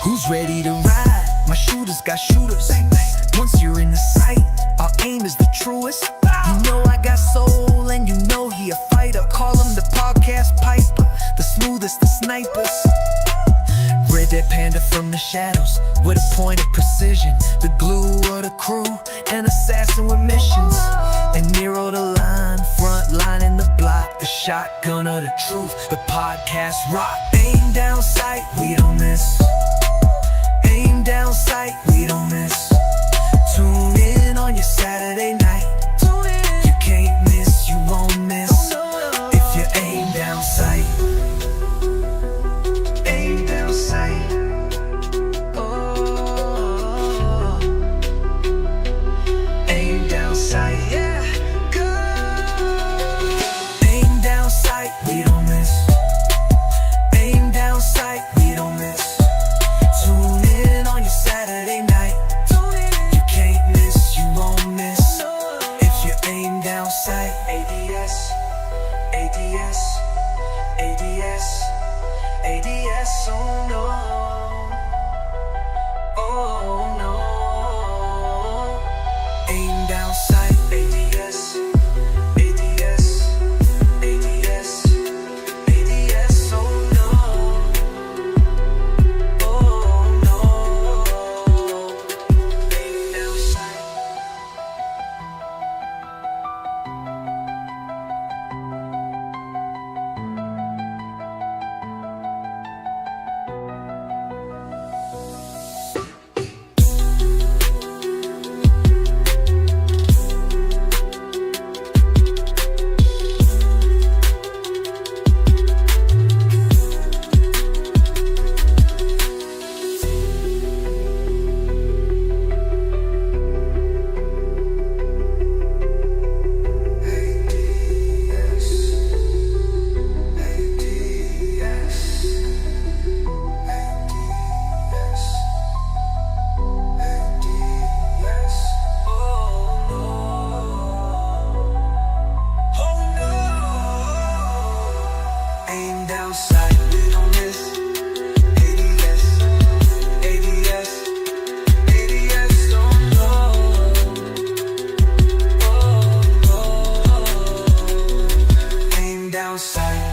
Who's ready to ride? My shooters got shooters. Once you're in the sight, our aim is the truest. You know I got soul and you know he a fighter. Call him the podcast piper, the smoothest of snipers. Red Dead Panda from the shadows, with a point of precision. The glue of the crew, an assassin with missions. And Nero the line, front line in the block. The shotgun of the truth, the podcast rock. Aim down sight, we don't miss. Aim down sight, we don't miss. Tune in on your Saturday night. You can't miss, you won't miss. If you aim down sight. Aim down sight. Oh, aim down sight, yeah. Go. Aim down sight, we don't miss. Aim down sight, we don't miss. Tune in on your Saturday night. You can't miss, you won't miss. If you aim down sight. ADS, ADS, ADS, ADS, oh no. Oh no. Aim down sight. ADS, ADS, ADS, ADS, oh no. Oh no. Aim down sight. Aim down sight, we don't miss. ADS, ADS, ADS, oh no. Oh no. Aim down sight.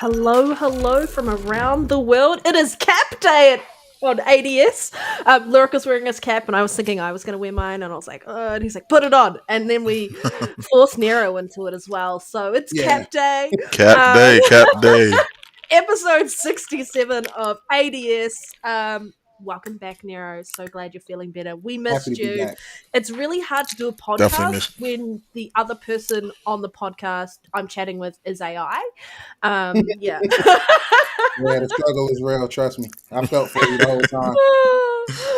Hello from around the world. It is Cap Day on ADS. Lyric was wearing his cap, and I was thinking I was going to wear mine, and I was like, oh, and he's like, put it on. And then we forced Nero into it as well. So it's Yeah. Cap Day. Cap day, cap day. Episode 67 of ADS. Welcome back, Nero. So glad you're feeling better. We Happy missed to be you. back. It's really hard to do a Definitely podcast missed. when the other person on the podcast I'm chatting with is AI. Yeah. Yeah, the struggle is real. Trust me. I felt for you the whole time.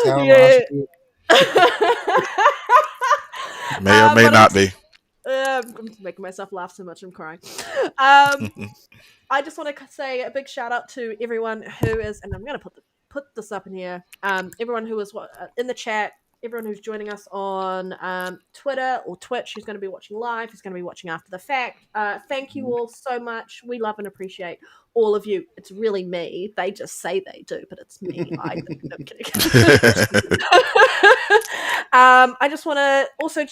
Sound Yeah. May or may But not be. I'm making myself laugh so much I'm crying. I just want to say a big shout out to everyone who is, and I'm going to put this up in here. Everyone who is in the chat, everyone who's joining us on Twitter or Twitch, who's going to be watching live, who's going to be watching after the fact. Thank you all so much. We love and appreciate all of you. It's really me. They just say they do, but it's me. I'm kidding. I just want to also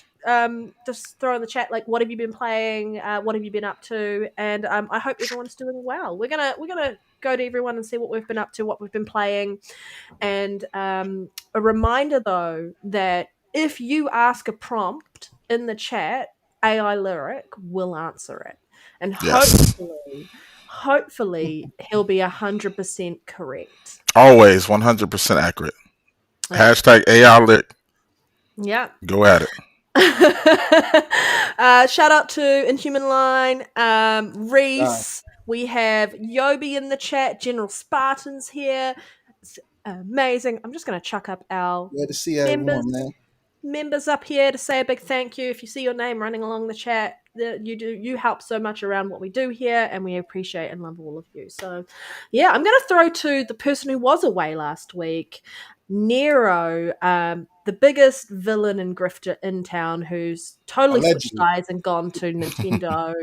just throw in the chat, like, what have you been playing? What have you been up to? And I hope everyone's doing well. We're gonna go to everyone and see what we've been up to, what we've been playing. And a reminder though that if you ask a prompt in the chat, AI Lyric will answer it, and Yes. hopefully he'll be 100% correct. Always 100% accurate. Yeah. Hashtag AI lit. Yeah. Go at it. Shout out to Inhuman Line, Reese. We have Yobi in the chat. General Spartans here. It's amazing. I'm just going to chuck up our Good to see everyone, man. members up here to say a big thank you. If you see your name running along the chat, you help so much around what we do here, and we appreciate and love all of you. So yeah, I'm going to throw to the person who was away last week, Nero, the biggest villain and grifter in town, who's totally switched sides and gone to Nintendo.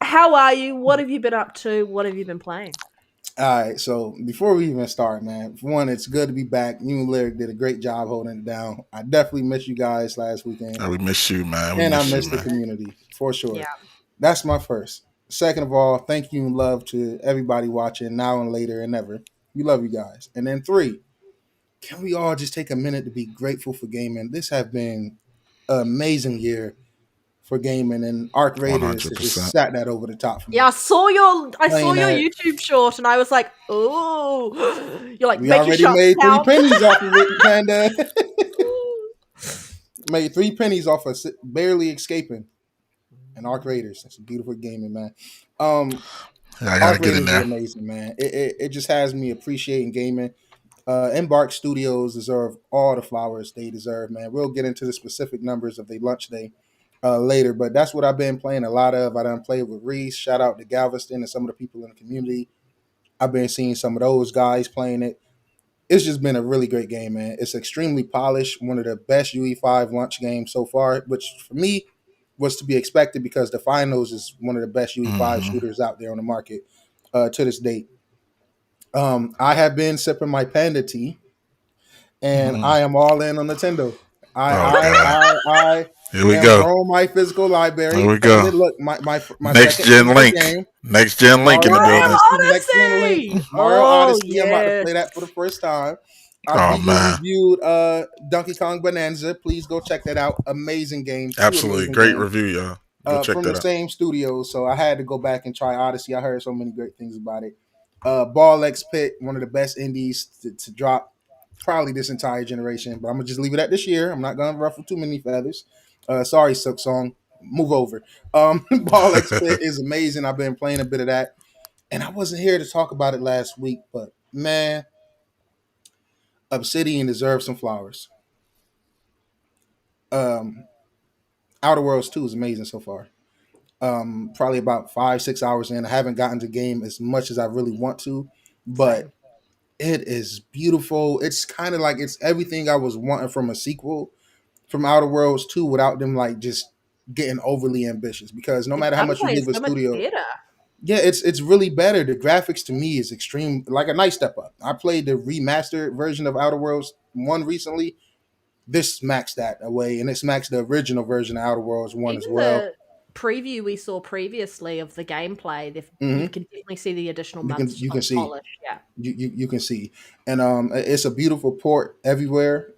How are you? What have you been up to? What have you been playing? All right, so before we even start, man, for one, it's good to be back. You and Lyric did a great job holding it down. I definitely missed you guys last weekend. We miss you, man. And I miss the community, for sure. Yeah. That's my first. Second of all, thank you and love to everybody watching now and later and ever. We love you guys. And then 3, can we all just take a minute to be grateful for gaming? This has been an amazing year for gaming, and Arc Raiders just sat that over the top for me. Yeah, I saw your YouTube short, and I was like, "Oh, you're like, we already made 3 pennies off of Red Dead Panda." Made 3 pennies off of barely escaping. And Arc Raiders, that's a beautiful gaming, man. I gotta get in there. Amazing, man. It just has me appreciating gaming. Embark Studios deserve all the flowers they deserve, man. We'll get into the specific numbers of their launch day later, but that's what I've been playing a lot of. I done played with Reese. Shout out to Galveston and some of the people in the community. I've been seeing some of those guys playing it. It's just been a really great game, man. It's extremely polished. One of the best UE5 launch games so far, which for me was to be expected because the Finals is one of the best UE5 shooters out there on the market to this date. I have been sipping my Panda tea, and I am all in on Nintendo. Here we go. Growing my physical library. Here we go. Look, my Next Gen Link. Game, Next Gen Link in the building. Next Gen Link. Mario Odyssey. I'm about to play that for the first time. I reviewed Donkey Kong Bonanza. Please go check that out. Amazing game. Absolutely. Great review, y'all. Go check from that the out. same studio, so I had to go back and try Odyssey. I heard so many great things about it. Ball X Pit, one of the best indies to drop probably this entire generation, but I'm gonna just leave it at this year. I'm not gonna ruffle too many feathers. Sorry, Silk Song, move over. Ball X Pit is amazing. I've been playing a bit of that, and I wasn't here to talk about it last week, but man, Obsidian deserves some flowers. Outer Worlds 2 is amazing so far. Probably about 5-6 hours in. I haven't gotten to the game as much as I really want to, but it is beautiful. It's kind of like it's everything I was wanting from a sequel from Outer Worlds 2 without them like just getting overly ambitious, because no matter how much you leave a studio, yeah, it's really better. The graphics to me is extreme, like a nice step up. I played the remastered version of Outer Worlds 1 recently. this smacks that away, and it smacks the original version of Outer Worlds 1 as well. The preview we saw previously of the gameplay, you can definitely see the additional months You can see. polish. Yeah, you can see, and it's a beautiful port everywhere.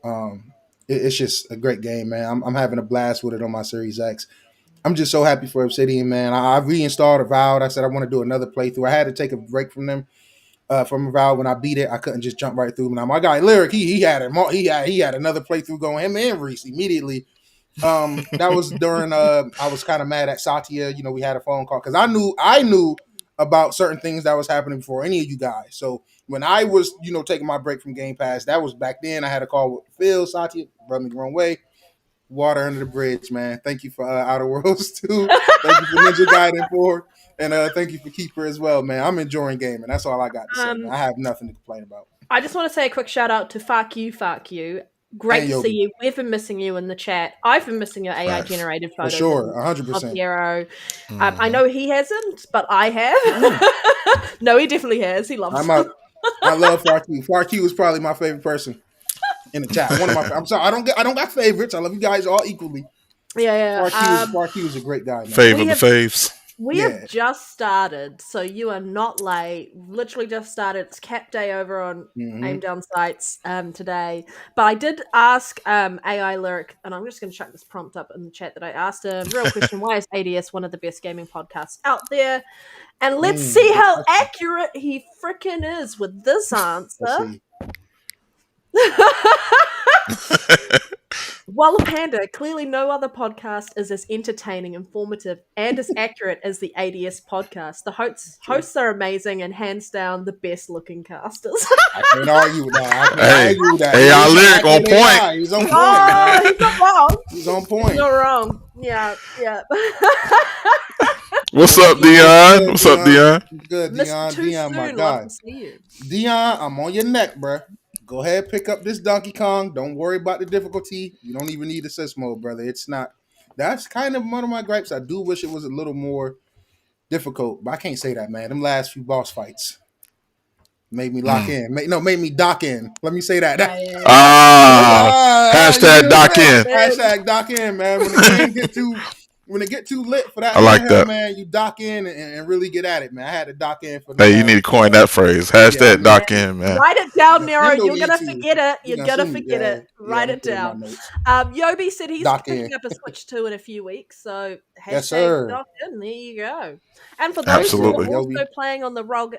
It's just a great game, man. I'm having a blast with it on my Series X. I'm just so happy for Obsidian, man. I reinstalled Avowed. I said I want to do another playthrough. I had to take a break from them. From Avowed when I beat it, I couldn't just jump right through. Now my guy Lyric, he had another playthrough going. Him and Reese immediately. That was during I was kind of mad at Satya. You know, we had a phone call because I knew about certain things that was happening before any of you guys. So when I was, taking my break from Game Pass, that was back then. I had a call with Phil, Satya, rubbed me the wrong way. Water under the bridge, man. Thank you for Outer Worlds 2. Thank you for Ninja Gaiden 4. And thank you for Keeper as well, man. I'm enjoying gaming. That's all I got to say, man. I have nothing to complain about. I just want to say a quick shout out to Fuck You. Great to see you. We've been missing you in the chat. I've been missing your AI generated photos. For sure, 100%. Of Hero. I know he hasn't, but I have. No, he definitely has. He loves it. I love Farq. Farq is probably my favorite person in the chat. I'm sorry, I don't got favorites. I love you guys all equally. Yeah. Farq is a great guy, man. Fave of the faves. We have just started, so you are not late. Literally just started. It's Cap Day over on Aim Down Sites today. But I did ask AI Lyric, and I'm just going to chuck this prompt up in the chat that I asked him. Real question, why is ADS one of the best gaming podcasts out there? And let's see how accurate he frickin' is with this answer. Well, Panda, clearly no other podcast is as entertaining, informative, and as accurate as the ADS podcast. The hosts are amazing and hands down the best looking casters. I can't argue with that. AI Lyric on point. He's on point. Oh, he's not wrong. He's on point. He's not wrong. Yeah. What's up, Dion? What's up, Dion? Good, Dion, my God. Dion, I'm on your neck, bruh. Go ahead, pick up this Donkey Kong. Don't worry about the difficulty. You don't even need assist mode, brother. It's not. That's kind of one of my gripes. I do wish it was a little more difficult, but I can't say that, man. Them last few boss fights made me lock in. Made me dock in. Let me say that. Hashtag dock in. Hashtag dock in, man. When it get too lit for that, I like that, man. You dock in and really get at it, man. I had to dock in for. Hey, you need to coin that phrase. Hashtag dock in, man. Write it down, Nero. You're gonna forget it. You're gonna forget it. Write it down. Yobi said he's picking up a Switch 2 in a few weeks, so yes, sir. Dock in. There you go. And for those who are also playing on the ROG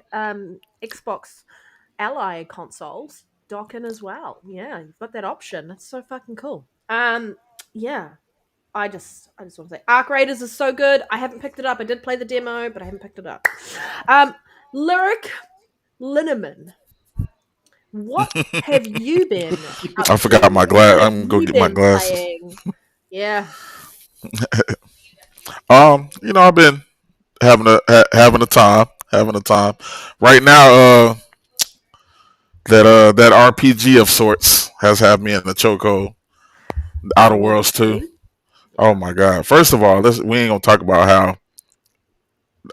Xbox Ally consoles, dock in as well. Yeah, you've got that option. That's so fucking cool. Yeah. I just want to say Arc Raiders is so good. I haven't picked it up. I did play the demo, but I haven't picked it up. Lyric Linneman, what have you been? I forgot my glass. I'm gonna go get my glasses. Playing? Yeah. I've been having a time. Right now, that RPG of sorts has had me in the chokehold. Outer Worlds 2. Oh my God! First of all, we ain't gonna talk about how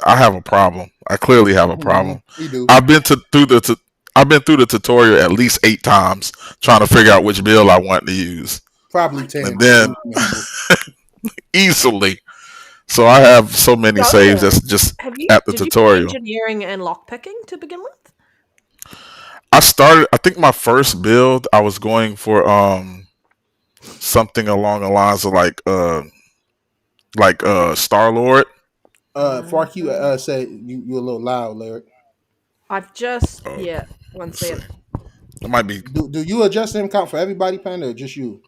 I have a problem. I clearly have a problem. You do. I've been through the tutorial at least 8 times trying to figure out which build I want to use. Probably 10. And then easily. So I have so many saves that's just at the tutorial. Did you engineering and lockpicking to begin with? I think my first build I was going for something along the lines of like Star-Lord. Farq said you're a little loud, Lyric. I've just one second. It might be. Do you adjust the count for everybody, Panda, or just you?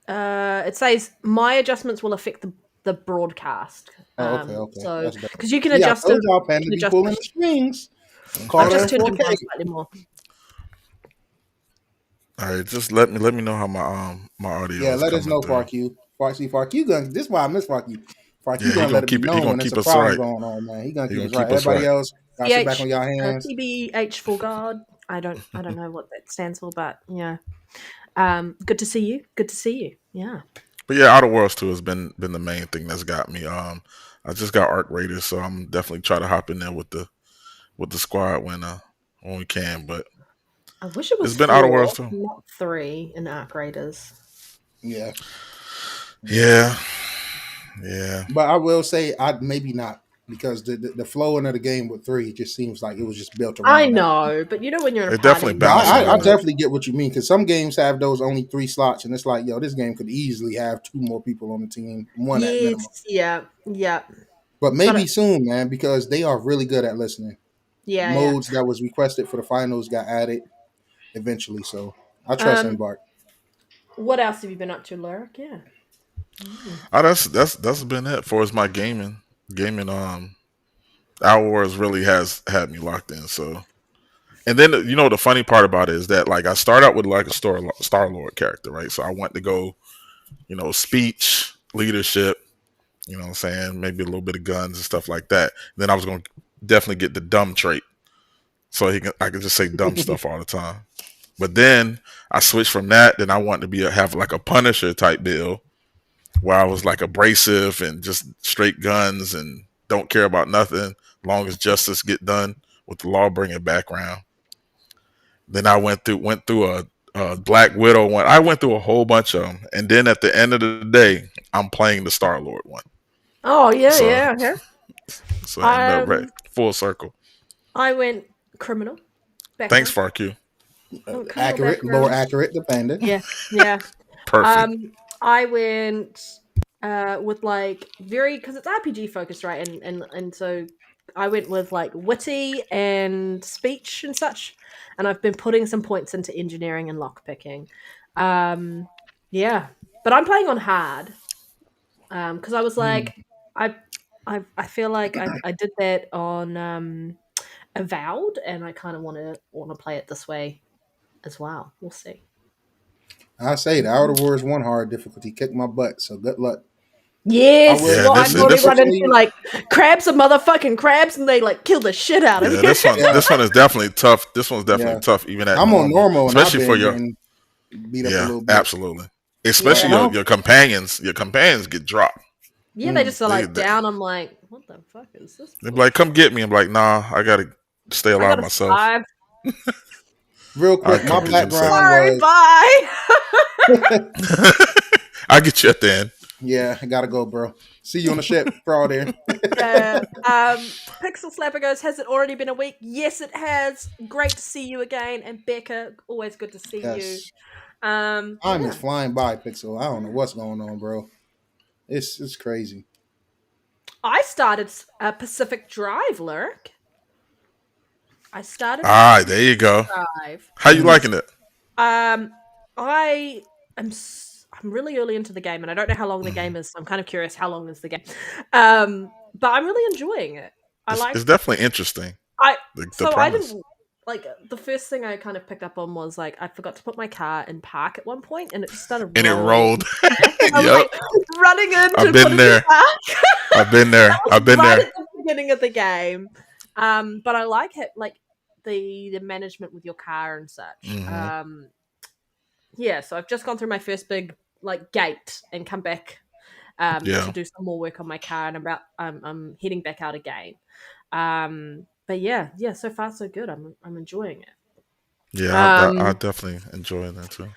It says my adjustments will affect the broadcast. Okay. So because you can adjust them. Panda be pulling the strings. I've just turned them down slightly more. All right, just let me know how my audio. Yeah, let us know, Farq. Farq gonna. This is why I miss Farq. Farq gonna let it be known when there's a problem going on, man. He gonna keep us right. Everybody else got to sit back on your hands. TBH for God. I don't know what that stands for, but yeah. Good to see you. Yeah. But yeah, Outer Worlds 2 has been the main thing that's got me. I just got Arc Raiders, so I'm definitely trying to hop in there with the squad when we can. But I wish it was. It's been Outer Worlds 2, not 3 in Arc Raiders. Yeah. Yeah. Yeah. But I will say, I'd maybe not, because the flowing of the game with 3 just seems like it was just built around I that. know, but you know when you're in a It party, definitely But balanced it I out. definitely get what you mean, because some games have those only 3 slots, and it's like, yo, this game could easily have 2 more people on the team, 1 at minimum. yes, yeah, But but maybe soon, man, because they are really good at listening. yeah. Modes that was requested for the finals got added eventually, so I trust Um, Embark. what else have you been up to, Lyric? Yeah. Oh, that's been it for my gaming. Gaming Our Wars really has had me locked in. So, and then the funny part about it is that like I start out with like a Star Lord character, right? So I want to go, speech, leadership, what I'm saying, maybe a little bit of guns and stuff like that. Then I was going to definitely get the dumb trait, so I could just say dumb stuff all the time. But then I switched from that. Then I wanted to have like a Punisher type deal, where I was like abrasive and just straight guns and don't care about nothing, long as justice get done with the law bringing background. Then I went through a Black Widow one. I went through a whole bunch of them, and then at the end of the day, I'm playing the Star Lord one. Oh yeah, So, yeah. so I ended up right full circle. I went criminal. Thanks, Background. Farq. Criminal Accurate, background. more accurate, dependent. Yeah. Perfect. I went with like because it's RPG focused, right? And so I went with like witty and speech and such, and I've been putting some points into engineering and lockpicking. Yeah, but I'm playing on hard because I was like, I feel like I did that on Avowed, and I kind of want to play it this way as well. We'll see. I say the Outer Wars 1 hard difficulty kicked my butt, so good luck. I Yes, will. Yeah, well, this I've already this run into Unfortunately, like crabs and motherfucking crabs, and they like kill the shit out of yeah you. this one Yeah. this one is definitely tough. This one's definitely Yeah, tough, even at I'm on normal, normal, and I've especially for been your getting beat up a yeah, little bit. absolutely. But Especially Yeah, your companions. Your companions get dropped. yeah, they just are They, like they down. I'm like, what the fuck is this? they be like, "Come get me." I'm like, "Nah, I gotta stay I alive gotta myself. survive. Real I'll quick, my come get you in a second. background Sorry, was bye. I'll get you at the end." yeah, I gotta go, bro. See you on the ship. Crawl there. Yeah. Pixel Slapper goes, has it already been a week? Yes, it has. Great to see you again. And Becca, always good to see you. Yes, But time yeah. is flying by, Pixel. I don't know what's going on, bro. It's crazy. I started Pacific Drive, Lyric. I started There you go. Drive. How you liking it? I am I'm really early into the game, and I don't know how long the game is. So I'm kind of curious how long is the game. But I'm really enjoying it. It's definitely interesting. I The I premise. didn't like the first thing I kind of picked up on was like I forgot to put my car in park at one point, and it just started And it rolling. rolled. I was Yep. like running in to I've put been it in there. park. I've been there. That was I've been right there. at the beginning of the game. But I like it, like the management with your car and such. Mhm. Yeah, so I've just gone through my first big like gate and come back Yeah. to do some more work on my car, and I'm heading back out again. But yeah, so far so good. I'm enjoying it. Yeah, I Um, definitely enjoy that too.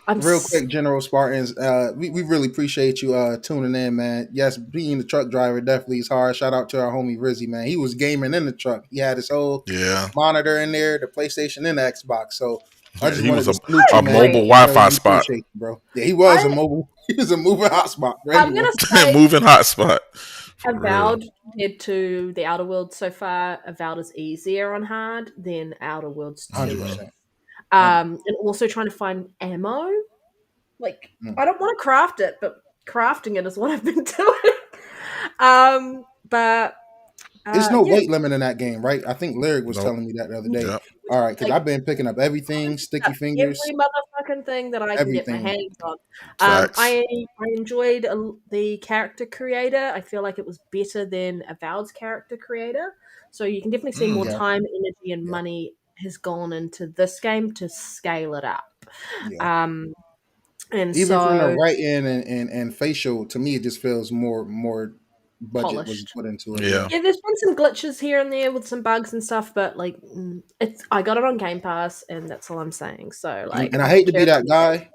I'm Real quick, General Spartans, we really appreciate you tuning in, man. Yes, being the truck driver definitely is hard. Shout out to our homie Rizzy, man. He was gaming in the truck. He had his whole Yeah. monitor in there, the PlayStation and the Xbox. So I just He wanted was to salute a you, man. mobile Tell you Wi-Fi we spot. appreciate you, bro. Yeah, he was a I mobile. He was a moving hotspot for I'm anyone. gonna say Moving hotspot. For real. Avowed compared to the Outer Worlds so far, Avowed is easier on hard than Outer Worlds 2 is. 100%. And also trying to find ammo. Like I don't want to craft it, but crafting it is what I've been doing. But It's no yeah, weight limit in that game, right? I think Lyric was Nope. telling me that the other day. Yep. All right, because like I've been picking up everything, sticky fingers, every motherfucking thing that I can get my everything. hands on. Facts. I enjoyed the character creator. I feel like it was better than Avowed's character creator. So you can definitely see more Yeah. time, energy, and Yeah. money has gone into this game to scale it up. Yeah. And Even from the so writing and facial, to me, it just feels more budget was polished. put into it. Yeah. Yeah, there's been some glitches here and there with some bugs and stuff, but like I got it on Game Pass, and that's all I'm saying. So like, And I I hate don't to be care. that guy,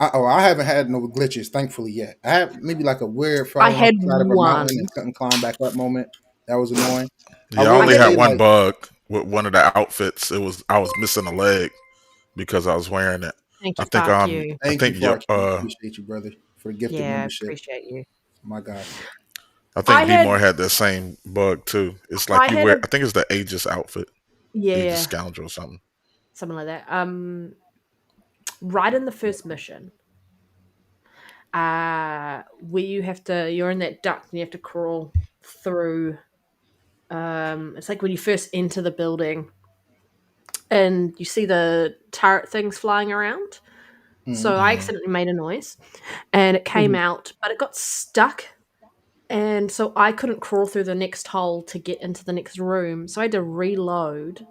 I haven't had no glitches, thankfully yet. I had maybe like a weird I falling off had the side of a mountain one. and couldn't climb back up moment. That was annoying. I Yeah, I will only I had had say, one like, bug with one of the outfits. It was I was missing a leg because I was wearing it. thank I you, think fuck you. thank you, Fark. Appreciate you, brother, for the gifted Yeah, membership. appreciate you. My God. I I think B had More had that same bug too. It's I like you had wear. a I think it's the Aegis outfit, Aegis yeah, Scoundrel or something. something like that. Right in the first mission, where you're in that duct and you have to crawl through. It's like when you first enter the building and you see the turret things flying around. So I Hmm. accidentally made a noise, and it came Mhm. out, but it got stuck. And so I couldn't crawl through the next hole to get into the next room. So I had to reload.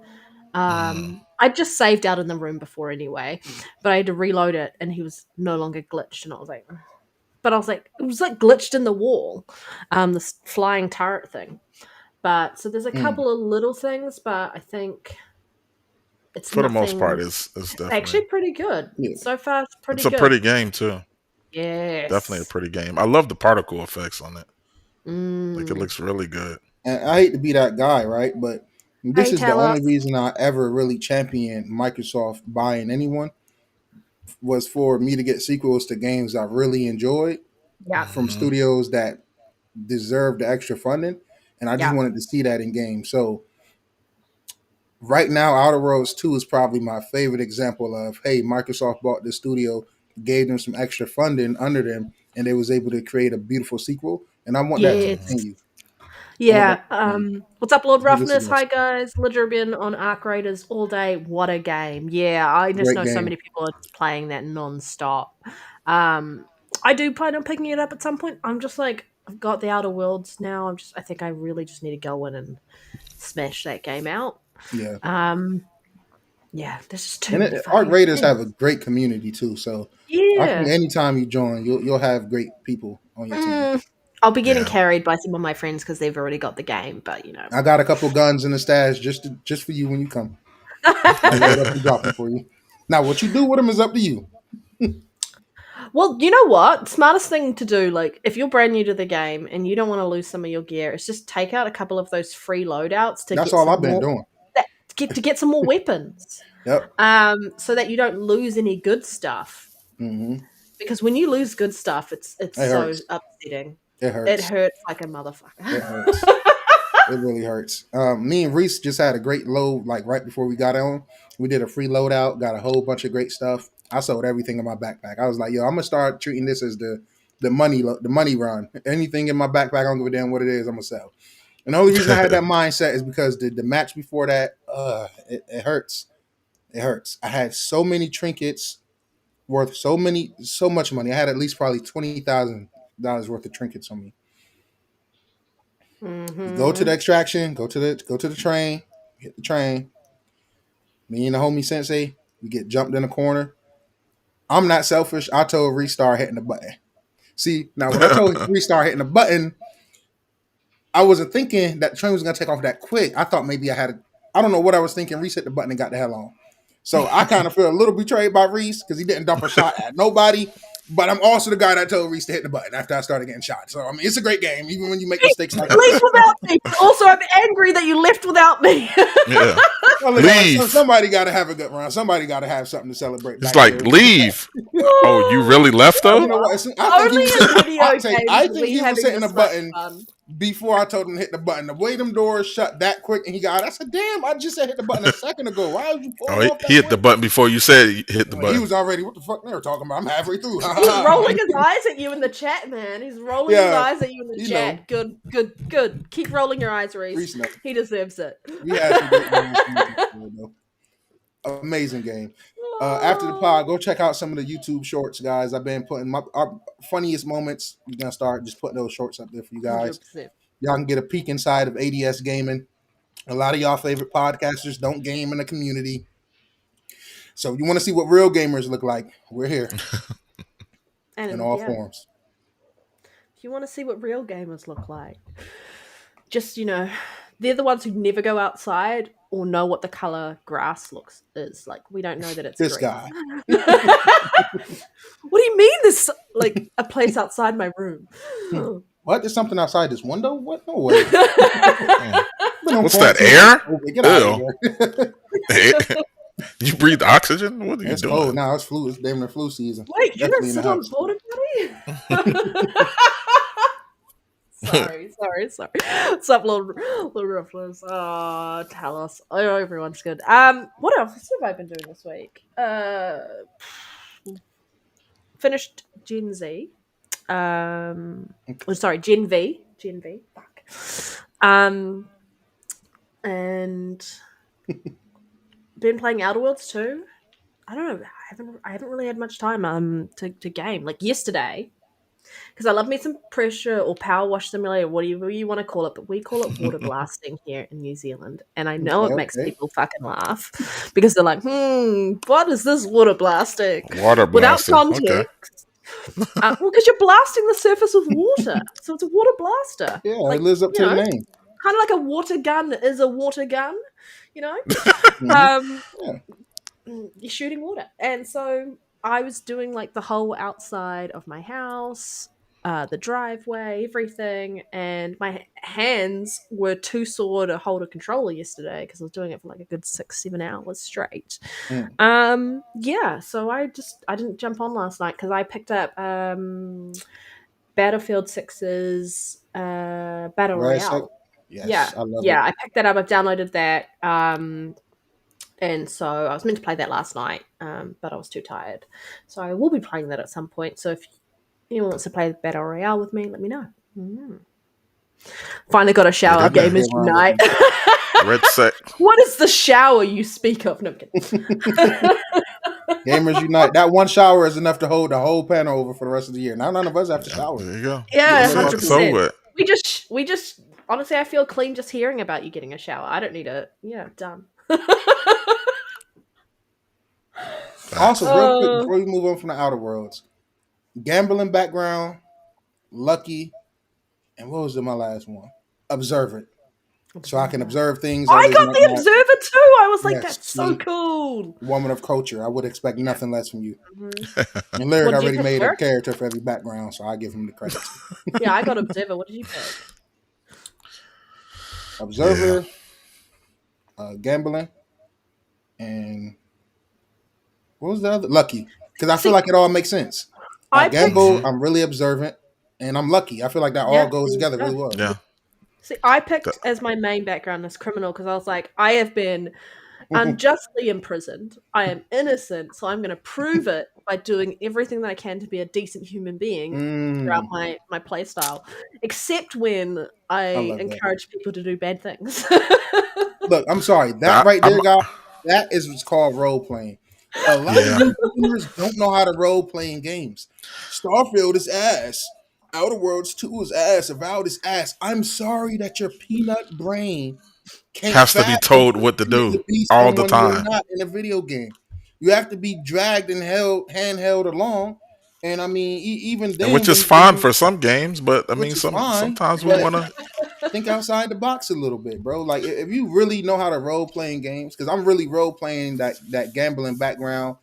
Mm. I just saved out in the room before anyway, but I had to reload it, and he was no longer glitched. And I was like, but I was like, it was like glitched in the wall, this flying turret thing. But so there's a Mm. couple of little things, but I think it's For the most part, nothing. it's It's definitely actually pretty good Yeah. so far. It's pretty it's a good. pretty game too. Definitely a Yes. pretty game. I love the particle effects on it. Like it Mm. looks really good. And I hate to be that guy, right? But this Hey, is the tell only us. reason I ever really championed Microsoft buying anyone was for me to get sequels to games I really enjoyed Yeah. from Hmm. studios that deserve the extra funding, and I just Yeah. wanted to see that in games. So right now, Outer Worlds 2 is probably my favorite example of, hey, Microsoft bought this studio, gave them some extra funding under them, and they was able to create a beautiful sequel. And I want that to Yes. continue. I want that Yeah. to continue. What's up, Lord Because this Roughness? is Hi, awesome. guys. Lidgerbian on Arc Raiders all day. What a game. Yeah, I just Great know so game. many people are just playing that non-stop. Um, I do plan on picking it up at some point. I'm just like, I've got the Outer Worlds now. I think I really just need to go in and smash that game out. Yeah. Um, yeah, there's just too And many Arc fucking Raiders have a things. great community too. So I think Yeah. anytime you join, you'll have great people on your team. Mm, I'll be getting Yeah. carried by some of my friends because they've already got the game, but you know. I got a couple guns in the stash just for you when you come. I'll load up and drop them for you. Now, what you do with them is up to you. Well, you know what? Smartest thing to do, like if you're brand new to the game and you don't want to lose some of your gear, is just take out a couple of those free loadouts to That's get all some I've been more doing. get some more weapons. Yep. So that you don't lose any good stuff. Hmm. Because when you lose good stuff, it's It so hurts. upsetting. It It hurts. hurts like a It motherfucker. hurts. It really hurts. Me and Reese just had a great load, like right before we got on. We did a free loadout, got a whole bunch of great stuff. I sold everything in my backpack. I was like, yo, I'm gonna start treating this as the money run. Anything in my backpack, I don't give a damn what it is, I'm gonna sell. And the only reason I had that mindset is because the match before that, it hurts. It hurts. I had so many trinkets worth so much money. I had at least probably $20,000 worth of trinkets on me. You go to the Hmm. extraction, go to the train, hit the train. Me and the homie sensei, we get jumped in a corner. I'm not selfish. I told restart hitting the button. See, now when I told restart hitting the button, I wasn't thinking that the train was gonna take off that quick. I thought maybe I don't know what I was thinking. Reset the button and got the hell on. So I kind of feel a little betrayed by Reese because he didn't dump a shot at nobody. But I'm also the guy that told Reese to hit the button after I started getting shot. So I mean, it's a great game, even when you make mistakes like Leave this. without me. Also, I'm angry that you left without me. Yeah. Well, look, Leave. somebody got to have a good round. Somebody got to have something to celebrate It's back like there. leave. Oh, you really left Well, you though? know what? I think he Only was. in video games I are think we he was having hitting the this much button fun. before I told him to hit the button. The way them doors shut that quick and he got out, I said, "Damn! I just said hit the button a second ago. Why was you Oh, pulling he off he that hit the quick?" button before you said you hit the Well, he button. was already. What the fuck they were talking about? I'm halfway through. He's rolling his eyes at you in the chat, man. He's rolling his Yeah, eyes at you in the you know, chat. Good, good, good. Keep rolling your eyes, Reese. Reese knows. He deserves it. We had some great games from this before, though. Amazing game. After the pod, go check out some of the YouTube shorts, guys. I've been putting our funniest moments. We're gonna start just putting those shorts up there for you guys. 100%. Y'all can get a peek inside of ADS gaming. A lot of y'all favorite podcasters don't game in the community. So you want to see what real gamers look like? We're here in And all yeah, forms. if you want to see what real gamers look like, just, they're the ones who never go outside or know what the color grass is. Like, we don't know that it's This green. guy. What do you mean this like a place outside my room? What? There's something outside this window? What? No way. What's that, air? Get out of here. You breathe oxygen? What are you It's doing? cold now. It's flu. It's damn near flu season. Wait, you don't Definitely in the sit on house. border buddy? Sorry. What's up, little rufflers? Oh, tell us. Oh, everyone's good. What else have I been doing this week? Finished Gen Z. Sorry, Gen V. Fuck. And been playing Outer Worlds too. I don't know. I haven't really had much time to game. Like yesterday, because I love me some pressure or power wash simulator, whatever you want to call it, but we call it water blasting here in New Zealand, and I know it makes people fucking laugh because they're like, what is this water blasting? Water Without blasting. context. Well, because you're blasting the surface with water, so it's a water blaster. Yeah, Like, it lives up to the name. Kind of like a water gun is a water gun, you know. You're shooting water, and so I was doing like the whole outside of my house, the driveway, everything, and my hands were too sore to hold a controller yesterday because I was doing it for like a good 6-7 hours straight. Yeah, so I didn't jump on last night because I picked up Battlefield 6's Battle Royale. Yes, I love it. I picked that up. I've downloaded that. And so I was meant to play that last night, but I was too tired. So I will be playing that at some point. So if anyone wants to play Battle Royale with me, let me know. Finally got a shower. Gamers Unite. Red set. What is the shower you speak of? No, I'm kidding. Gamers Unite. That one shower is enough to hold the whole panel over for the rest of the year. Now none of us have to shower. There you go. Yeah, So 100%. what? We just honestly, I feel clean just hearing about you getting a shower. I don't need it. Yeah, done. Also, real quick before we move on from the Outer Worlds, gambling background, Lucky, and what was my last one? Observant. So I can observe things. I got the Observer too. I was like, that's so cool. Woman of culture. I would expect nothing less from you. And Lyric already made a character for every background, so I give him the credit. Yeah, I got Observer. What did you pick? Observer, gambling, and what was the other? Lucky. Because I feel like it all makes sense. I gamble, I'm really observant, and I'm lucky. I feel like that all goes together really well. Yeah. See, I picked as my main background as criminal because I was like, I have been unjustly imprisoned. I am innocent, so I'm going to prove it by doing everything that I can to be a decent human being throughout my play style, except when I encourage people to do bad things. Look, I'm sorry. That right there, guys, that is what's called role-playing. A lot of you gamers don't know how to role-playing games. Starfield is ass. Outer Worlds 2 is ass. Avowed is ass. I'm sorry that your peanut brain can't has to be told what to do all the time. Not in a video game. You have to be dragged and handheld along. And I mean, even then, which is fine for some games, but I mean, sometimes we want to think outside the box a little bit, bro. Like if you really know how to role playing games, because I'm really role playing that gambling background,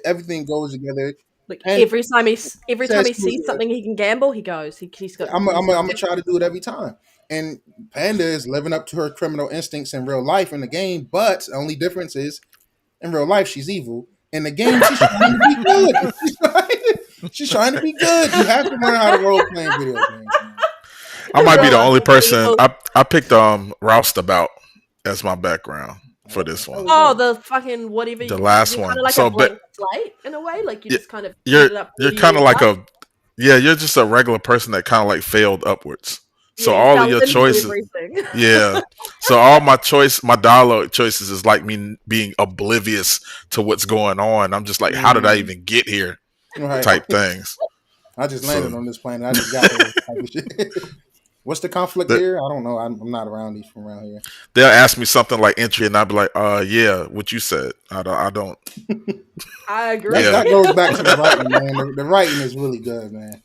everything goes together. Like every time he sees something he can gamble, he goes. He's got. I'm gonna try to do it every time. And Panda is living up to her criminal instincts in real life in the game, but the only difference is in real life she's evil. In the game, she's trying to be good. She's trying to be good. You have to learn how to role play video games. Man. I might be the only person. I picked Roustabout as my background for this one. Oh, the fucking whatever. The last one. Kind of like so a blank slate in a way. Like you just kind of you're kind of like you're just a regular person that kind of like failed upwards. So all of your choices, So all my dialogue choices is like me being oblivious to what's going on. I'm just like, how did I even get here? Type things. I just landed on this planet. I just got there. Type of shit. What's the conflict here? I don't know. I'm not around these from around here. They'll ask me something like entry, and I'll be like, yeah, what you said. I don't. I agree. That goes back to the writing, man. The writing is really good, man.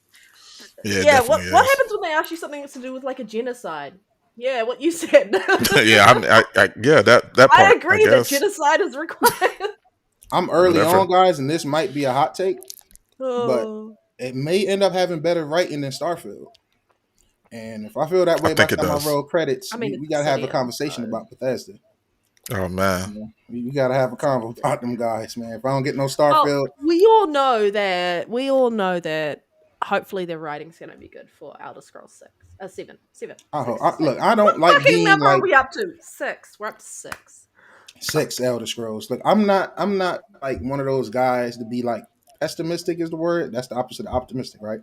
Yeah. What happens when they ask you something that's to do with like a genocide? Yeah, what you said. Yeah, yeah, that I part, I agree that guess. genocide is required. I'm early Whatever. on, guys, and this might be a hot take, but Oh. it may end up having better writing than Starfield. And if I feel that I way by think the it time I does. roll credits, I mean, we it's got to have a Obsidian, conversation so. about Bethesda. Oh man. You know, we got to have a convo about them guys, man. If I don't get no Well, Starfield, we all know that. Hopefully their writing's going to be good for Elder Scrolls 6. 7. 7. I hope. 6. Look, I What don't like fucking being number are like we up to? 6. We're up to 6. 6 Elder Scrolls. Look, I'm not like one of those guys to be like pessimistic is the word. That's the opposite of optimistic, right?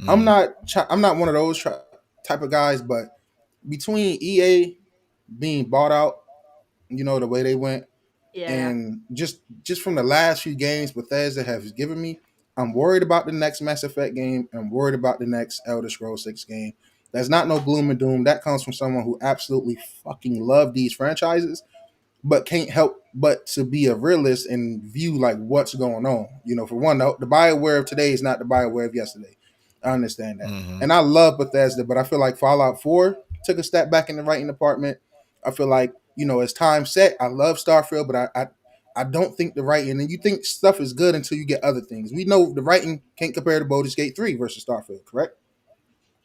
Mm. I'm not one of those type of guys. But between EA being bought out, you know the way they went, Yeah. and just from the last few games Bethesda has given me, I'm worried about the next Mass Effect game. I'm worried about the next Elder Scrolls 6 game. That's not no gloom and doom. That comes from someone who absolutely fucking love these franchises, but can't help but to be a realist and view like what's going on. You know, for one, the BioWare of today is not the BioWare of yesterday. I understand that, Hmm. and I love Bethesda, but I feel like Fallout 4 took a step back in the writing department. I feel like as time set, I love Starfield, but I don't think the writing, and you think stuff is good until you get other things. We know the writing can't compare to Baldur's Gate 3 versus Starfield, correct?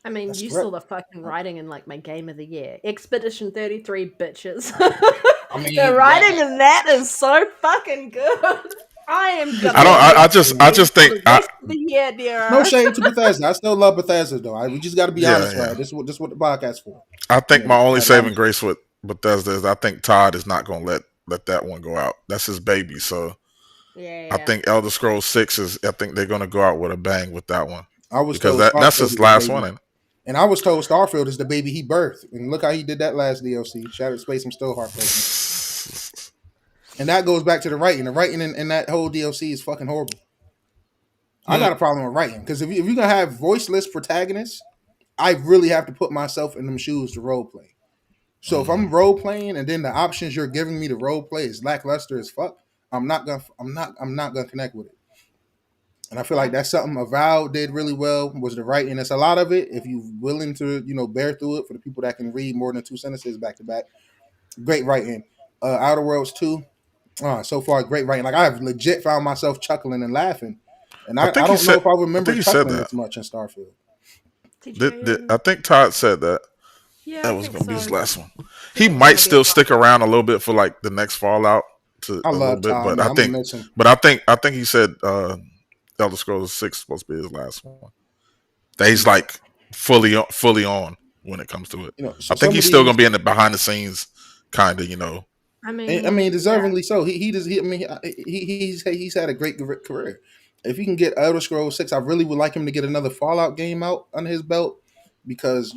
I mean, That's you saw correct. the fucking writing in like my game of the year. Expedition 33 bitches. I The mean, writing in that is so fucking good. I am gonna I don't. be I just for think. the rest of the year, no dear. shade to Bethesda. I still love Bethesda though. We just got to be Yeah, honest, yeah. right? This is what the podcast for. I think my Just only have saving honesty. grace with Bethesda is I think Todd is not going to let that one go out. That's his baby. So I Yeah. think Elder Scrolls 6 is. I think they're going to go out with a bang with that one I was because told that's Starfield his is the last baby, one. and I was told Starfield is the baby he birthed. And look how he did that last DLC. Shattered Space. I'm still heartbroken. And that goes back to the writing. The writing in that whole DLC is fucking horrible. I got a problem with writing because if you're gonna have voiceless protagonists, I really have to put myself in them shoes to role play. So if I'm role playing and then the options you're giving me to role play is lackluster as fuck, I'm not gonna connect with it. And I feel like that's something Avowed did really well was the writing. It's a lot of it. If you're willing to, bear through it for the people that can read more than 2 sentences back to back, great writing. Outer Worlds 2, so far great writing. Like I've legit found myself chuckling and laughing. And I I think he don't know said. if I I remember think he said chuckling that. this much in Starfield. TGIM. I think Todd said that. Yeah, That I was think going to be his so. last one. I He think it's might gonna be a still stick around a little bit for like the next Fallout to I a little love bit, Todd, but man. I'm gonna miss him. I think he said Elder Scrolls 6 is supposed to be his last one. That he's Yeah. like fully on when it comes to it. I think Some of he's still going these, to be in the behind the scenes kind of, I I mean, mean, yeah. deservingly so. He does. I mean, he's had a great career. If he can get Elder Scrolls 6, I really would like him to get another Fallout game out under his belt because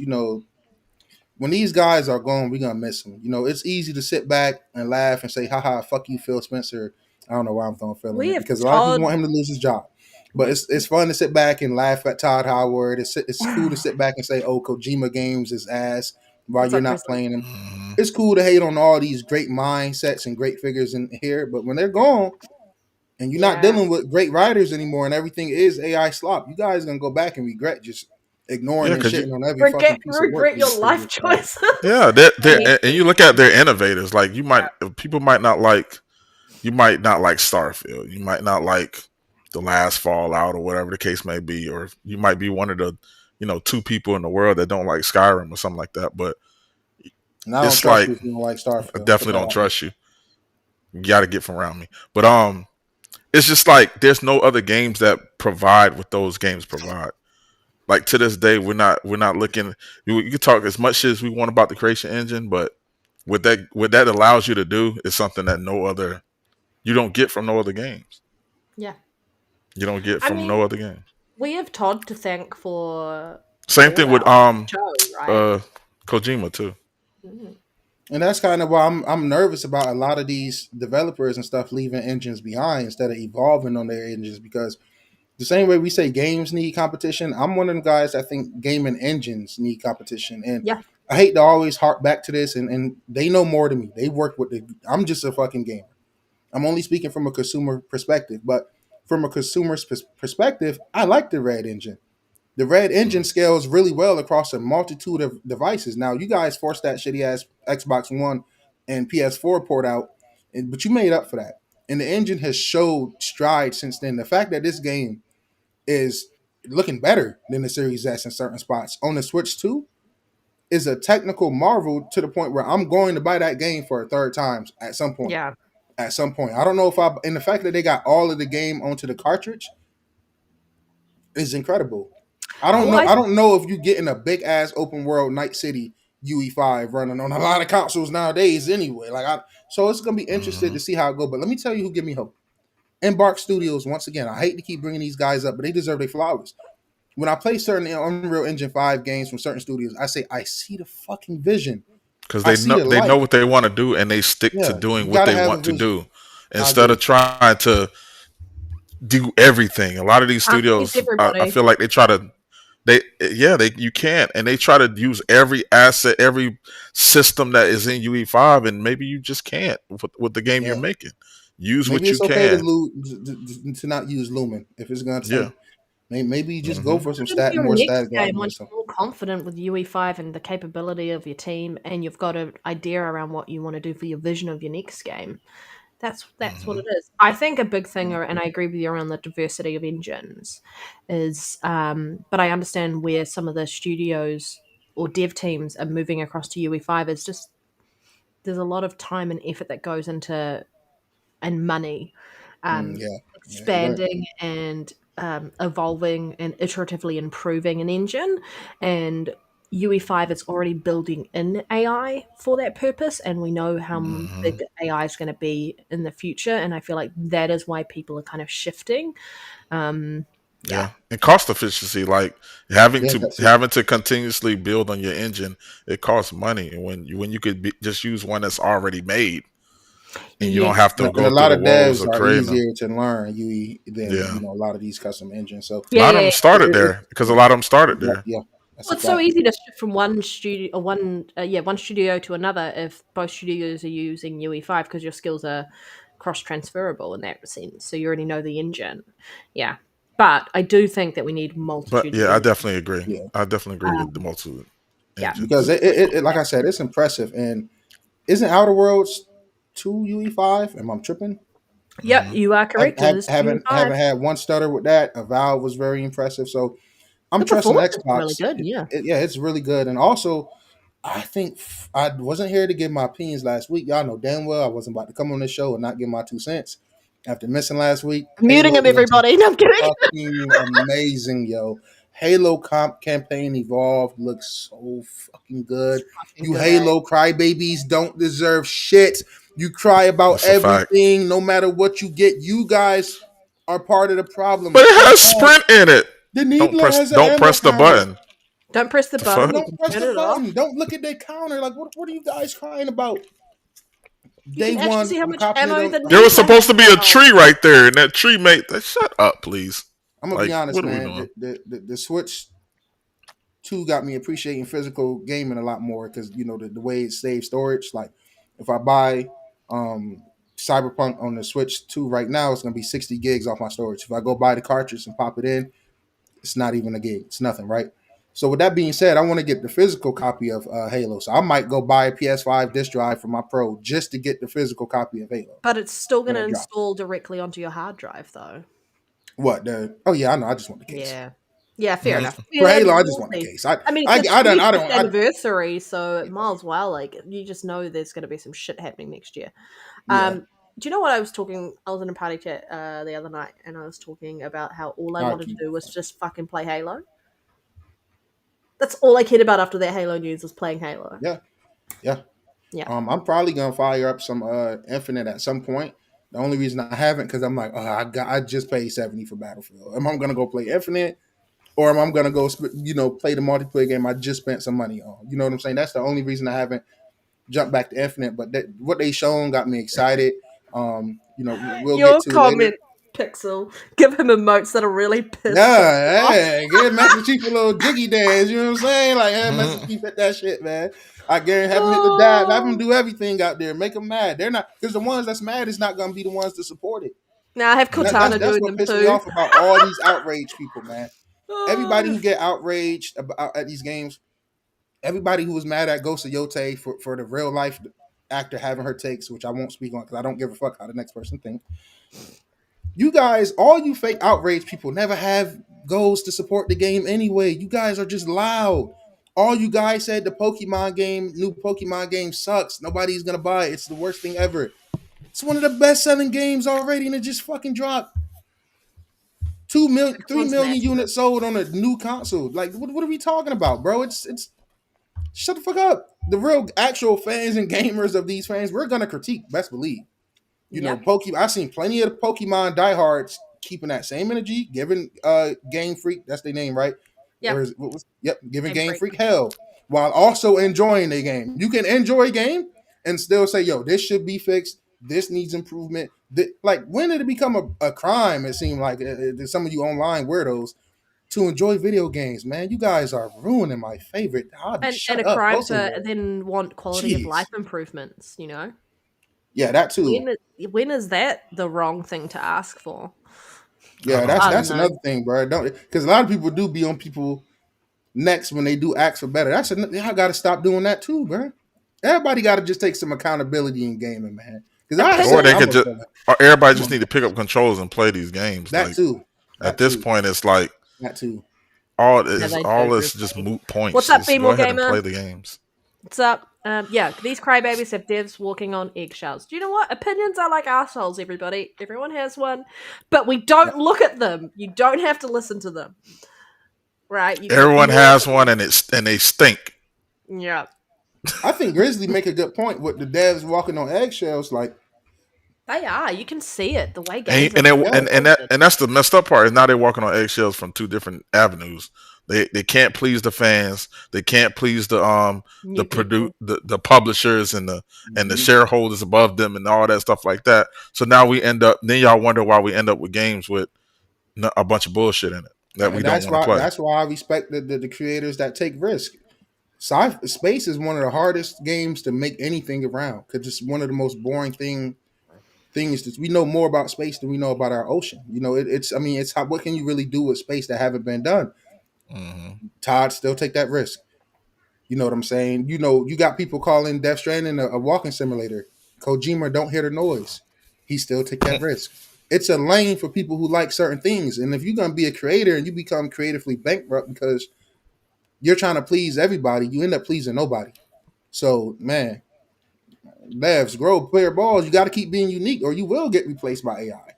when these guys are gone, we're gonna miss them. It's easy to sit back and laugh and say, "Haha, fuck you, Phil Spencer." I don't know why I'm throwing Phil in We it have because a lot of people Todd. want him to lose his job. But it's fun to sit back and laugh at Todd Howard. It's cool to sit back and say, "Oh, Kojima games is ass," while What's you're up, not Kristen? playing him. It's cool to hate on all these great mindsets and great figures in here, but when they're gone and you're not Yeah. dealing with great writers anymore and everything is AI slop, you guys gonna go back and regret just ignoring Yeah, and because you shitting on every fucking piece of work Regret these your life previous guys. choices. yeah, I mean, and you look at their innovators. Like people might not like Starfield. You might not like the last Fallout or whatever the case may be, or you might be one of the two people in the world that don't like Skyrim or something like that. But And I don't it's trust like you if you don't like I Starfield. Put definitely that don't out there. trust you. You got to get from around me. But it's just like there's no other games that provide what those games provide. Like to this day, we're not looking. You can talk as much as we want about the creation engine, but what that allows you to do is something that you don't get from no other games. yeah. You don't get I from no mean, other games. we have Todd to thank for Same thing with Fallout show, right? Kojima too. Mhm. And that's kind of why I'm nervous about a lot of these developers and stuff leaving engines behind instead of evolving on their engines because the same way we say games need competition, I'm one of them guys that think gaming engines need competition. And Yeah. I hate to always hark back to this, and they know more than me. They work with I'm just a fucking gamer. I'm only speaking from a consumer perspective, but from a consumer's perspective, I like the Red engine. The Red engine scales really well across a multitude of devices. Now, you guys forced that shitty ass Xbox One and PS4 port out, but you made up for that. And the engine has showed stride since then. The fact that this game is looking better than the Series S in certain spots on the Switch 2 is a technical marvel to the point where I'm going to buy that game for a third time at some point. Yeah. At some point. I don't know if and the fact that they got all of the game onto the cartridge is incredible. I don't know. I don't know if you're getting a big ass open world Night City UE5 running on a lot of consoles nowadays anyway. So it's gonna be interested to see how it goes. But let me tell you who give me hope. Embark Studios, once again, I hate to keep bringing these guys up, but they deserve their flowers. When I play certain Unreal Engine 5 games from certain studios, I say, I see the fucking vision. Because they know what they want to do, and they stick to doing what they want to do instead of trying to do everything. A lot of these studios, I feel like they try to, you can't, and they try to use every asset, every system that is in UE5, and maybe you just can't with the game you're making. Use maybe what you can. To not use Lumen if it's going to. Maybe you just go for some more static. Once you're more confident with UE5 and the capability of your team, and you've got an idea around what you want to do for your vision of your next game. That's what it is. I think a big thing, and I agree with you around the diversity of engines, is but I understand where some of the studios or dev teams are moving across to UE5 is just there's a lot of time and effort that goes into and money expanding and evolving and iteratively improving an engine, and UE5 is already building in AI for that purpose, and we know how big AI is going to be in the future, and I feel like that is why people are kind of shifting. And cost efficiency, like having to continuously build on your engine, it costs money, and when you could just use one that's already made. And you don't have to go a through lot the of walls devs of are easier them. to learn UE than a lot of these custom engines. So a lot of them started there because a lot of them started there. Yeah, it's so easy to shift from one studio or one studio to another if both studios are using UE5 because your skills are cross transferable in that sense. So you already know the engine. Yeah, but I do think that we need multitude. But I definitely agree. Yeah. I definitely agree with the multitude. Engines. Because it like I said, it's impressive. And isn't Outer Worlds 2 UE5? Am I tripping? Yep, you are correct. Haven't had one stutter with that. Avowed was very impressive. So I'm trusting Xbox. Really good, yeah. It's really good. And also, I think I wasn't here to give my opinions last week. Y'all know damn well I wasn't about to come on this show and not give my 2 cents after missing last week. Muting him, everybody. No, I'm kidding. Fucking amazing, yo. Halo campaign Evolved looks so fucking good. Halo crybabies don't deserve shit. You cry about everything, no matter what you get. You guys are part of the problem. But it has sprint in it. Don't press the button. Don't press the button. Don't press the button. Don't look at their counter. Like, what are you guys crying about? Day one. See how much ammo there was supposed to be a tree right there, and that tree made that. Shut up, please. I'm gonna be honest, man. The Switch 2 got me appreciating physical gaming a lot more because the way it saves storage. Like, if I buy Cyberpunk on the Switch 2 right now, it's gonna be 60 gigs off my storage. If I go buy the cartridge and pop it in, it's not even a gig. It's nothing, right? So with that being said, I want to get the physical copy of Halo. So I might go buy a PS5 disc drive for my Pro just to get the physical copy of Halo. But it's still going to install directly onto your hard drive, though. What? Oh yeah, I know. I just want the case. Yeah, fair enough. For Halo, I just want the case. I don't. Anniversary, so it might as well. Like, you just know there's going to be some shit happening next year. Do you know what I was talking? I was in a party chat the other night, and I was talking about how all I wanted to do was just fucking play Halo. That's all I cared about after that Halo news was playing Halo. Yeah. I'm probably gonna fire up some Infinite at some point. The only reason I haven't because I'm like, I just paid $70 for Battlefield. Am I gonna go play Infinite, or am I gonna go play the multiplayer game I just spent some money on? You know what I'm saying? That's the only reason I haven't jumped back to Infinite. But what they shown got me excited. We'll Your get to comment, later. Pixel. Give him emotes that are really pissed. Give Master Chief a little jiggy dance. You know what I'm saying? Like, hey, Master Chief at that shit, man. I guarantee have him hit the dive, have him do everything out there, make them mad. They're not because the ones that's mad is not gonna be the ones to support it. Now I have Cortana doing them too. That's what pissed me off about all these outraged people, man. everybody who get outraged about at these games, everybody who was mad at Ghost of Yote for the real life actor having her takes, which I won't speak on because I don't give a fuck how the next person thinks. You guys, all you fake outrage people never have goals to support the game anyway. You guys are just loud. All you guys said the new Pokemon game sucks. Nobody's gonna buy it. It's the worst thing ever. It's one of the best selling games already, and it just fucking dropped. 3 million units sold on a new console. Like, what are we talking about, bro? It's shut the fuck up. The real actual fans and gamers of these fans, we're gonna critique, best believe. You know, I've seen plenty of Pokemon diehards keeping that same energy, giving Game Freak, that's their name, right? Yep. Giving Game Freak hell while also enjoying the game. You can enjoy a game and still say, yo, this should be fixed. This needs improvement. Like, when did it become a crime? It seemed like some of you online weirdos to enjoy video games, man. You guys are ruining my favorite hobby. And a crime to then want quality of life improvements, you know? Yeah, that too. When is that the wrong thing to ask for? Yeah, that's another thing, bro. Don't, because a lot of people do be on people next when they do ask for better. I got to stop doing that too, bro. Everybody got to just take some accountability in gaming, man. Or everybody just need to pick up controls and play these games. That too. At this point, it's like that too. All this just moot points. What's up, female gamer? And play the games. What's up? These crybabies have devs walking on eggshells. Do you know what? Opinions are like assholes, everybody. Everyone has one. But we don't look at them. You don't have to listen to them. Right? Everyone has one and they stink. Yeah. I think Grizzly make a good point with the devs walking on eggshells. Like, they are. You can see it. The way games and that's the messed up part is now they're walking on eggshells from two different avenues. They can't please the fans. They can't please the publishers and the shareholders above them and all that stuff like that. So now then y'all wonder why we end up with games with a bunch of bullshit in it that we don't want to play. That's why I respect the creators that take risk. Space is one of the hardest games to make anything around because it's one of the most boring things that we know more about space than we know about our ocean. You know, what can you really do with space that haven't been done? Mm-hmm. Todd still take that risk. You know what I'm saying? You know, you got people calling Death Stranding a walking simulator. Kojima don't hear the noise. He still take that risk. It's a lane for people who like certain things. And if you're going to be a creator and you become creatively bankrupt because you're trying to please everybody, you end up pleasing nobody. So, man, devs, grow, player balls. You got to keep being unique or you will get replaced by AI.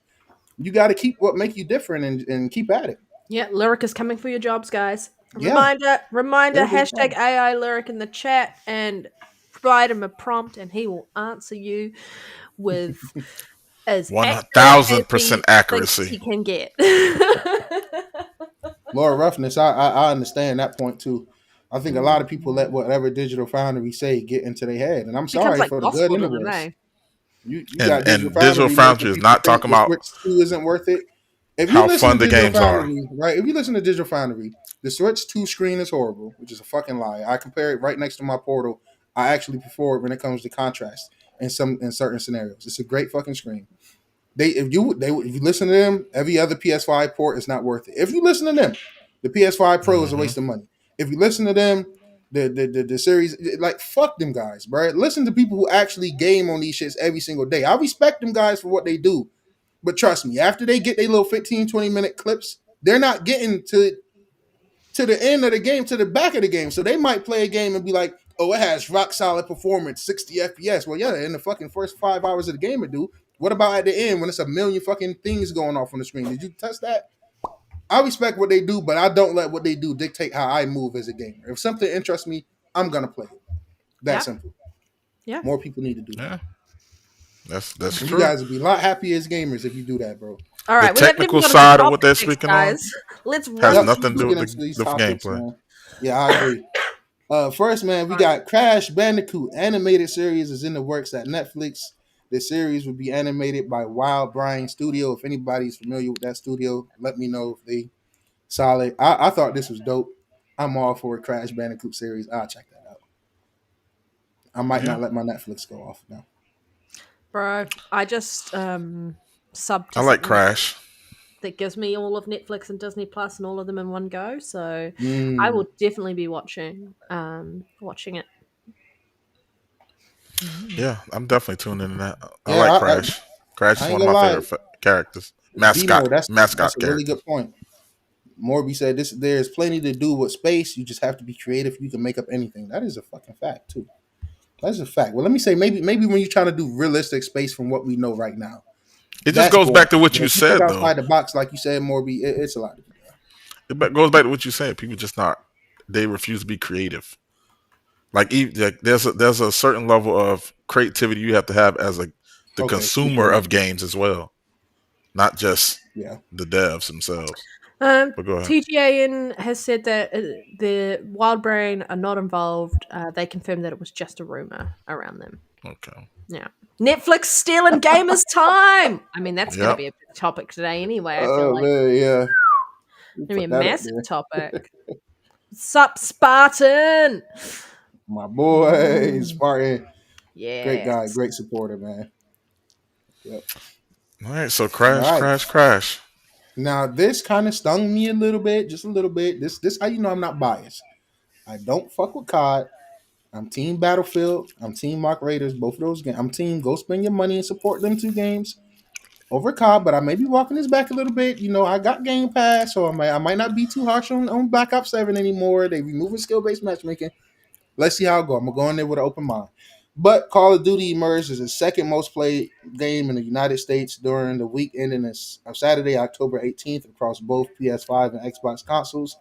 You got to keep what make you different and keep at it. Yeah, Lyric is coming for your jobs, guys. Yeah. Reminder, hashtag AI Lyric in the chat and provide him a prompt and he will answer you with as 1,000% accuracy he can get. Laura Roughness, I understand that point too. I think a lot of people let whatever Digital Foundry say get into their head, and I'm sorry for the good in the worst. You got Digital Foundry is not talking about Switch 2 isn't worth it. If you how listen fun to the games Foundry, are, right? If you listen to Digital Foundry, the Switch 2 screen is horrible, which is a fucking lie. I compare it right next to my Portal. I actually prefer it when it comes to contrast in certain scenarios. It's a great fucking screen. If you listen to them, every other PS5 port is not worth it. If you listen to them, the PS5 Pro is a waste of money. If you listen to them, the series, like, fuck them guys, bro. Listen to people who actually game on these shits every single day. I respect them guys for what they do. But trust me, after they get their little 15, 20-minute clips, they're not getting to the end of the game, to the back of the game. So they might play a game and be like, oh, it has rock solid performance, 60 FPS. Well, yeah, in the fucking first 5 hours of the game it do. What about at the end when it's a million fucking things going off on the screen? Did you test that? I respect what they do, but I don't let what they do dictate how I move as a gamer. If something interests me, I'm going to play it. That's simple. Yeah. More people need to do that. Yeah. That's true. You guys would be a lot happier as gamers if you do that, bro. All right, the technical side of what they're speaking on has nothing to do with the gameplay. Man. Yeah, I agree. First, man, we got Crash Bandicoot animated series is in the works at Netflix. The series will be animated by Wild Brian Studio. If anybody's familiar with that studio, let me know if they solid. I thought this was dope. I'm all for a Crash Bandicoot series. I'll check that out. I might not let my Netflix go off now. Bro, I just subbed. I like Crash. that gives me all of Netflix and Disney Plus and all of them in one go. So I Mm. will definitely be watching it. Yeah, I'm definitely tuned into that. I Yeah, like Crash. Crash I is ain't one of gonna my lie. favorite characters. B-more, that's Mascot a really good characters. point. Morby said this there's plenty to do with space. You just have to be creative. You can make up anything. That is a fucking fact too. That's a fact. Well, let me say maybe when you're trying to do realistic space from what we know right now, It just that's goes boring. back to what But you if you think said, though. outside the box, like you said, Morby, it's a lot to be done. Goes back to what you said. People just not. They refuse to be creative. Like there's a certain level of creativity you have to have as the Okay, for consumer sure. of games as well, not just Yeah. the devs themselves. But go ahead. TGAN has said that the Wild Brain are not involved. They confirmed that it was just a rumor around them. Okay. Yeah. Netflix stealing gamers' time. I mean, that's going to Yep. be a big topic today anyway. I feel Oh like man, yeah. You it's going to put be a that up massive there. topic. Sup, Spartan? My boy, Spartan. Great Yes. guy, great supporter, man. Yep. All right. So All right. crash. Now this kind of stung me a little bit, just a little bit. This how you know I'm not biased. I don't fuck with COD. I'm Team Battlefield. I'm Team Mark Raiders. Both of those games. I'm Team Go spend your money and support them two games over COD. But I may be walking this back a little bit. You know, I got Game Pass, so I might not be too harsh on Black Ops 7 anymore. They removing skill based matchmaking. Let's see how it go. I'm gonna go in there with an open mind. But Call of Duty emerged as the second most played game in the United States during the week ending of Saturday, October 18th, across both PS5 and Xbox consoles.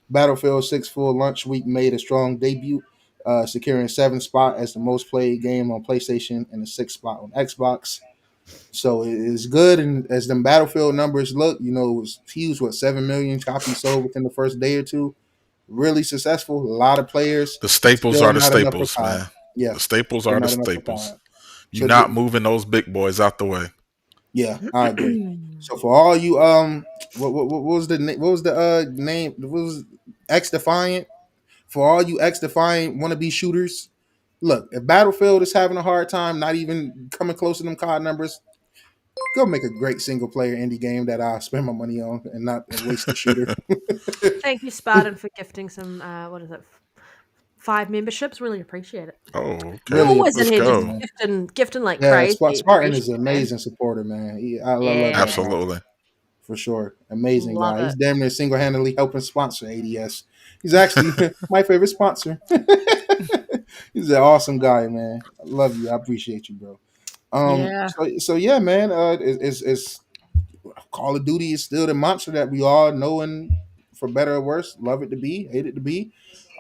Battlefield 6 full launch week made a strong debut, securing seventh spot as the most played game on PlayStation and the sixth spot on Xbox. So it's good, and as them Battlefield numbers look, you know, it was huge. What 7 million copies sold within the first day or two? Really successful. A lot of players. The staples Still are the not enough for staples, COD. man. Yeah, The staples still are the not enough for staples. COD. You're So not moving those big boys out the way. yeah, I agree. So for all you what was the name? What was X Defiant? For all you X Defiant wannabe shooters, look, if Battlefield is having a hard time, not even coming close to them COD numbers, go make a great single player indie game that I'll spend my money on and not waste the shooter. Thank you, Spartan, for gifting some, what is it, 5 memberships. Really appreciate it. Oh, You're okay. Really always in Let's here appreciate it, just go. man. gifting like Yeah, crazy. Spartan is Appreciate an it, man. amazing supporter, man. I love that guy. Yeah. Absolutely. For sure. Amazing Love guy. He's it. damn near single handedly helping sponsor ADS. He's actually my favorite sponsor. He's an awesome guy, man. I love you. I appreciate you, bro. Yeah. So yeah, man. It's Call of Duty is still the monster that we all know, and for better or worse, love it to be, hate it to be.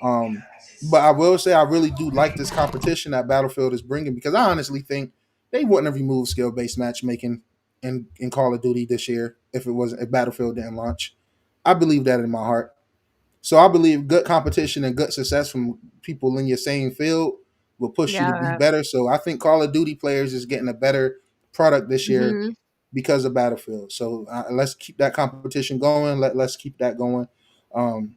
Um, but I will say I really do like this competition that Battlefield is bringing, because I honestly think they wouldn't have removed skill based matchmaking in Call of Duty this year if Battlefield didn't launch. I believe that in my heart. So I believe good competition and good success from people in your same field will push you to be Yeah. better. So I think Call of Duty players is getting a better product this year Hmm. because of Battlefield. So let's keep that competition going. Let's keep that going. Um,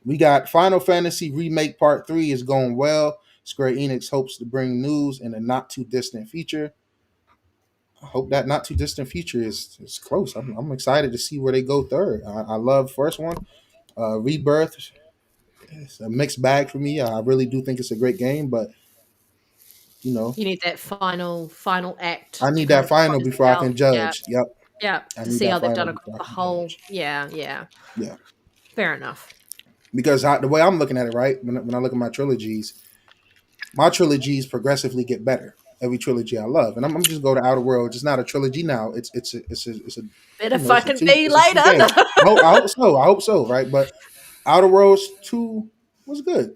we got Final Fantasy Remake Part 3 is going well. Square Enix hopes to bring news in a not too distant future. I hope that not too distant future is close. I'm excited to see where they go third. I love first one. Rebirth, it's a mixed bag for me. I really do think it's a great game, but you know, You need that final I act to need kind that of final close it before I out. can Yeah. judge. Yep, Yeah. I To need see that how they've final done before across I the can whole. judge. Yeah. Yeah. Yeah. Fair enough. Because the way I'm looking at it, right, when I look at my trilogies progressively get better. Every trilogy I love, and I'm just go to Outer Worlds. It's not a trilogy now. It's a Better it's a fucking two be it's a two later. game. I hope so. I hope so. Right, but Outer Worlds 2 was good.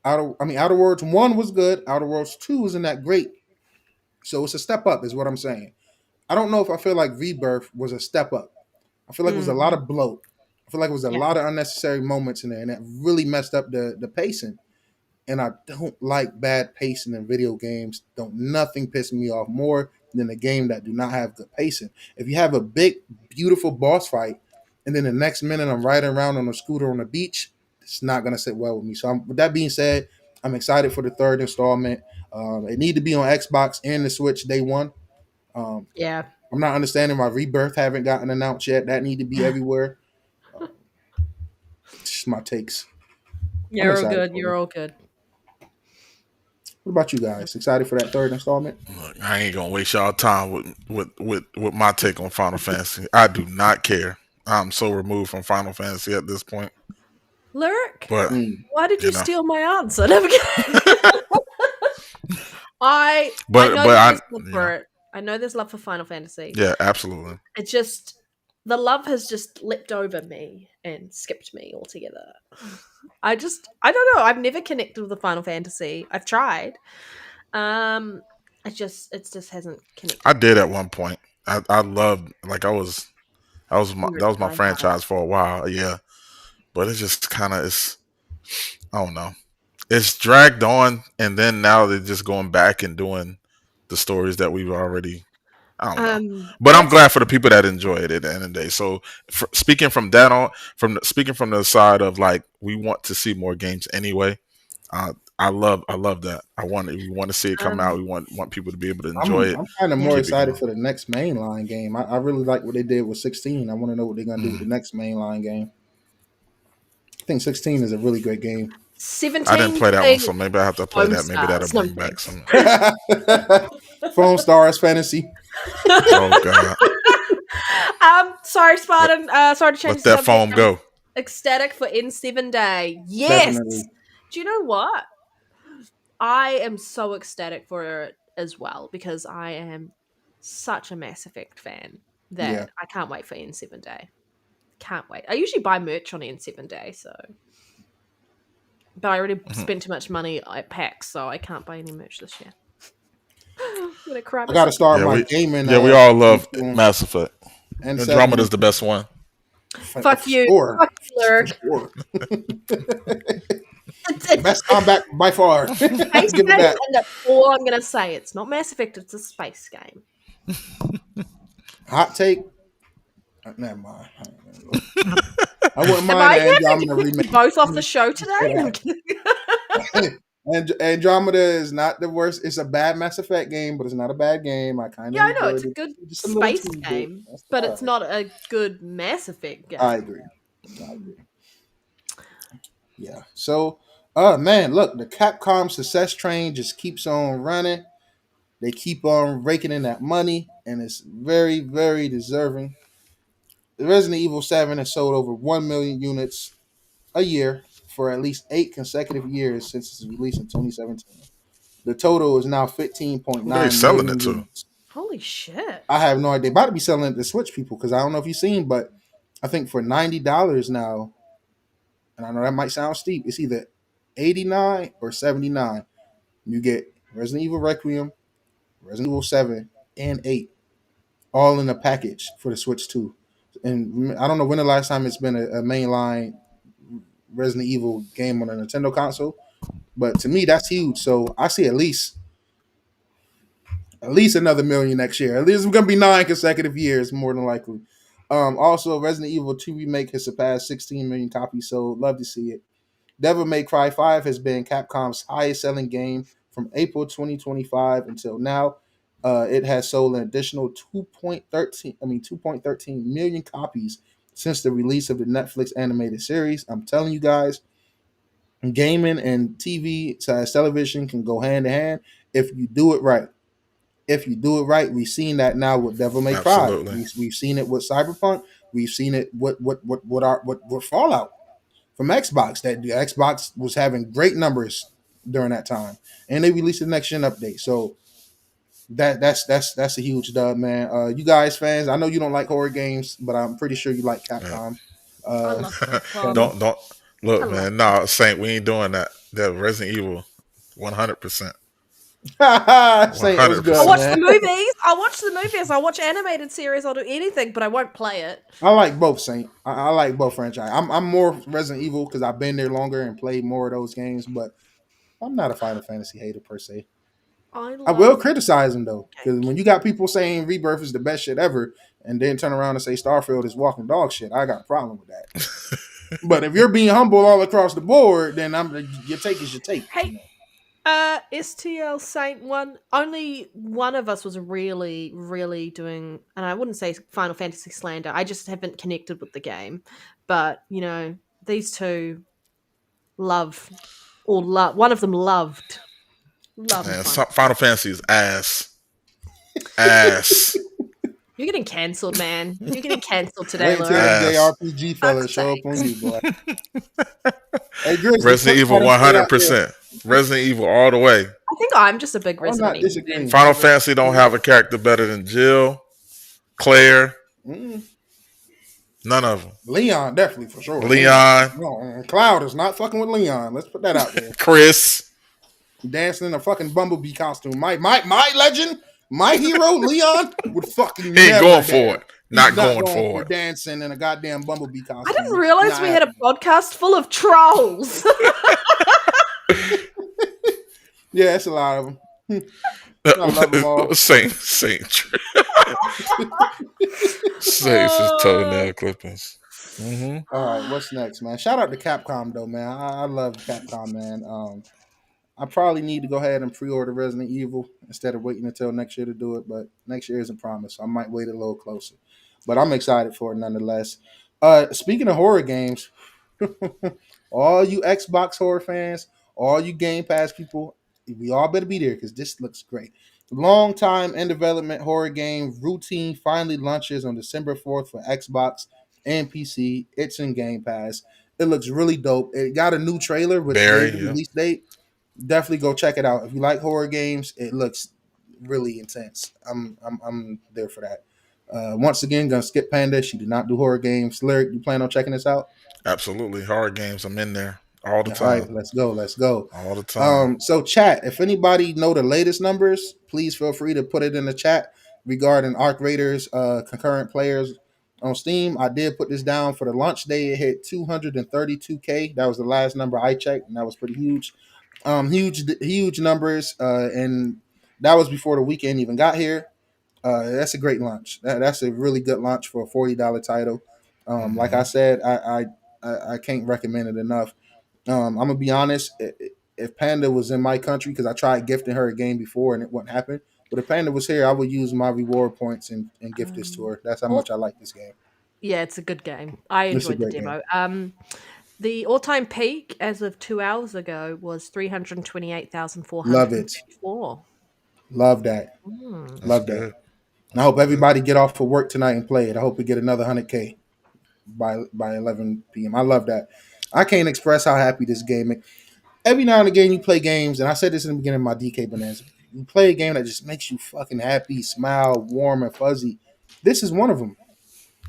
Outer Worlds 1 was good. Outer Worlds 2 isn't that great. So it's a step up, is what I'm saying. I don't know if I feel like Rebirth was a step up. I feel like it was a lot Mm, of bloat. I feel like it was a yeah. lot of unnecessary moments in there, and that really messed up the pacing. And I don't like bad pacing in video games. Don't nothing piss me off more than a game that do not have good pacing. If you have a big, beautiful boss fight, and then the next minute I'm riding around on a scooter on the beach, it's not gonna sit well with me. So with that being said, I'm excited for the third installment. It need to be on Xbox and the Switch day one. Um, Yeah. I'm not understanding why Rebirth haven't gotten announced yet. That need to be everywhere. Just my takes. I'm You're all excited good. for You're it. all good. What about you guys? Excited for that third installment? Look, I ain't gonna waste y'all time with my take on Final Fantasy. I do not care. I'm so removed from Final Fantasy at this point. Lyric, But why did you you know, steal my answer? Never I but know but that I there's love for it. I know there's love for Final Fantasy. yeah, absolutely. It's just the love has just leapt over me and skipped me altogether. I don't know. I've never connected with the Final Fantasy. I've tried. It just hasn't connected. I did at one point. I loved like You were that was my diehard. franchise for a while. Yeah, but it's just kind of it's I don't know. It's dragged on, and then now they're just going back and doing the stories that we've already. I don't know, but I'm That's glad for the people that enjoy it at the end of the day. So, speaking from that on, speaking from the side of like we want to see more games anyway. I love that. We want to see it come out. We want people to be able to enjoy it I'm kind of Yeah. more and keep it excited going. for the next mainline game. I really like what they did with 16. I want to know what they're gonna do with the next mainline game. I think 16 is a really great game. I didn't 17 play that one, playing so maybe I have to play Foam that. Maybe that'll Stars. No, I'm bring back kidding. some. Phone Stars Fantasy. Oh god, Sorry, Spartan. Sorry to change let the that subject. foam go. Ecstatic for N7 Day. Yes. Definitely. Do you know what? I am so ecstatic for it as well because I am such a Mass Effect fan that Yeah. I can't wait for N7 Day. Can't wait. I usually buy merch on N7 Day, but I already spent too much money at PAX, so I can't buy any merch this year. I'm gonna cry I gotta myself. start Yeah, my we gaming. we all love Mass Effect. and Andromeda's the best one. Fuck you. Sure. Fuck you, For Lurk. sure. It's Best combat by far. space Give game, it that. and that's all I'm gonna say. It's not Mass Effect. It's a space game. Hot take. Never mind. I wouldn't Am mind I an going to Andromeda kick you remake. both off the show today? No, I'm kidding. And Andromeda is not the worst. It's a bad Mass Effect game, but it's not a bad game. I kind of Yeah, I know it's a good Just a little space too game, good. That's but all it's right. not a good Mass Effect game. I agree. Yeah. So, man, look, the Capcom success train just keeps on running. They keep on raking in that money, and it's very, very deserving. Resident Evil 7 has sold over 1 million units a year for at least 8 consecutive years since its release in 2017. The total is now Who they 15.9 selling it million to? units. Holy shit! I have no idea. They're about to be selling it to Switch people because I don't know if you've seen, but I think for $90 now, and I know that might sound steep, it's either 89 or 79. You get Resident Evil Requiem, Resident Evil 7, and 8 all in a package for the Switch 2. And I don't know when the last time it's been a mainline Resident Evil game on a Nintendo console, but to me that's huge. So I see at least another million next year. At least it's gonna be 9 consecutive years, more than likely. Also, Resident Evil 2 remake has surpassed 16 million copies, so love to see it. Devil May Cry 5 has been Capcom's highest selling game from April 2025 until now. It has sold an additional 2.13 million copies since the release of the Netflix animated series. I'm telling you guys, gaming and TV television can go hand in hand if you do it right. If you do it right, we've seen that now with Devil May Cry. Absolutely. We've seen it with Cyberpunk. We've seen it with Fallout from Xbox. That the Xbox was having great numbers during that time, and they released the next gen update. So that's a huge dub, man. You guys fans, I know you don't like horror games, but I'm pretty sure you like Capcom. I love Capcom. Don't I look, love man. No, Saint, we ain't doing that. That Resident Evil, 100%. Saint, it was good, I watch the man. movies. I watch the movies. I watch animated series. I'll do anything, but I won't play it. I like both, Saint. I like both franchise. I'm more Resident Evil because I've been there longer and played more of those games, but I'm not a Final Fantasy hater per se. I will criticize them though, because when you got people saying Rebirth is the best shit ever, and then turn around and say Starfield is walking dog shit, I got a problem with that. But if you're being humble all across the board, then your take is your take. Hey, STL Saint one. Only one of us was really, really doing, and I wouldn't say Final Fantasy slander. I just haven't connected with the game. But these two love, one of them loved Man, Final. Final Fantasy is ass. You're getting cancelled, man. You're getting cancelled today, Wait until Laura. the Ass. JRPG fellas Fuck's show up sakes. on you, boy. Hey, Grizzly, Resident Evil 100%. Resident Evil all the way. I think I'm just a big I'm Resident not Evil disagreeing. fan. Final Fantasy don't have a character better than Jill, Claire, none of them. Leon, definitely, for sure. Leon, No, Cloud is not fucking with Leon. Let's put that out there. Chris. Dancing in a fucking Bumblebee costume. My legend, my hero, Leon, would fucking He ain't never going dare. for it. Not He's going for it. dancing in a goddamn Bumblebee costume. I didn't realize Not we had a happening. podcast full of trolls. Yeah, it's a lot of them. I love them all. Saint. Saints is toenail clippings. All right, what's next, man? Shout out to Capcom, though, man. I love Capcom, man. I probably need to go ahead and pre-order Resident Evil instead of waiting until next year to do it, but next year isn't promised, so I might wait a little closer. But I'm excited for it nonetheless. Speaking of horror games, all you Xbox horror fans, all you Game Pass people, we all better be there because this looks great. Long time in development horror game Routine finally launches on December 4th for Xbox and PC. It's in Game Pass. It looks really dope. It got a new trailer with the release date. Definitely go check it out. If you like horror games, it looks really intense. I'm there for that. Once again, gonna skip Panda. She did not do horror games. Lyric, you plan on checking this out? Absolutely. Horror games. I'm in there all the time. All right, let's go. All the time. So chat, if anybody know the latest numbers, please feel free to put it in the chat regarding Arc Raiders concurrent players on Steam. I did put this down for the launch day. It hit 232K. That was the last number I checked, and that was pretty huge. Huge numbers, and that was before the weekend even got here. That's a great launch. That's a really good launch for a $40 title. Like I said, I can't recommend it enough. I'm gonna be honest. If Panda was in my country, because I tried gifting her a game before and it wouldn't happen, but if Panda was here, I would use my reward points and gift this to her. That's how much I like this game. Yeah, it's a good game. I enjoyed the demo. The all-time peak as of 2 hours ago was 328,454. Love that. Love that. And I hope everybody get off for work tonight and play it. I hope we get another 100K by 11 p.m. I love that. I can't express how happy this game is. Every now and again you play games, and I said this in the beginning of my DK Bonanza. You play a game that just makes you fucking happy, smile, warm, and fuzzy. This is one of them.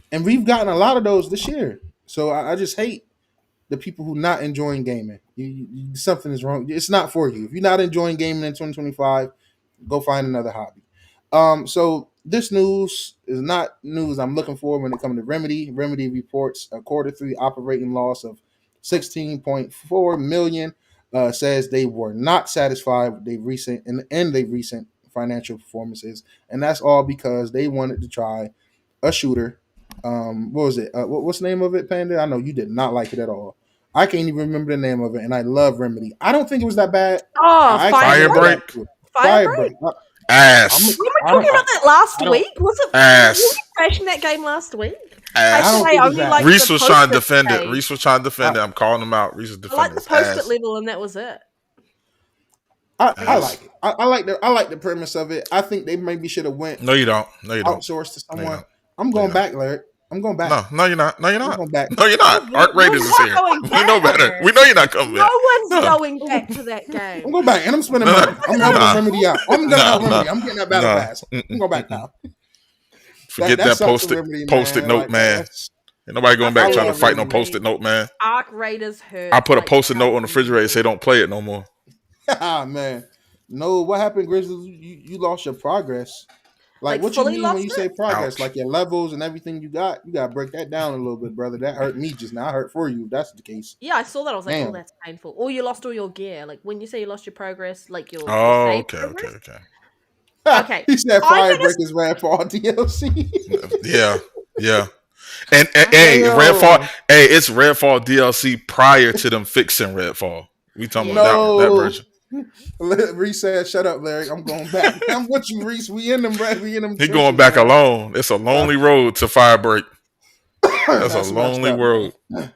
And we've gotten a lot of those this year. So I just hate the people who not enjoying gaming. Something is wrong. It's not for you. If you're not enjoying gaming in 2025, go find another hobby. So this news is not news I'm looking for when it comes to Remedy. Remedy reports a Q3 operating loss of 16.4 million. Says they were not satisfied with their recent financial performances, and that's all because they wanted to try a shooter. What was it? What's the name of it, Panda? I know you did not like it at all. I can't even remember the name of it, and I love Remedy. I don't think it was that bad. Oh, Firebreak. Firebreak. Ass. We were talking about that last week. Was it? Ass. Were we crashing that game last week? Ass. Reese was trying to defend it. Reese was trying to defend it. I'm calling him out. Reese was defending it. I like the post-it level, and that was it. I like it. I like the premise of it. I think they maybe should have went. No, you don't. No, you don't. Outsourced to someone. I'm going back, Larry. I'm going back. No, you're not. No, you're not. I'm going back. No, you're not. Arc Raiders is here. We know better. We know you're not coming back. No one's going back to that game. I'm going back, and I'm spending money. I'm helping Remedy out. I'm going to help Remedy. I'm getting that battle pass. I'm going back now. Forget that post-it note, man. Ain't nobody going back trying to fight no post-it note, man. Arc Raiders hurt. I put a post-it note on the refrigerator and say don't play it no more. Ah, man. No, what happened, Grizzly? You lost your progress. Like what you mean when you say progress? Ouch. Like your levels and everything you got to break that down a little bit, brother. That hurt me just now. I hurt for you. If that's the case. Yeah, I saw that. I was like, Damn. oh, that's painful. Or you lost all your gear. Like when you say you lost your progress, like your Okay. Okay. He said Firebreak is Redfall DLC. Yeah. And hey, Redfall. Hey, it's Redfall DLC prior to them fixing Redfall. We talking about that version. Reese said, "Shut up, Larry. I'm going back. I'm with you, Reese. We in them, bro. We in them. He trenches, going back man. alone. It's a lonely road to Firebreak. That's a That's messed lonely up, road. man.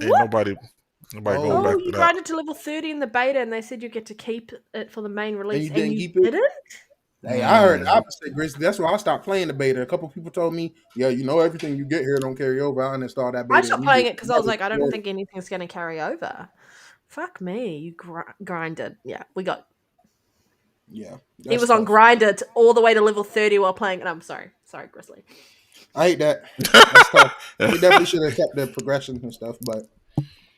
Ain't What? nobody going Oh, back to you that. grinded to level 30 in the beta, and they said you get to keep it for the main release, you didn't and keep it? didn't? Hey, I heard the opposite, Grizzly. That's why I stopped playing the beta. A couple people told me, "Yeah, you know everything you get here don't carry over." I uninstalled that beta. I stopped playing it because I was like, I don't immediately. think anything's going to carry over. Fuck me, you grinded. Yeah, we got. Yeah, He was on grinded all the way to level 30 while playing, and I'm sorry, Grizzly. I hate that. That's tough. We definitely should have kept the progression and stuff, but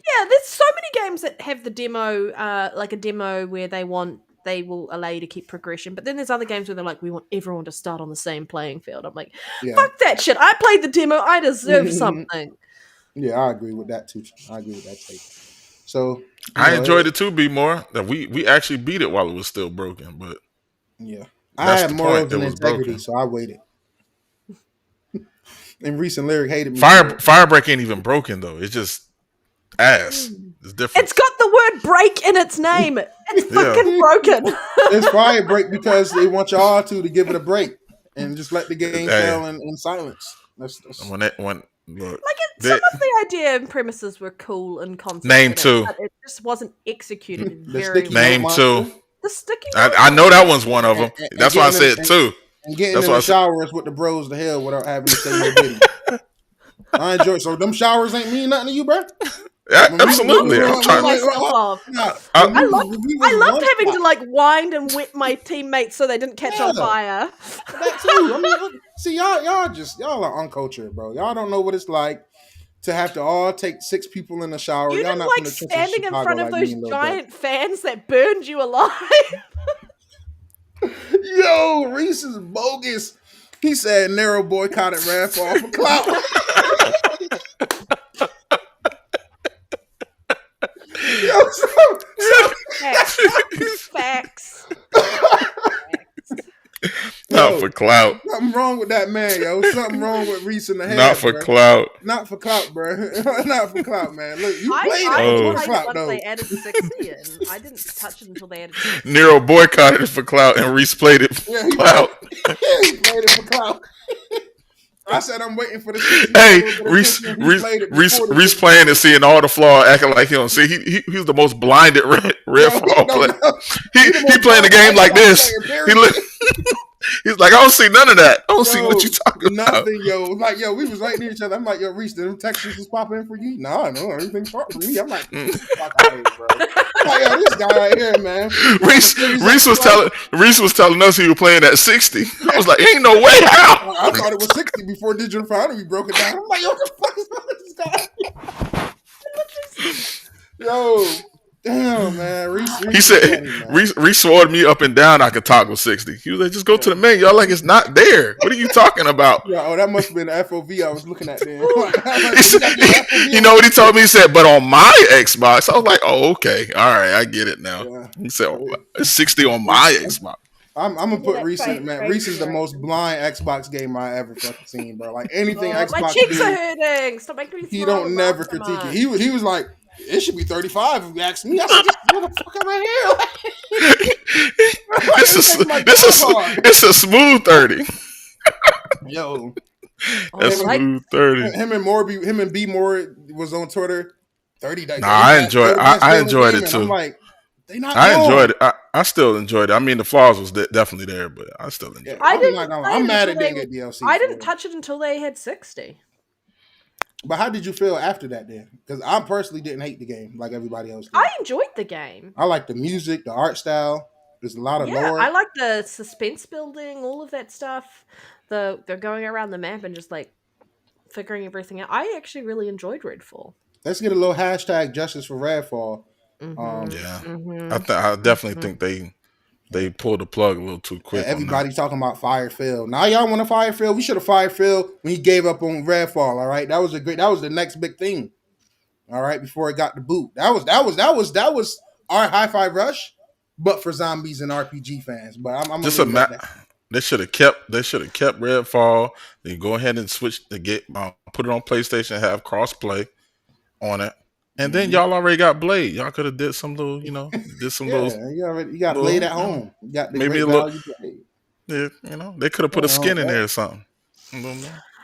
Yeah, there's so many games that have the demo, like a demo where they will allow you to keep progression, but then there's other games where they're like, we want everyone to start on the same playing field. I'm like, yeah, fuck that shit. I played the demo. I deserve something. yeah, I agree with that too. I agree with that take. So I enjoyed it too, B more. That we actually beat it while it was still broken, but yeah, that's I had the morals point. It and was integrity, broken. so I waited. And recent lyric hated me. Firebreak ain't even broken though. It's just ass. It's different. It's got the word break in its name. It's fucking broken. It's fire break because they want y'all to give it a break and just let the game fail in silence. That's when look, like some of the idea and premises were cool and concept. Name two. But it just wasn't executed The very sticky well. Name two. The sticky. I know that one's one of them. That's why I said two. And getting That's in why the showers with the bros to hell without having to say no diddy. I enjoy. So them showers ain't mean nothing to you, bro. Yeah, absolutely. I'm trying. I loved having to like wind and wet my teammates so they didn't catch on fire. That too. I mean, see, y'all are uncultured, bro. Y'all don't know what it's like to have to all take 6 people in the shower. You y'all didn't not like from the trenches standing in Chicago front of like those me and Lil giant fans that burned you alive. Yo, Reese is bogus. He said Nero boycotted Redfall for clout. Facts. Not for clout. Something wrong with that man, yo. Something wrong with Reese in the head. Not for clout. Not for clout, bro. Not for clout, man. Look, you played I it played for clout, once though. they added 60 in. I didn't touch it until they added 60. Nero boycotted it for clout and Reese played it for clout. He played it for clout. I said I'm waiting for the. Hey, Reese playing and seeing all the flaw, acting like he don't see. He's the most blinded Redfall player. He playing the game like this. He's like, I don't see none of that. I don't see what you talking about. Nothing, yo. Like, yo, we was right near each other. I'm like, yo, Reese, did them textures just pop in for you? No, everything's fine for me. I'm like, fuck out here, bro. I'm like, yo, this guy right here, man. Reese was telling us he was playing at 60. I was like, ain't no way. How? I thought it was 60 before Digital Foundry broke it down. I'm like, yo, what the fuck is wrong with this guy? Yo. Damn, man. Reese he said, Reese swore me up and down I could toggle 60. He was like, just go to the menu. Y'all like, it's not there. What are you talking about? Yeah, that must have been the FOV I was looking at then. You know what he told me? He said, but on my Xbox. I was like, oh, okay. All right, I get it now. Yeah. He said, 60 on my Xbox. I'm gonna put Reese in, man. Reese is the most blind Xbox gamer I ever fucking seen, bro. Like anything Xbox. My cheeks are hurting. Stop making me. He don't never critique it. He was like, it should be 35 if you ask me. I said, just motherfucker right here. It's a smooth 30. Yo. That's smooth 30. Him and B More was on Twitter. 30 days. Nah, I enjoyed it too. I'm like, I enjoyed it. I still enjoyed it. I mean, the flaws was definitely there, but I still enjoyed it. I'm mad it didn't get DLC. I didn't touch it until they had 60. But how did you feel after that then? Because I personally didn't hate the game like everybody else did. I enjoyed the game. I like the music, the art style. There's a lot of lore. I like the suspense building, all of that stuff. They're going around the map and just like figuring everything out. I actually really enjoyed Redfall. Let's get a little hashtag justice for Redfall. I definitely think they pulled the plug a little too quick. Everybody talking about fire Phil. Now y'all want to fire Phil? We should have fired Phil when he gave up on Redfall. All right, that was the next big thing. All right, before it got the boot, that was our Hi-Fi Rush, but for zombies and RPG fans. But I'm just they should have kept Redfall. Then go ahead and switch to put it on PlayStation, have crossplay on it, And then y'all already got Blade. Y'all could have did some little, did some Yeah, you got Blade little, at home. You got the maybe great a little. value Blade. They could have put a skin in there or something.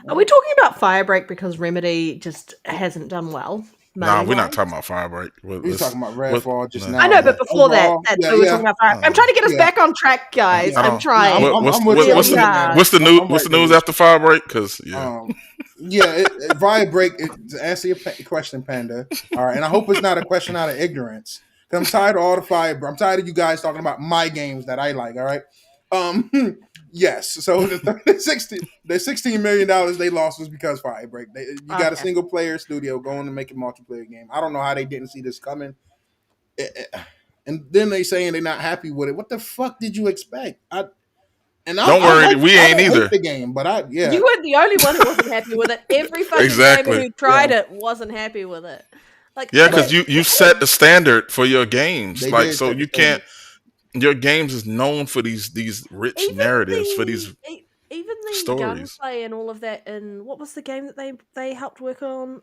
Are we talking about Firebreak because Remedy just hasn't done well? Nah, we're not money-wise? talking about Firebreak. We was talking about Redfall just nah. now. I know, but before overall, that, we were talking about Firebreak. I'm trying to get us back on track, guys. Yeah. I'm trying. I'm with you. Really hard. What's the I'm news? right What's the there news with after Firebreak? Because Firebreak. To answer your question, Panda. All right, and I hope it's not a question out of ignorance. 'Cause I'm tired of all the Firebreak. I'm tired of you guys talking about my games that I like. All right. Yes. So the $16 million they lost was because Firebreak. You got a single player studio going to make a multiplayer game. I don't know how they didn't see this coming. And then they saying they're not happy with it. What the fuck did you expect? Don't worry, we ain't either. Hate the game, but You weren't the only one who wasn't happy with it. Every fucking gamer who tried it wasn't happy with it. Because you set the standard for your games. So you can't. Your games is known for these rich narratives, for these even the stories, gunplay and all of that. And what was the game that they helped work on?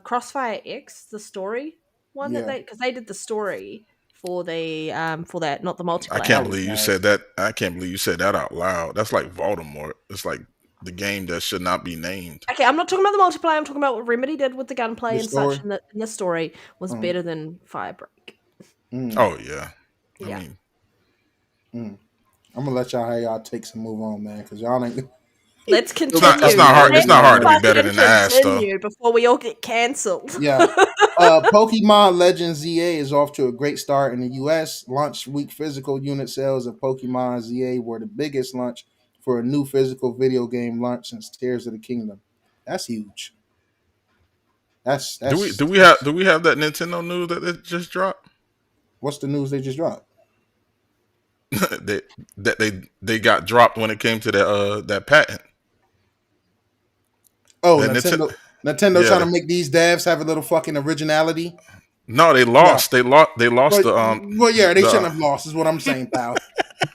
Crossfire X, the story one that because they did the story for that, not the multiplayer. I can't believe you said that. I can't believe you said that out loud. That's like Voldemort. It's like the game that should not be named. Okay, I'm not talking about the multiplayer. I'm talking about what Remedy did with the gunplay and such. And the story was better than Firebreak. Oh yeah. Yeah. I'm gonna let y'all have y'all takes and move on, man, because y'all ain't. Let's continue. It's not hard. It's not hard to be better than that stuff. Before we all get cancelled. Yeah. Pokemon Legends ZA is off to a great start in the U.S. Launch week physical unit sales of Pokemon ZA were the biggest launch for a new physical video game launch since Tears of the Kingdom. That's huge. That's do we have that Nintendo news that it just dropped? What's the news they just dropped? they got dropped when it came to that patent. Oh, Nintendo trying to make these devs have a little fucking originality. No, they lost. Yeah. They lost they shouldn't have lost. Is what I'm saying, pal.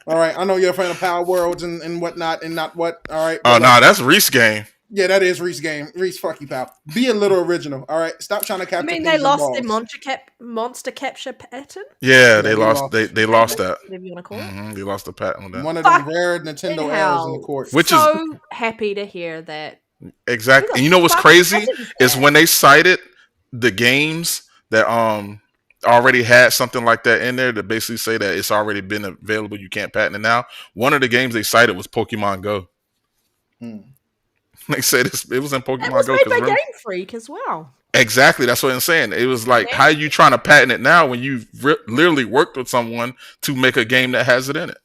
All right, I know you're a fan of Power Worlds and whatnot, and not what. All right. Oh no, that's Reese game. Yeah, that is Reese game. Reese, fuck you, pal. Be a little original. All right, stop trying to capture. I mean, they lost their monster capture patent. Yeah, they lost. They lost that. Whatever you want to call it. They lost the patent on that. One of them rare Nintendo L's in the court. Which is happy to hear that. Exactly. And you know what's crazy is when they cited the games that already had something like that in there to basically say that it's already been available. You can't patent it now. One of the games they cited was Pokemon Go. They said it was in Pokemon Go. It was made by Game Freak as well. Exactly. That's what I'm saying. It was like, how are you trying to patent it now when you've literally worked with someone to make a game that has it in it?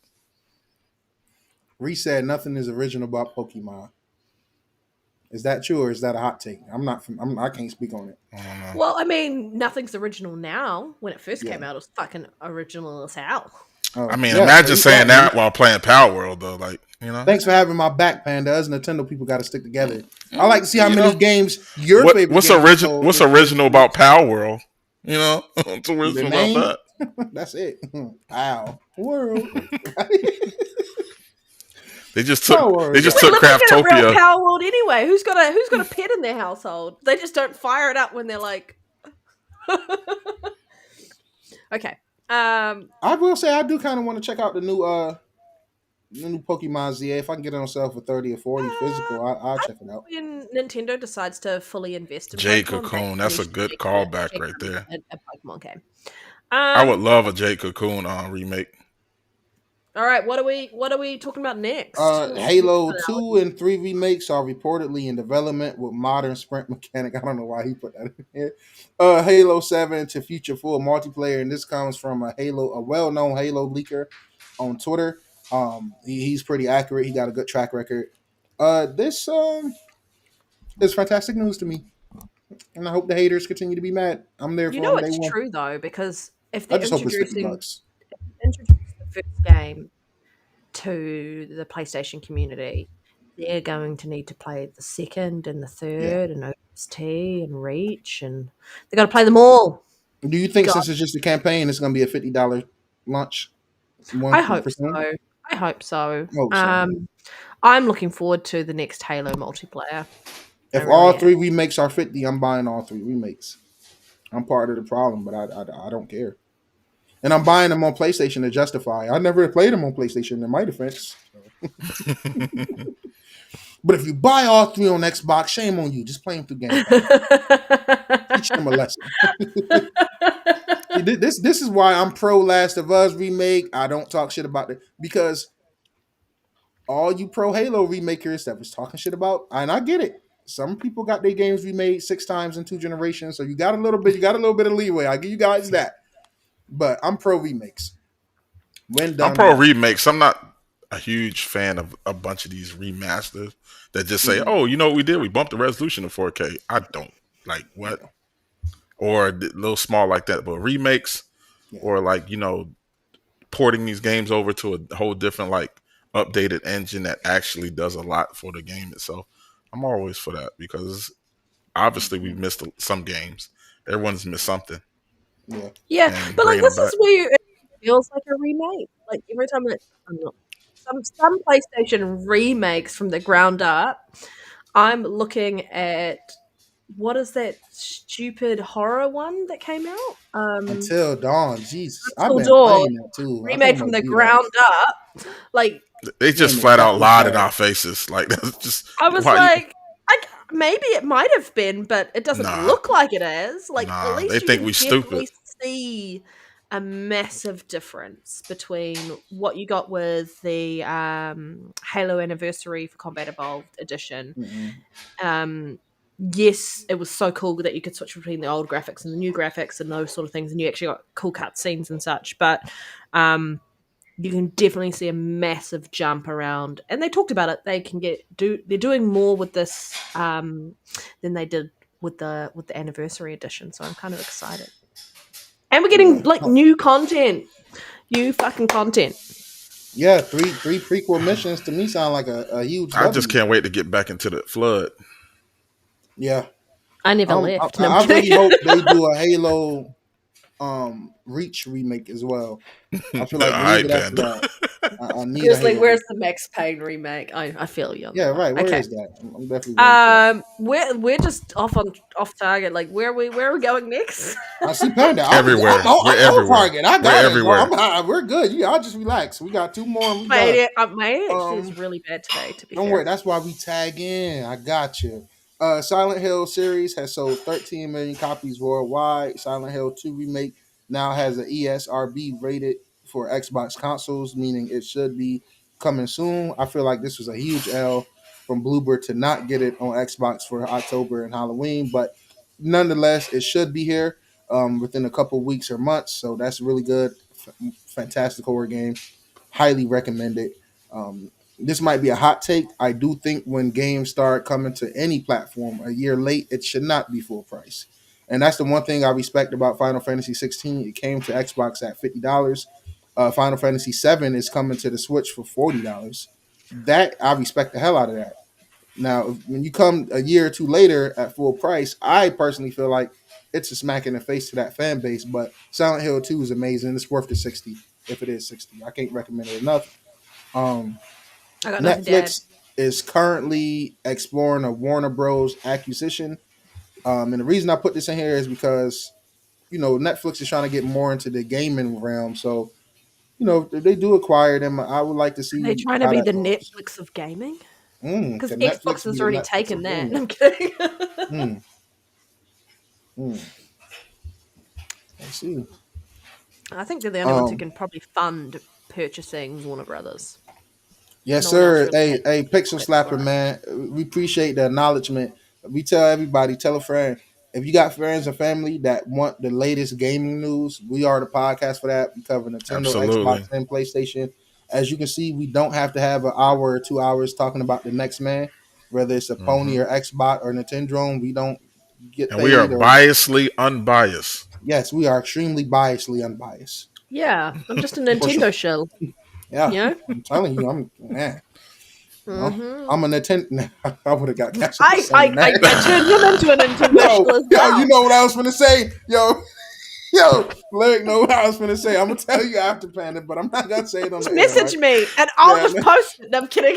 Reese said nothing is original about Pokemon. Is that true or is that a hot take? I can't speak on it. Well, I mean, nothing's original now. When it first came out, it was fucking original as hell. I mean, imagine saying that while playing Power World, though. Like, Thanks for having my back, Panda. Us Nintendo people got to stick together. I like to see how many games your favorite. What's original about Power World? What's original about that? That's it. Power World. They just took Craftopia. Power World anyway. Who's got a pet in their household? They just don't fire it up when they're like. Okay. I will say I do kind of want to check out the new Pokemon ZA. If I can get it on sale for 30 or 40 physical, I'll check it out. When Nintendo decides to fully invest in Jade Cocoon, that's a good callback right there. A Pokemon game. I would love a Jade Cocoon remake. All right, what are we talking about next? Halo 2 and 3 remakes are reportedly in development with modern sprint mechanic. I don't know why he put that in here. Halo 7 to feature full multiplayer, and this comes from a well-known Halo leaker on Twitter. He's pretty accurate. He got a good track record. This is fantastic news to me, and I hope the haters continue to be mad. I'm there for them. It's true though, because if they're introducing the first game to the PlayStation community, they're going to need to play the second and the third and OST and Reach, and they got to play them all. Do you think since it's just a campaign, it's going to be a $50 launch? I hope so. I'm looking forward to the next Halo multiplayer. If all 3 remakes are 50, I'm buying all 3 remakes. I'm part of the problem, but I don't care. And I'm buying them on PlayStation to justify. I never played them on PlayStation in my defense. So. But if you buy all 3 on Xbox, shame on you. Just play them through Game Pass. Teach them a lesson. This is why I'm pro Last of Us remake. I don't talk shit about it because all you pro Halo remakers that was talking shit about, and I get it. Some people got their games remade 6 times in 2 generations, so you got a little bit of leeway. I give you guys that. But I'm pro remakes. When done, I'm pro remakes. I'm not a huge fan of a bunch of these remasters that just say, "Oh, you know what we did? We bumped the resolution to 4K." I don't like what, or a little small like that. But remakes, or like porting these games over to a whole different like updated engine that actually does a lot for the game itself. I'm always for that because obviously we've missed some games. Everyone's missed something. Yeah, but like this is where it feels like a remake. Like every time some PlayStation remakes from the ground up, I'm looking at what is that stupid horror one that came out? Until Dawn. Jesus, Until I've been Dawn, playing that too. remade from the ground up. Like they just flat out lied in our faces. Like that's just. I was like, maybe it might have been, but it doesn't look like it is. Like at least they think we stupid. See a massive difference between what you got with the Halo Anniversary for Combat Evolved Edition. Yes, it was so cool that you could switch between the old graphics and the new graphics and those sort of things, and you actually got cool cutscenes and such. But you can definitely see a massive jump around, and they talked about it. They can they're doing more with this than they did with the Anniversary Edition. So I'm kind of excited. And we're getting like new fucking content. Yeah, three prequel missions to me sound like a huge. I just can't wait to get back into the flood. Yeah, I never left. I really hope they do a Halo Reach remake as well. I feel like I need. Seriously, where's the Max Payne remake? I feel you. Yeah, right. Where is that? I'm definitely. We're just off target. Like where are we going next? I see Panda everywhere. We're everywhere. Target. I got we're it. Everywhere. We're good. Y'all just relax. We got 2 more. My actually is really bad today. To be don't worry. That's why we tag in. I got you. Silent Hill series has sold 13 million copies worldwide. Silent Hill 2 remake now has an ESRB rated for Xbox consoles, meaning it should be coming soon. I feel like this was a huge L from Bloober to not get it on Xbox for October and Halloween, but nonetheless, it should be here within a couple weeks or months, so that's really good. Fantastic horror game. Highly recommended. This might be a hot take. I do think when games start coming to any platform a year late, it should not be full price. And that's the one thing I respect about Final Fantasy 16. It came to Xbox at $50. Final Fantasy 7 is coming to the Switch for $40. That I respect the hell out of that. Now, when you come a year or 2 later at full price, I personally feel like it's a smack in the face to that fan base. But Silent Hill 2 is amazing. It's worth the $60 if it is $60. I can't recommend it enough. Netflix is currently exploring a Warner Bros. Acquisition. And the reason I put this in here is because, Netflix is trying to get more into the gaming realm. So, if they do acquire them, I would like to see. They're trying to be the Netflix of gaming? Because Xbox has already taken that. I'm kidding. I see. I think they're the only ones who can probably fund purchasing Warner Brothers. Yes, sir. Hey, Pixel Slapper, man. We appreciate the acknowledgement. We tell everybody, tell a friend. If you got friends and family that want the latest gaming news, we are the podcast for that. We cover Nintendo, Xbox, and PlayStation. As you can see, we don't have to have an hour or 2 hours talking about the next man, whether it's a Pony or Xbot or Nintendo. We don't get paid. And we are biasly unbiased. Yes, we are extremely biasly unbiased. Yeah, I'm just a Nintendo shell. Yeah, I'm telling you, I'm a Nintendo. I would have got canceled. I turned him into a Nintendo shell as well. Yo, you know what I was going to say? Yo, Lyric know what I was going to say. I'm going to tell you after Panda, but I'm not going to say it on the Message me, and I'll just post it. No, I'm kidding.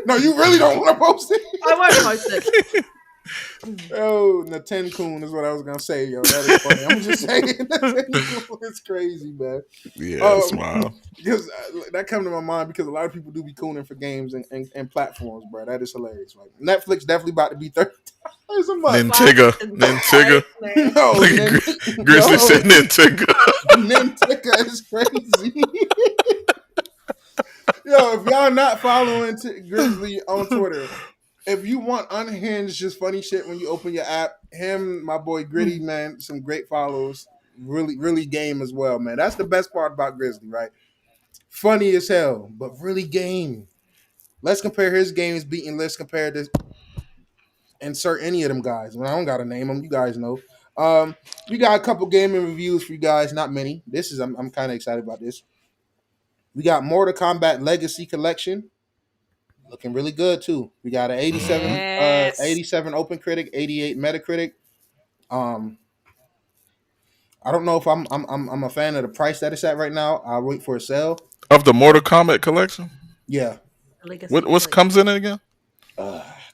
No, you really don't want to post it? I won't post it. Oh, Natenkun is what I was gonna say, yo. That is funny. I'm just saying, Natenkun is crazy, man. Yeah, it's wild. Because that come to my mind because a lot of people do be cooning for games and platforms, bro. That is hilarious. Like Netflix definitely about to be $30 a month. Nintiga. Nintiga. No, Grizzly no, said Nintiga. Nintiga is crazy. Yo, if y'all not following Grizzly on Twitter, if you want unhinged, just funny shit when you open your app, him, my boy Gritty, man, some great follows. Really, really game as well, man. That's the best part about Grizzly, right? Funny as hell, but really game. Let's compare his games beating. Let's compare this. Insert any of them guys. I don't gotta name them. You guys know. We got a couple gaming reviews for you guys. Not many. I'm kind of excited about this. We got Mortal Kombat Legacy Collection. Looking really good too. We got an 87, Yes. 87 Open Critic, 88 Metacritic. I don't know if I'm a fan of the price that it's at right now. I'll wait for a sale. Of the Mortal Kombat collection? Yeah. What comes in it again?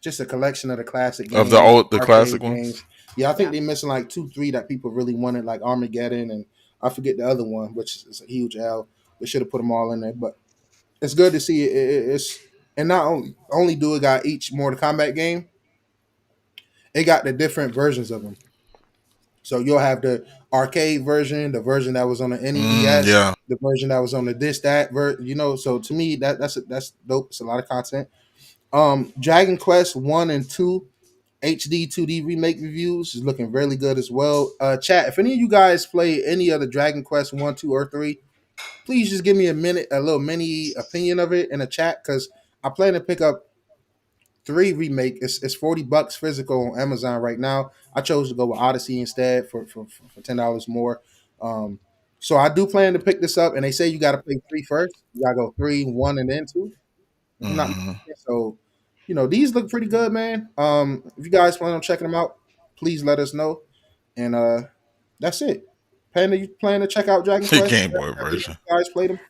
Just a collection of the classic games. Of the classic games. ones? Yeah, I think they're missing like 2-3 that people really wanted, like Armageddon, and I forget the other one, which is a huge L. They should have put them all in there, but it's good to see it's and not only do it got each Mortal Kombat game, it got the different versions of them. So you'll have the arcade version, the version that was on the NES, the version that was on the So to me, that's dope. It's a lot of content. Dragon Quest 1 and 2 HD 2D remake reviews is looking really good as well. Chat, if any of you guys play any of the Dragon Quest 1, 2, or 3, please just give me a little mini opinion of it in the chat, because I plan to pick up 3 remake. It's $40 physical on Amazon right now. I chose to go with Odyssey instead for $10 more. So I do plan to pick this up, and they say you got to play 3 first. You got to go 3, 1, and then 2. So, these look pretty good, man. If you guys plan on checking them out, please let us know. And that's it. Panda, you plan to check out Dragon Quest? Game Boy version. You guys played them?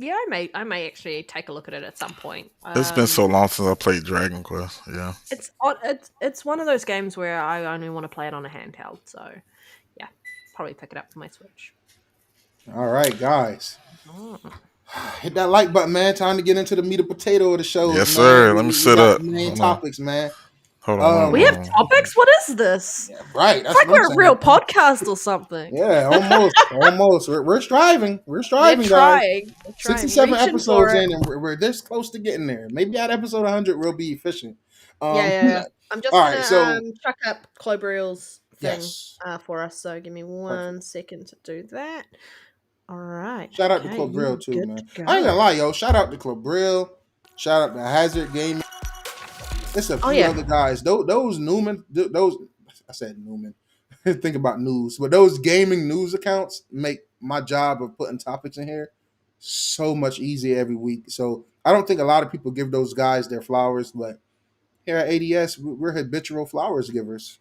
Yeah, I may actually take a look at it at some point. It's been so long since I played Dragon Quest. Yeah, it's one of those games where I only want to play it on a handheld. So, yeah, probably pick it up for my Switch. All right, guys. Hit that like button, man. Time to get into the meat and potato of the show. Yes, sir. Let me sit up. Main topics, man. Hold on. We have topics? What is this? Yeah, right. It's like we're a real podcast or something. Yeah, almost. We're striving. We're striving, guys. 67 episodes in, and we're this close to getting there. Maybe at episode 100, we'll be efficient. Yeah. I'm just gonna chuck up Clobriel's thing for us. So give me 1 second to do that. All right. Shout out to Clobriel too, man. I ain't gonna lie, yo. Shout out to Clobriel. Shout out to Hazard Gaming. It's a few other guys. Those Newman. I said Newman. Think about news, but those gaming news accounts make my job of putting topics in here so much easier every week. So I don't think a lot of people give those guys their flowers, but here at ADS, we're habitual flowers givers.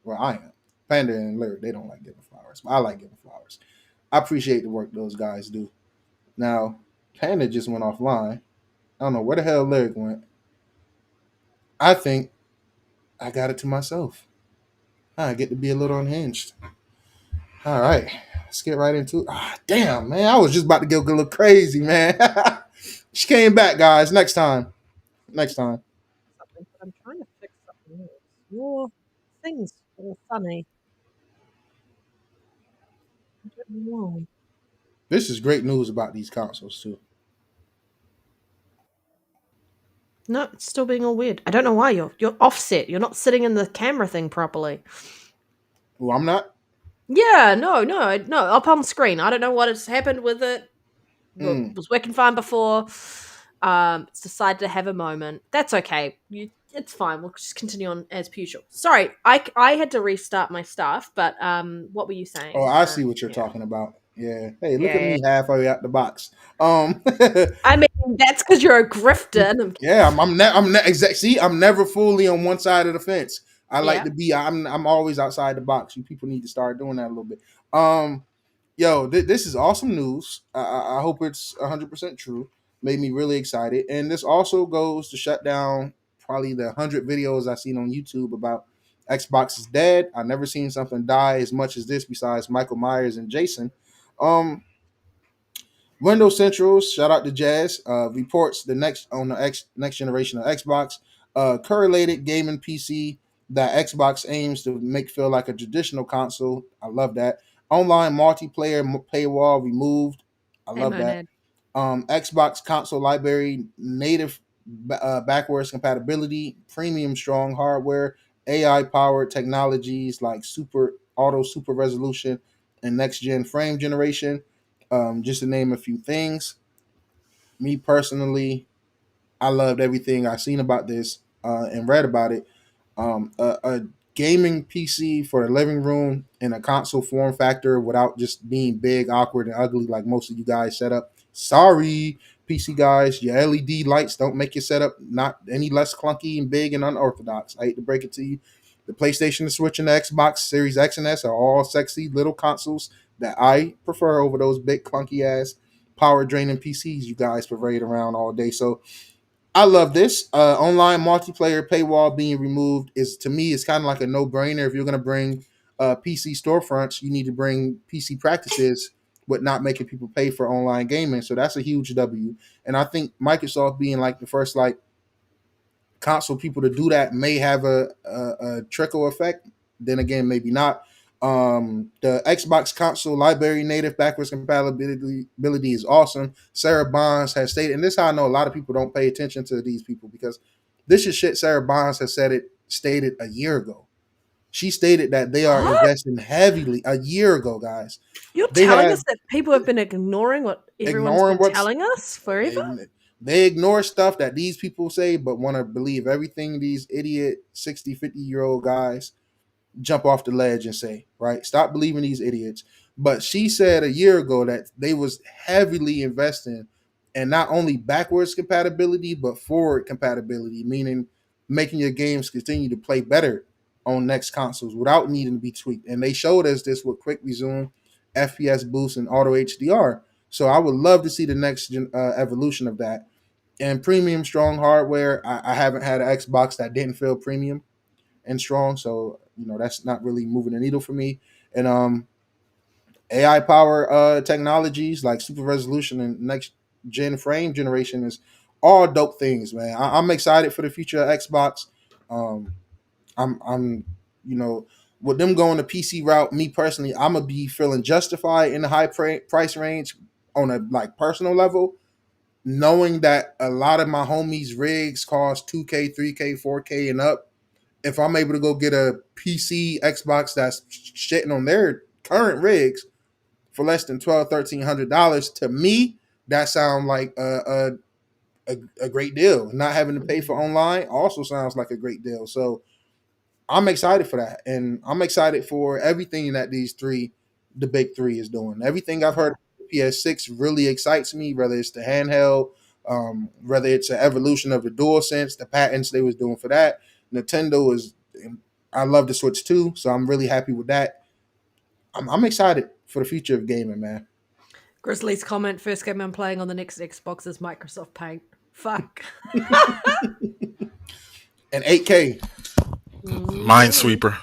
Well, I am. Panda and Lyric, they don't like giving flowers, but I like giving flowers. I appreciate the work those guys do. Now, Panda just went offline. I don't know where the hell Lyric went. I think I got it to myself. I get to be a little unhinged. All right, let's get right into it. Damn, man. I was just about to go a little crazy, man. She came back, guys. Next time. I'm trying to fix something else. Your thing's all funny. I don't know why. This is great news about these consoles, too. No, it's still being all weird. I don't know why. You're offset. You're not sitting in the camera thing properly. Well, I'm not? Yeah, no. Up on screen. I don't know what has happened with it. It was working fine before. It's decided to have a moment. That's okay. It's fine. We'll just continue on as per usual. Sorry, I had to restart my stuff, but what were you saying? Oh, I see what you're talking about. Yeah. Hey, look at me halfway out the box. I mean, that's because you're a grifter. Yeah, I'm never fully on one side of the fence. I like to be. I'm always outside the box. You people need to start doing that a little bit. This is awesome news. I hope it's 100% true. Made me really excited. And this also goes to shut down probably the 100 videos I've seen on YouTube about Xbox is dead. I never seen something die as much as this besides Michael Myers and Jason. Windows Central, shout out to Jazz, reports the next generation of Xbox, correlated gaming PC that Xbox aims to make feel like a traditional console. I love that. Online multiplayer paywall removed. I love that. Xbox console library, native backwards compatibility, premium strong hardware, AI powered technologies like super resolution and next gen frame generation. Just to name a few things. Me personally, I loved everything I seen about this and read about it. A gaming PC for the living room in a console form factor without just being big, awkward, and ugly like most of you guys set up. Sorry, PC guys, your LED lights don't make your setup not any less clunky and big and unorthodox. I hate to break it to you. The PlayStation, the Switch, and the Xbox Series X and S are all sexy little consoles that I prefer over those big clunky ass power draining PCs you guys parade around all day. So I love this. Online multiplayer paywall being removed is, to me, is kind of like a no-brainer. If you're going to bring PC storefronts, you need to bring PC practices with not making people pay for online gaming. So that's a huge W. And I think Microsoft being like the first like console people to do that may have a trickle effect. Then again, maybe not. The Xbox console library native backwards compatibility is awesome. Sarah Bonds has stated, and this is how I know a lot of people don't pay attention to these people, because this is shit Sarah Bonds has stated a year ago. She stated that they are investing heavily a year ago, guys. You're telling us that people have been ignoring what everyone's been telling us forever? They ignore stuff that these people say, but want to believe everything these idiot 60, 50-year-old guys jump off the ledge and say, right? Stop believing these idiots. But she said a year ago that they was heavily investing in not only backwards compatibility, but forward compatibility, meaning making your games continue to play better on next consoles without needing to be tweaked. And they showed us this with quick resume, FPS boost, and auto HDR. So I would love to see the next evolution of that. And premium strong hardware, I haven't had an Xbox that didn't feel premium and strong, so that's not really moving the needle for me. And AI power technologies like super resolution and next gen frame generation is all dope things, man. I'm excited for the future of Xbox. I'm with them going the PC route, me personally, I'm gonna be feeling justified in the high price range on a like personal level, knowing that a lot of my homies rigs cost 2K, 3K, 4K and up. If I'm able to go get a PC Xbox that's shitting on their current rigs for less than $1,200-$1,300, to me, that sounds like a great deal. Not having to pay for online also sounds like a great deal. So I'm excited for that. And I'm excited for everything that the big three is doing. Everything I've heard of PS6 really excites me, whether it's the handheld, whether it's an evolution of the DualSense, the patents they was doing for that. Nintendo is, I love the Switch too, so I'm really happy with that. I'm excited for the future of gaming, man. Grizzly's comment: first game I'm playing on the next Xbox is Microsoft Paint. Fuck. And 8K. Minesweeper.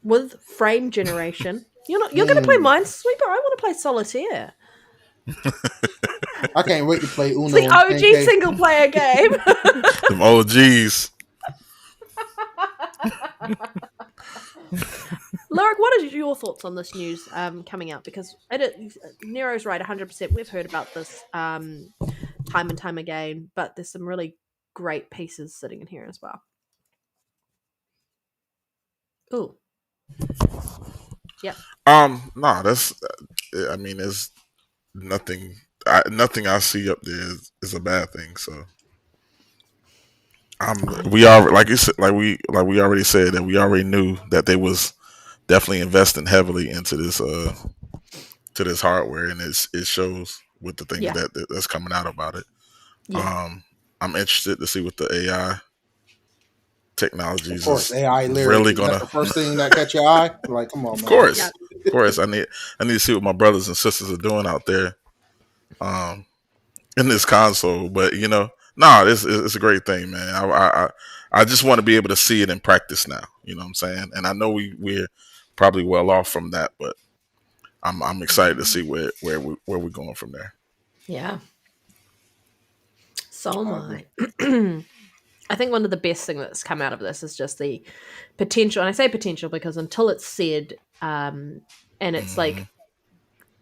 With frame generation. You're gonna play Minesweeper? I want to play Solitaire. I can't wait to play Uno. It's the OG single player game. Them OGs. Lyric, what are your thoughts on this news coming out? Because Nero's right, 100%. We've heard about this time and time again, but there's some really great pieces sitting in here as well. Ooh. Yep. No, that's. I mean, there's nothing. Nothing I see up there is a bad thing. So. We are like we already said that we already knew that they was definitely investing heavily into this hardware, and it shows with the things that's coming out about it. Yeah. I'm interested to see what the AI technologies is AI really gonna. That's the first thing that catch your eye. Like, come on, man. Of course. I need to see what my brothers and sisters are doing out there, in this console. But it's a great thing, man. I just want to be able to see it in practice now. You know what I'm saying? And I know we're probably well off from that, but I'm excited to see where we're going from there. Yeah. So am I I. I think one of the best things that's come out of this is just the potential, and I say potential because until it's said, and it's like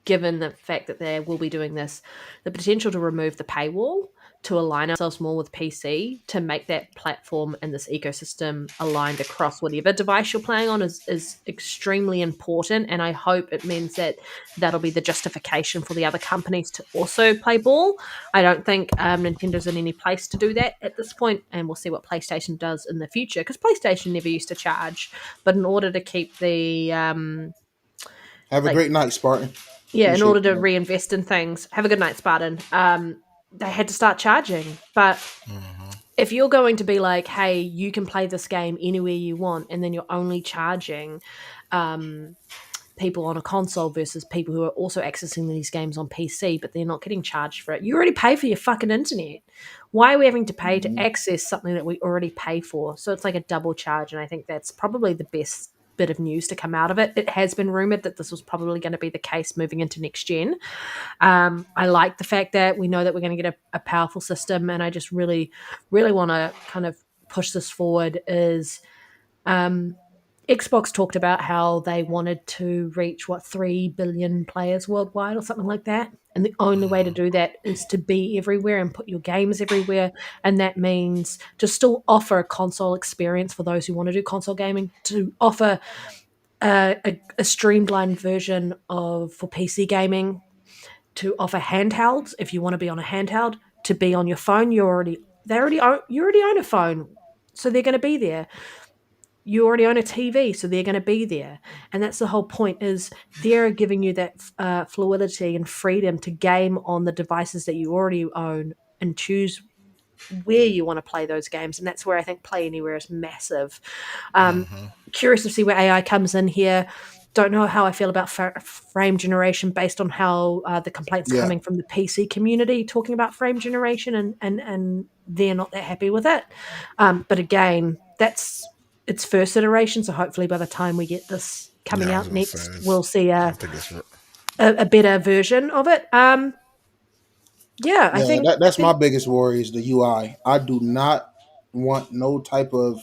given the fact that they will be doing this, the potential to remove the paywall to align ourselves more with PC to make that platform and this ecosystem aligned across whatever device you're playing on is extremely important. And I hope it means that that'll be the justification for the other companies to also play ball. I don't think Nintendo's in any place to do that at this point, and we'll see what PlayStation does in the future, because PlayStation never used to charge, but in order to keep the have a great night, Spartan. in Appreciate order to that. reinvest in things. Have a good night, Spartan. They had to start charging. But if you're going to be like, hey, you can play this game anywhere you want, and then you're only charging people on a console versus people who are also accessing these games on PC, but they're not getting charged for it. You already pay for your fucking internet. Why are we having to pay to access something that we already pay for? So it's like a double charge, and I think that's probably the best bit of news to come out of it. It has been rumored that this was probably going to be the case moving into next gen. I like the fact that we know that we're going to get a powerful system, and I just really, really want to kind of push this forward. Is Xbox talked about how they wanted to reach 3 billion players worldwide or something like that, and the only way to do that is to be everywhere and put your games everywhere, and that means to still offer a console experience for those who want to do console gaming, to offer a streamlined version for PC gaming, to offer handhelds if you want to be on a handheld, to be on your phone. You already own a phone, so they're going to be there. You already own a TV, so they're going to be there. And that's the whole point, is they're giving you that fluidity and freedom to game on the devices that you already own and choose where you want to play those games. And that's where I think Play Anywhere is massive. Curious to see where AI comes in here. Don't know how I feel about frame generation based on how the complaints coming from the PC community talking about frame generation, and they're not that happy with it. But again, it's first iteration, so hopefully by the time we get this coming out next, we'll see a better version of it. I think that's my biggest worry is the UI. I do not want no type of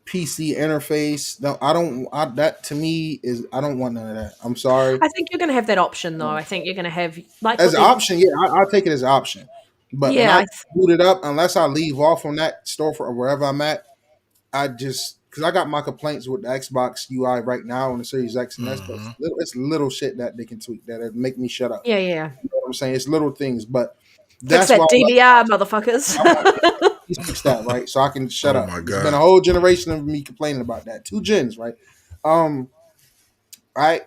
PC interface. No, I don't. That to me is, I don't want none of that. I'm sorry. I think you're going to have that option, though. I think you're going to have as an option. Yeah, I'll take it as an option. But when I boot it up, unless I leave off from that storefront or wherever I'm at, I just, because I got my complaints with the Xbox UI right now on the Series X and S, but it's little shit that they can tweak that make me shut up. Yeah. You know what I'm saying? It's little things, but that's that DVR, motherfuckers. Fix that, right? So I can shut up. It's been a whole generation of me complaining about that. 2 gens, right? I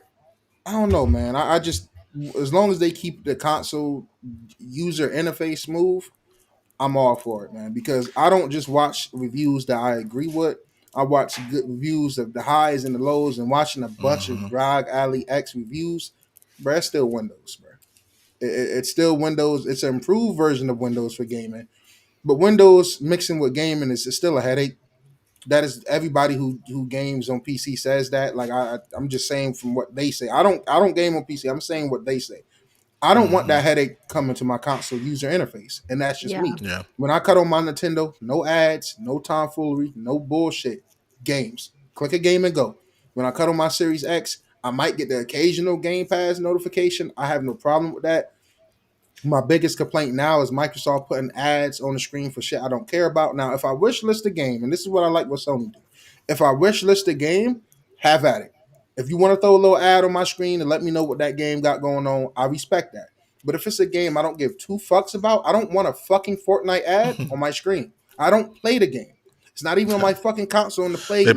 don't know, man. I just, as long as they keep the console user interface smooth, I'm all for it, man. Because I don't just watch reviews that I agree with. I watch good reviews of the highs and the lows, and watching a bunch of GOG Alley X reviews, bro. It's still Windows, bro. It's still Windows. It's an improved version of Windows for gaming, but Windows mixing with gaming is still a headache. That is, everybody who games on PC says that. Like I'm just saying from what they say. I don't game on PC. I'm saying what they say. I don't want that headache coming to my console user interface, and that's just me. Yeah. When I cut on my Nintendo, no ads, no tomfoolery, no bullshit. Games. Click a game and go. When I cut on my Series X, I might get the occasional Game Pass notification. I have no problem with that. My biggest complaint now is Microsoft putting ads on the screen for shit I don't care about. Now, if I wish list a game, and this is what I like what Sony do. If I wish list a game, have at it. If you want to throw a little ad on my screen and let me know what that game got going on, I respect that. But if it's a game I don't give 2 fucks about, I don't want a fucking Fortnite ad on my screen. I don't play the game. It's not even on my fucking console in the play. They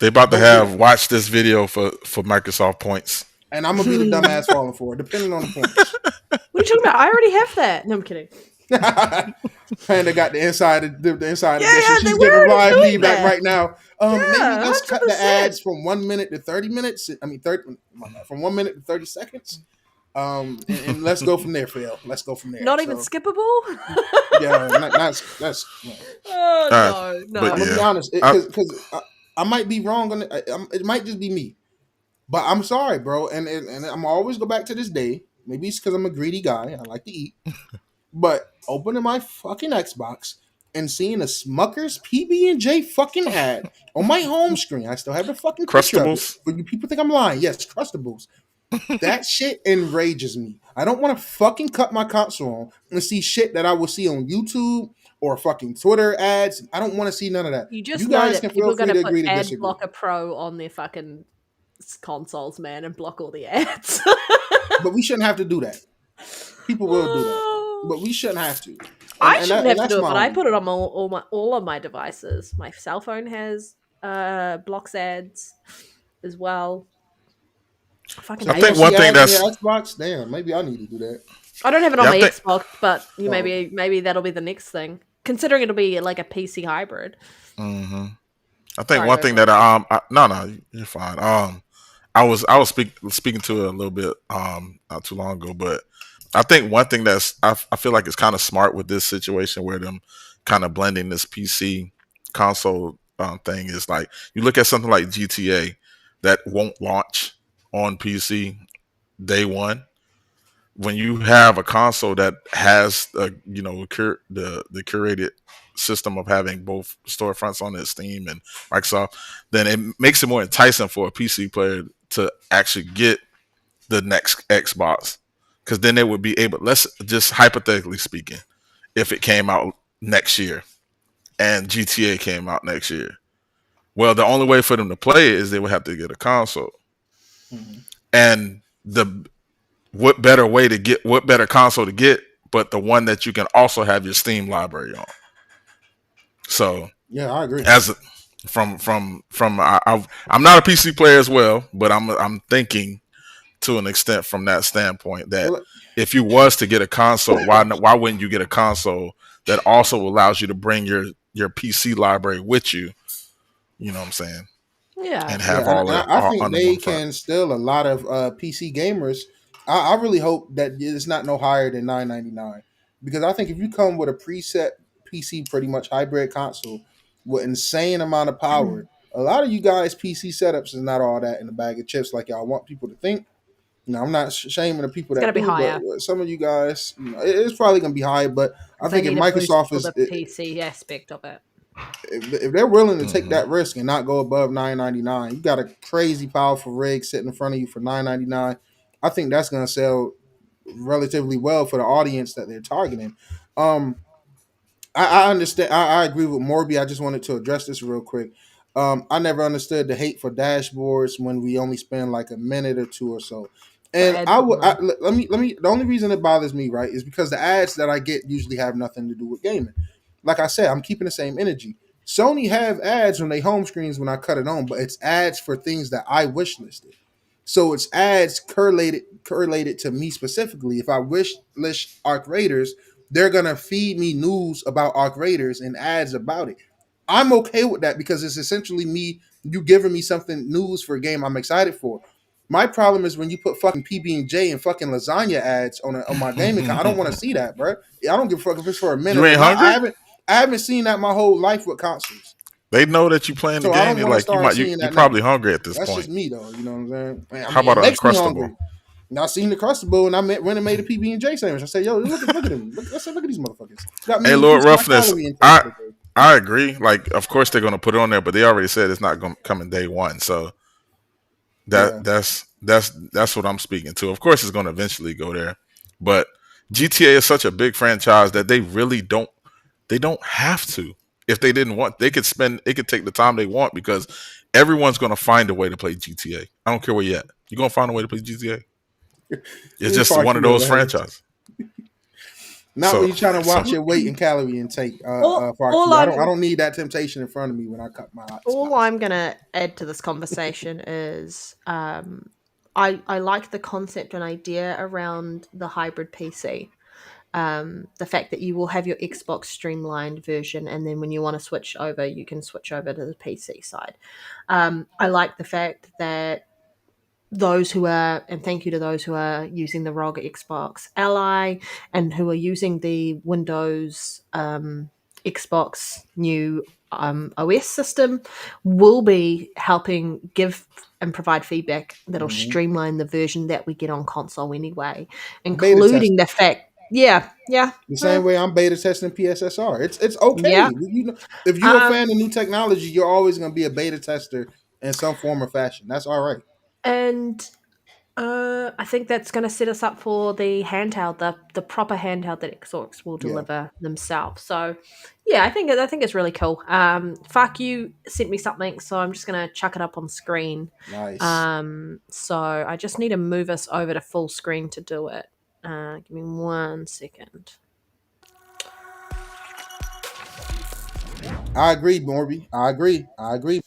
about to have watch this video for Microsoft points. And I'm going to be the dumbass falling for it, depending on the points. What are you talking about? I already have that. No, I'm kidding. Panda got the inside edition. She's we're getting live doing feedback that right now. Maybe let's 100%. cut the ads from 1 minute to 30 minutes. I mean, from 1 minute to 30 seconds. And let's go from there, Phil. Let's go from there. Not even So, skippable. yeah, that's no. Oh no, but I'm gonna be yeah, honest, because I might be wrong on it. It might just be me, but I'm sorry, bro. And I'm always go back to this day. Maybe it's because I'm a greedy guy. I like to eat, but opening my fucking Xbox and seeing a Smucker's PB&J fucking ad on my home screen. I still have the fucking picture of it. Crustables. But you people think I'm lying. Yes, Crustables. That shit enrages me. I don't want to fucking cut my console on and see shit that I will see on YouTube or fucking Twitter ads. I don't want to see none of that. you just You know guys that can people feel are free going to to put agree to Ad disagree. Blocker Pro on their fucking consoles, man, and block all the ads. But we shouldn't have to do that. People will do that. But we shouldn't have to. I shouldn't have to that's do it, my but I only put it thing. on all of my devices. My cell phone has blocks ads as well. I fucking So I you hate don't think it. see one thing ads on your that's Xbox? Damn, maybe I need to do that. I don't have it on yeah, I my think Xbox, but Oh, okay. maybe that'll be the next thing. Considering it'll be like a PC hybrid. hmm I think Sorry, one go thing for it. that no, you're fine. I was speaking to it a little bit not too long ago, but I think one thing I feel like it's kind of smart with this situation where them kind of blending this PC console thing is like you look at something like GTA that won't launch on PC day one. When you have a console that has the curated system of having both storefronts on it, Steam and Microsoft, then it makes it more enticing for a PC player to actually get the next Xbox, because then they would be able. Let's just hypothetically speaking, if it came out next year and GTA came out next year, well, the only way for them to play it is they would have to get a console, Mhm. and the what better console to get but the one that you can also have your Steam library on. So Yeah, I agree. as a, I'm not a PC player as well, but I'm thinking to an extent from that standpoint that Well, if you was to get a console, why wouldn't you get a console that also allows you to bring your PC library with you? You know what I'm saying? Yeah. And have yeah, and all that I all think under they one front. can still a lot of PC gamers. I really hope that it's not no higher than $9.99 because I think if you come with a preset PC, pretty much hybrid console with insane amount of power, a lot of you guys PC setups is not all that in a bag of chips like y'all want people to think. I'm not shaming the people It's gonna that be do, but higher some of you guys, it's probably gonna be high. But I because they think if need a boost Microsoft for is the PC aspect of it. if they're willing to take Hmm that risk and not go above $9.99, you got a crazy powerful rig sitting in front of you for $9.99. I think that's going to sell relatively well for the audience that they're targeting. Um, I understand. I agree with Morby. I just wanted to address this real quick. I never understood the hate for dashboards when we only spend like a minute or two or so. For And ads on them. let me. The only reason it bothers me, right, is because the ads that I get usually have nothing to do with gaming. Like I said, I'm keeping the same energy. Sony have ads on their home screens when I cut it on, but it's ads for things that I wish listed. So it's ads correlated to me specifically. If I wish list Arc Raiders, they're gonna feed me news about Arc Raiders and ads about it. I'm okay with that because it's essentially me, you giving me something news for a game I'm excited for. My problem is when you put fucking PB&J and fucking lasagna ads on my gaming account. I don't want to see that, bro. I don't give a fuck if it's for a You minute or ain't not. hungry? I haven't seen that my whole life with consoles, They know that you playing the so I game. don't You're want to like start seeing you that now. probably hungry at this That's just point. me though. You know what I'm saying? I How mean, it about an makes me uncrustable? hungry. And I seen the Crustable and went and made a PB&J sandwich. I said, yo, look at him. I said, look at these motherfuckers. Got me Hey, Lord increasing my Roughness, calorie intake I for the day. I agree. Like, of course they're gonna put it on there, but they already said it's not gonna come in day one. So Yeah. that's what I'm speaking to. Of course, it's gonna eventually go there, but GTA is such a big franchise that they don't have to. If they didn't want, they could take the time they want because everyone's gonna find a way to play GTA. I don't care where you at. You're gonna find a way to play GTA. It's It's just one of fucking those hilarious. franchises. Not So when you're trying to so watch your weight and calorie intake, All, Far all Q. I I'm don't need that temptation in front of me when I cut my all spots. I'm gonna add to this conversation is I like the concept and idea around the hybrid PC. The fact that you will have your Xbox streamlined version, and then when you want to switch over, you can switch over to the PC side. I like the fact that those who are, and thank you to those who are using the ROG Xbox Ally and who are using the Windows Xbox new OS system, will be helping give and provide feedback that'll Mm-hmm. streamline the version that we get on console anyway, Beta including testing. the fact, yeah, yeah, The same way I'm beta testing PSSR. It's okay. yeah. You know, if you're a fan Um, of new technology, you're always going to be a beta tester in some form or fashion. That's all right. and I think that's going to set us up for the handheld, the proper handheld that Xbox will Yeah, deliver themselves. So, yeah, I think it's really cool. Fuck you sent me something, so I'm just going to chuck it up on screen. nice. So I just need to move us over to full screen to do it. Give me 1 second. I agree, Morby. I agree. I agree.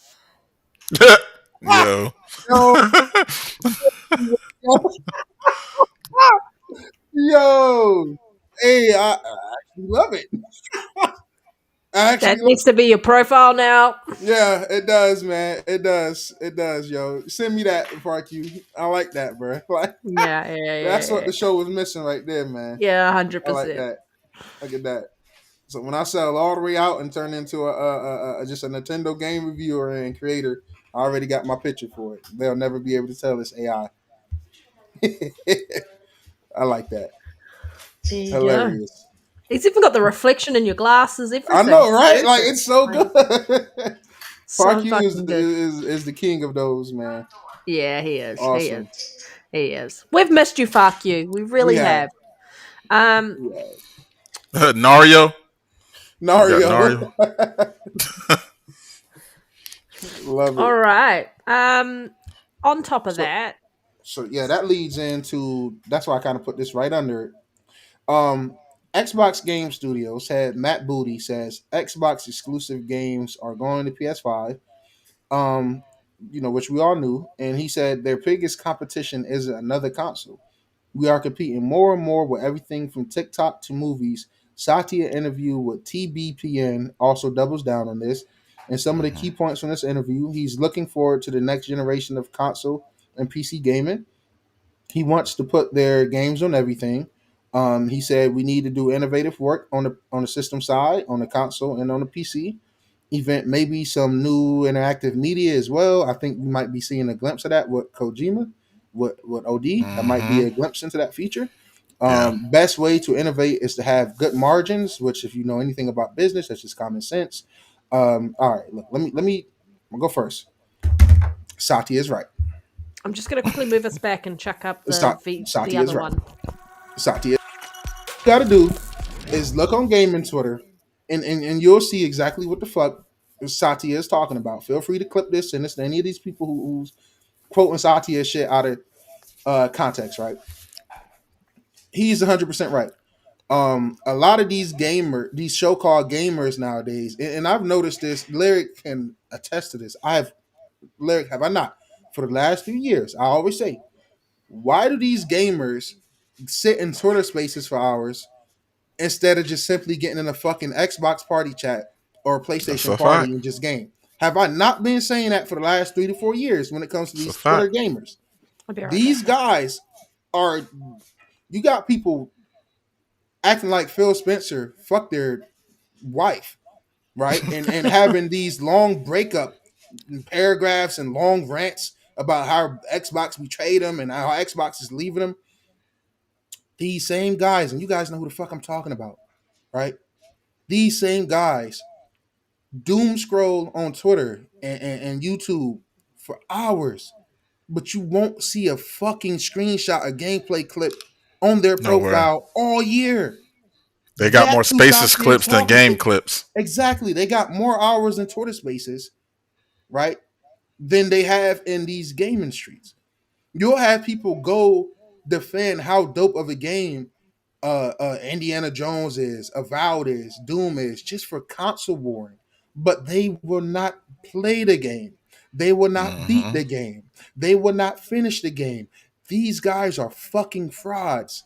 Yo. Yo, yo, hey, I actually love it. I That actually love needs to be your profile now. Yeah, it does, man. It does. It does, yo. Send me that before I like that, bro. Like Yeah, yeah, that's what yeah, the show was missing right there, man. yeah, I like 100%. that. Look at that. So when I sell all the way out and turn into a just a Nintendo game reviewer and creator, I already got my picture for it. They'll never be able to tell it's AI. I like that. There you go. Hilarious. It's even got the reflection in your glasses, I everything. know, It's right? Like perfect. it's so Like, good. so Park U fucking good. is the king of those, man. Yeah, he is. He is. Awesome. He is. We've missed you, fuck you. We We really have. have. Um, We have. Nario. You got Nario. Nario. Love all it. right. On top of So that, so yeah, that leads into that's why I kind of put this right under it. Um Xbox Game Studios had Matt Booty says Xbox exclusive games are going to PS5. Um, which we all knew, and he said their biggest competition is another console. We are competing more and more with everything from TikTok to movies. Satya interview with TBPN also doubles down on this. And some of the key points from this interview, he's looking forward to the next generation of console and PC gaming. He wants to put their games on everything. He said we need to do innovative work on the system side, on the console, and on the PC event. Maybe some new interactive media as well. I think we might be seeing a glimpse of that with Kojima, with OD. That might be Mm-hmm. a glimpse into that feature. Yeah. Best way to innovate is to have good margins, which if you know anything about business, that's just common sense. All right, look, let me I'll go first. Satya is right. I'm just going to quickly move us back and check up the Satya is other right. one. Satya got to do is look on gaming Twitter, and you'll see exactly what the fuck Satya is talking about. Feel free to clip this and this to any of these people who's quoting Satya shit out of context, right? He's 100% right. A lot of these so-called gamers nowadays, and I've noticed this. Lyric can attest to this. Lyric, have I not? For the last few years, I always say, why do these gamers sit in Twitter spaces for hours instead of just simply getting in a fucking Xbox party chat or a That's PlayStation a party fact. and just game? Have I not been saying that for the last 3 to 4 years when it comes to That's a these Twitter fact. gamers? I'll be right These back. guys are, you got people acting like Phil Spencer fucked their wife, right? And having these long breakup paragraphs and long rants about how Xbox betrayed them and how Xbox is leaving them. These same guys, and you guys know who the fuck I'm talking about, right? These same guys doom scroll on Twitter and YouTube for hours, but you won't see a fucking screenshot, a gameplay clip on their Nowhere. profile all year. They got more That's who spaces Satya is clips than talking game to. clips. Exactly. They got more hours in Twitter spaces, right, than they have in these gaming streets. You'll have people go defend how dope of a game Indiana Jones is, Avowed is, Doom is, just for console warring. But they will not play the game. They will not beat Mm-hmm. the game. They will not finish the game. These guys are fucking frauds.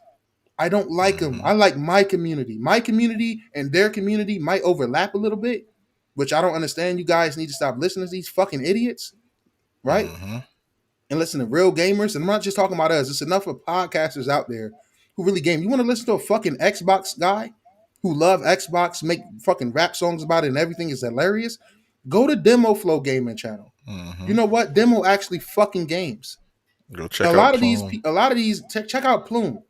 I don't like them. Mm-hmm. I like my community. My community and their community might overlap a little bit, which I don't understand. You guys need to stop listening to these fucking idiots, right? Mm-hmm. and listen to real gamers, and I'm not just talking about us, it's enough of podcasters out there who really game. You want to listen to a fucking Xbox guy who love Xbox, make fucking rap songs about it and everything is hilarious? Go to Demo Flow Gaming channel. You know what? Demo actually fucking games. Go check out Plume. A lot of these, check out Plume.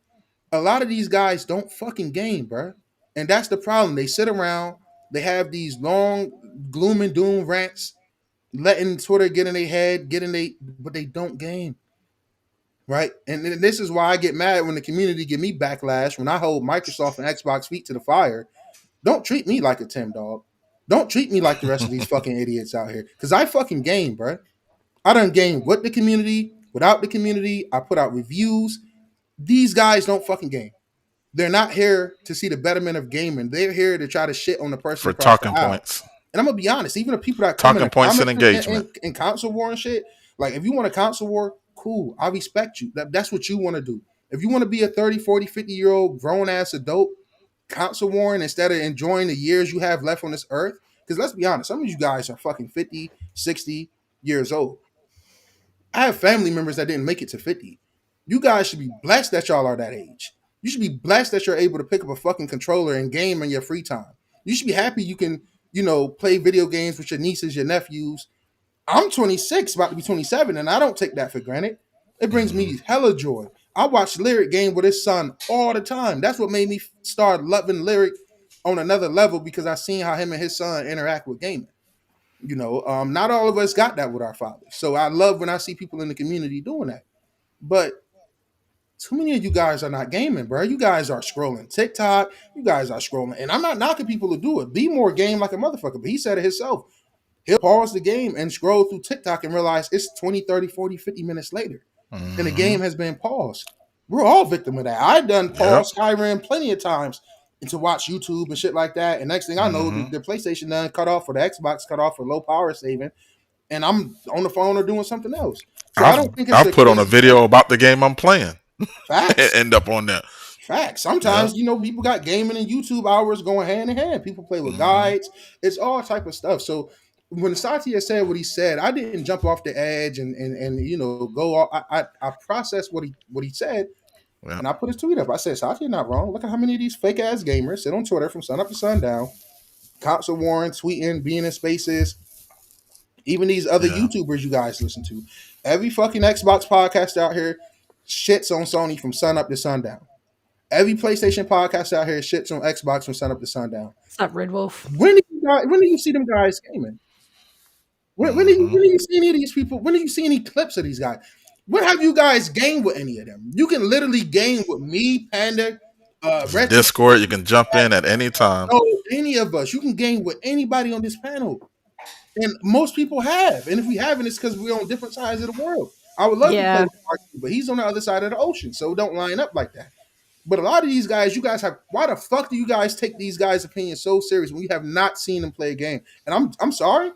A lot of these guys don't fucking game, bro. And that's the problem. They sit around, they have these long gloom and doom rants, letting Twitter get in their head, but they don't game. Right? And this is why I get mad when the community give me backlash when I hold Microsoft and Xbox feet to the fire. Don't treat me like a Tim dog. Don't treat me like the rest of these fucking idiots out here. Because I fucking game, bro. I done game with the community, without the community. I put out reviews. These guys don't fucking game. They're not here to see the betterment of gaming. They're here to try to shit on the person for talking points. And I'm gonna be honest, even the people that talking points and engagement in console war and shit. Like, if you want a console war, cool. I respect you. That's what you want to do. If you want to be a 30, 40, 50-year-old grown ass adult console warring instead of enjoying the years you have left on this earth, because let's be honest, some of you guys are fucking 50, 60 years old. I have family members that didn't make it to 50. You guys should be blessed that y'all are that age. You should be blessed that you're able to pick up a fucking controller and game in your free time. You should be happy you can, play video games with your nieces, your nephews. I'm 26, about to be 27, and I don't take that for granted. It brings me hella joy. I watch Lyric game with his son all the time. That's what made me start loving Lyric on another level, because I seen how him and his son interact with gaming. Not all of us got that with our fathers. So I love when I see people in the community doing that. But too many of you guys are not gaming, bro. You guys are scrolling TikTok. You guys are scrolling. And I'm not knocking people to do it. Be more game like a motherfucker. But he said it himself. He'll pause the game and scroll through TikTok and realize it's 20, 30, 40, 50 minutes later. And the game has been paused. We're all victim of that. I've done pause Skyrim plenty of times to watch YouTube and shit like that. And next thing I know, the PlayStation done cut off, or the Xbox cut off for low power saving. And I'm on the phone or doing something else. So I don't think it's I'll put on a video about the game I'm playing. Facts. End up on there. Facts. Sometimes, people got gaming and YouTube hours going hand in hand. People play with guides. It's all type of stuff. So when Satya said what he said, I didn't jump off the edge and go off. I processed what he said, and I put his tweet up. I said, Satya not wrong. Look at how many of these fake ass gamers sit on Twitter from sun up to sundown, console warring, tweeting, being in spaces. Even these other YouTubers you guys listen to. Every fucking Xbox podcast out here shits on Sony from sun up to sundown. Every PlayStation podcast out here shits on Xbox from sun up to sundown. What's up, Red Wolf? When do you see them guys gaming? When do you see any of these people? When do you see any clips of these guys? When have you guys gamed with any of them? You can literally game with me, Panda, Discord. You can jump in at any time. Any of us. You can game with anybody on this panel. And most people have. And if we haven't, it's because we're on different sides of the world. I would love to play with Mark, but he's on the other side of the ocean, so don't line up like that. But a lot of these guys, you guys have. Why the fuck do you guys take these guys' opinions so serious when you have not seen them play a game? And I'm sorry,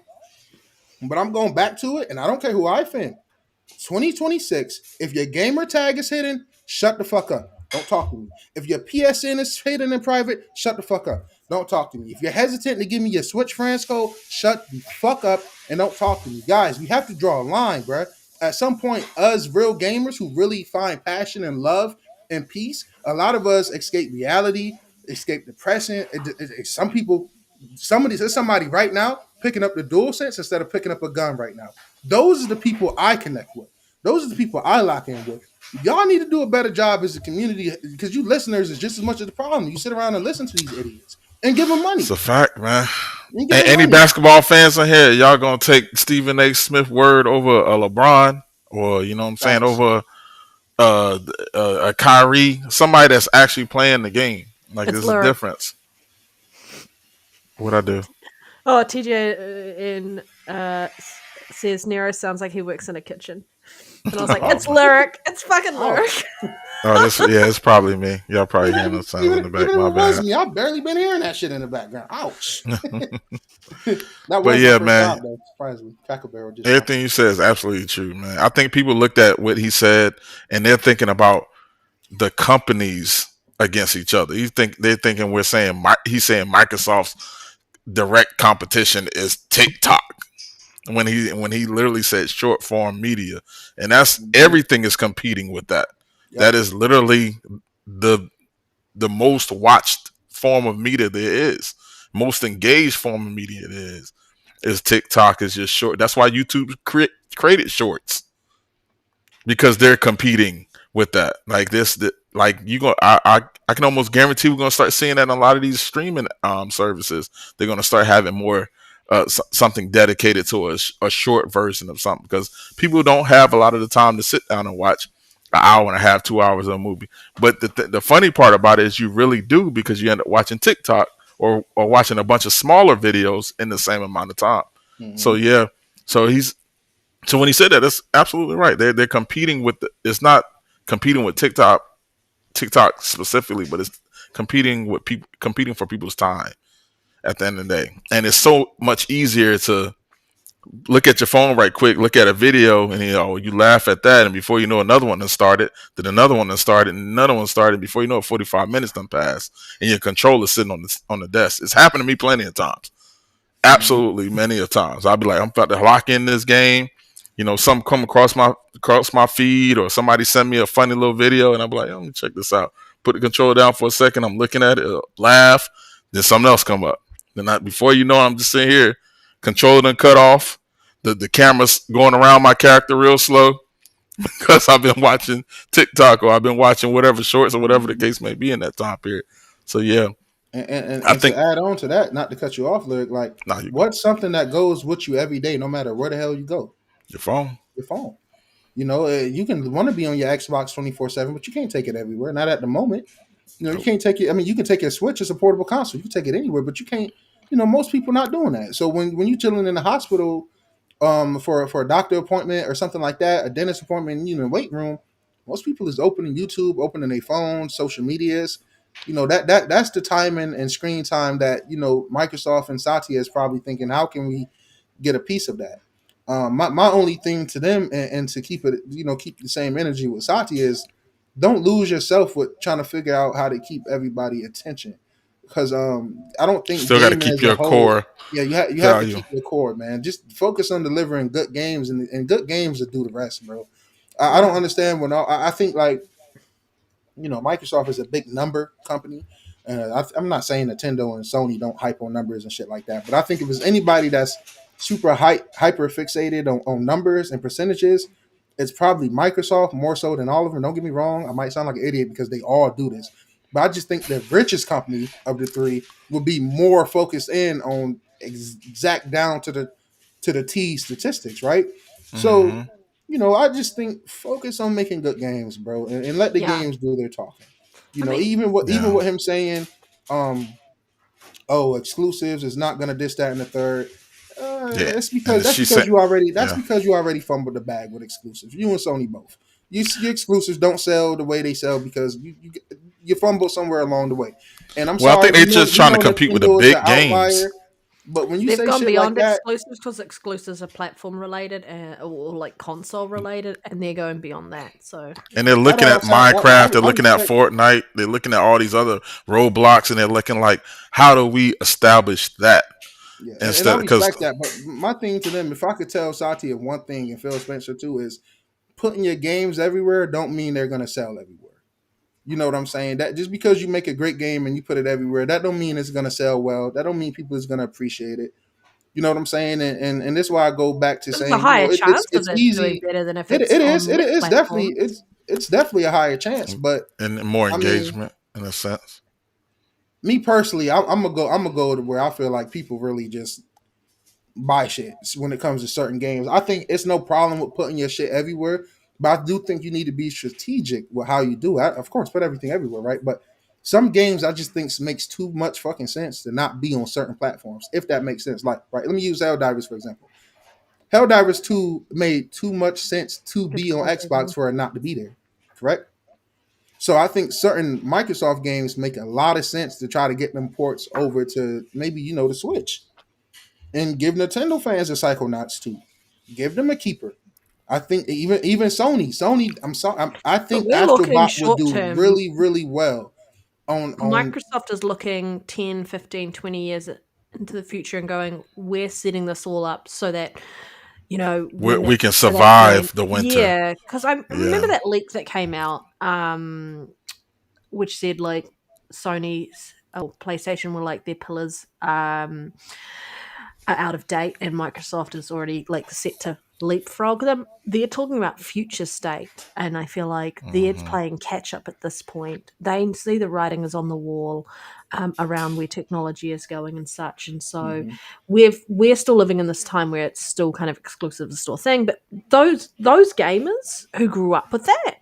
but I'm going back to it, and I don't care who I offend. 2026, if your gamer tag is hidden, shut the fuck up. Don't talk to me. If your PSN is hidden in private, shut the fuck up. Don't talk to me. If you're hesitant to give me your Switch friends code, shut the fuck up and don't talk to me. Guys, we have to draw a line, bro. At some point, us real gamers who really find passion and love and peace, a lot of us escape reality, escape depression. There's somebody right now picking up the DualSense instead of picking up a gun right now. Those are the people I connect with. Those are the people I lock in with. Y'all need to do a better job as a community, because you listeners is just as much of the problem. You sit around and listen to these idiots and give them money. It's a fact, man. And any basketball fans in here, y'all gonna take Stephen A. Smith word over a LeBron, or over a Kyrie, somebody that's actually playing the game. Like, there's a difference. What'd I do? Oh, TJ says Nero sounds like he works in a kitchen. And I was like, it's Lyric. It's fucking Lyric. It's probably me. Y'all probably hearing the sound in the back. My bad. Me. I've barely been hearing that shit in the background. Ouch. But yeah, man. Job, surprisingly. Cracker Barrel just everything you said is absolutely true, man. I think people looked at what he said and they're thinking about the companies against each other. They're thinking he's saying Microsoft's direct competition is TikTok. when he literally said short form media, and that's everything is competing with that. Yep. That is literally the most watched form of media there is, most engaged form of media there is TikTok is just short. That's why YouTube created shorts, because they're competing with that. Like like you go, I can almost guarantee we're gonna start seeing that in a lot of these streaming services. They're gonna start having more something dedicated to a short version of something, because people don't have a lot of the time to sit down and watch an hour and a half, 2 hours of a movie. But the funny part about it is you really do, because you end up watching TikTok or watching a bunch of smaller videos in the same amount of time. Mhm. So yeah, so when he said that, that's absolutely right. They're competing with it's not competing with TikTok specifically, but it's competing for people's time at the end of the day. And it's so much easier to look at your phone right quick, look at a video, and you laugh at that, and before you know, another one has started, then another one has started, and another one started. Before you know it, 45 minutes done passed, and your controller's sitting on the desk. It's happened to me plenty of times. Absolutely, many of times. I'll be like, I'm about to lock in this game. Something come across my feed, or somebody send me a funny little video, and I'll be like, let me check this out. Put the controller down for a second. I'm looking at it, laugh. Then something else come up. Then before you know, I'm just sitting here, controller done cut off. The camera's going around my character real slow because I've been watching TikTok, or I've been watching whatever shorts or whatever the case may be in that time period. So yeah, And to add on to that, not to cut you off, Lyric, like what's something that goes with you every day, no matter where the hell you go? Your phone. Your phone. You can want to be on your Xbox 24/7, but you can't take it everywhere. Not at the moment. You can't take it. I mean, you can take your Switch as a portable console. You can take it anywhere, but you can't. Most people not doing that. So when you're chilling in the hospital, for a doctor appointment or something like that, a dentist appointment, weight room, most people is opening YouTube, opening their phones, social medias. That's the time and screen time that Microsoft and Satya is probably thinking, how can we get a piece of that? My only thing to them, and to keep it, keep the same energy with Satya, is don't lose yourself with trying to figure out how to keep everybody attention, because I don't think still got to keep your core. Yeah, you have to keep your core, man. Just focus on delivering good games, and good games will do the rest, bro. I don't understand I think, like, Microsoft is a big number company. I'm not saying Nintendo and Sony don't hype on numbers and shit like that, but I think if there's anybody that's super hyper fixated on numbers and percentages, it's probably Microsoft, more so than all of them. Don't get me wrong, I might sound like an idiot because they all do this, but I just think the richest company of the three would be more focused in on exact down to the T statistics, right? So I just think focus on making good games, bro, and let the games do their talking. Even what him saying, exclusives is not gonna diss that in the third. That's because you already fumbled the bag with exclusives. You and Sony both. Your exclusives don't sell the way they sell because you fumbled somewhere along the way. And I'm sorry. I think they're just trying to compete with the big games. But when you They've say gone shit beyond like that, exclusives, because exclusives are platform related or like console related, and they're going beyond that. So, and they're looking at Minecraft, they're looking at Fortnite, they're looking at all these other Roblox, and they're looking like, how do we establish that? Yeah, and I respect that. But my thing to them, if I could tell Satya one thing and Phil Spencer too, is putting your games everywhere don't mean they're gonna sell everywhere. You know what I'm saying? That just because you make a great game and you put it everywhere, that don't mean it's gonna sell well. That don't mean people is gonna appreciate it. You know what I'm saying? And that's why I go back to saying, a higher chance it's of easy. doing better than if It is definitely it's definitely a higher chance, but and more engagement in a sense. Me personally, I'm gonna go to where I feel like people really just buy shit when it comes to certain games. I think it's no problem with putting your shit everywhere, but I do think you need to be strategic with how you do it. Of course, put everything everywhere, right? But some games I just think makes too much fucking sense to not be on certain platforms, if that makes sense. Like, right, let me use Helldivers for example. Helldivers 2 made too much sense to be on Xbox for it not to be there, correct? So I think certain Microsoft games make a lot of sense to try to get them ports over to maybe, the Switch. And give Nintendo fans a Psychonauts too. Give them a keeper. I think even Sony. I think Astrobot would do really, really well. Microsoft is looking 10, 15, 20 years into the future and going, we're setting this all up so that you know, we, when we can it's to that point. survive the winter. Yeah, because I remember Yeah. that leak that came out, which said like Sony's or PlayStation were like their pillars are out of date, and Microsoft is already like set to leapfrog them. They're talking about future state, and I feel like they're Hmm. playing catch up at this point. They see the writing is on the wall around where technology is going and such, and so Mhm. we're still living in this time where it's still kind of exclusive to store thing. But those gamers who grew up with that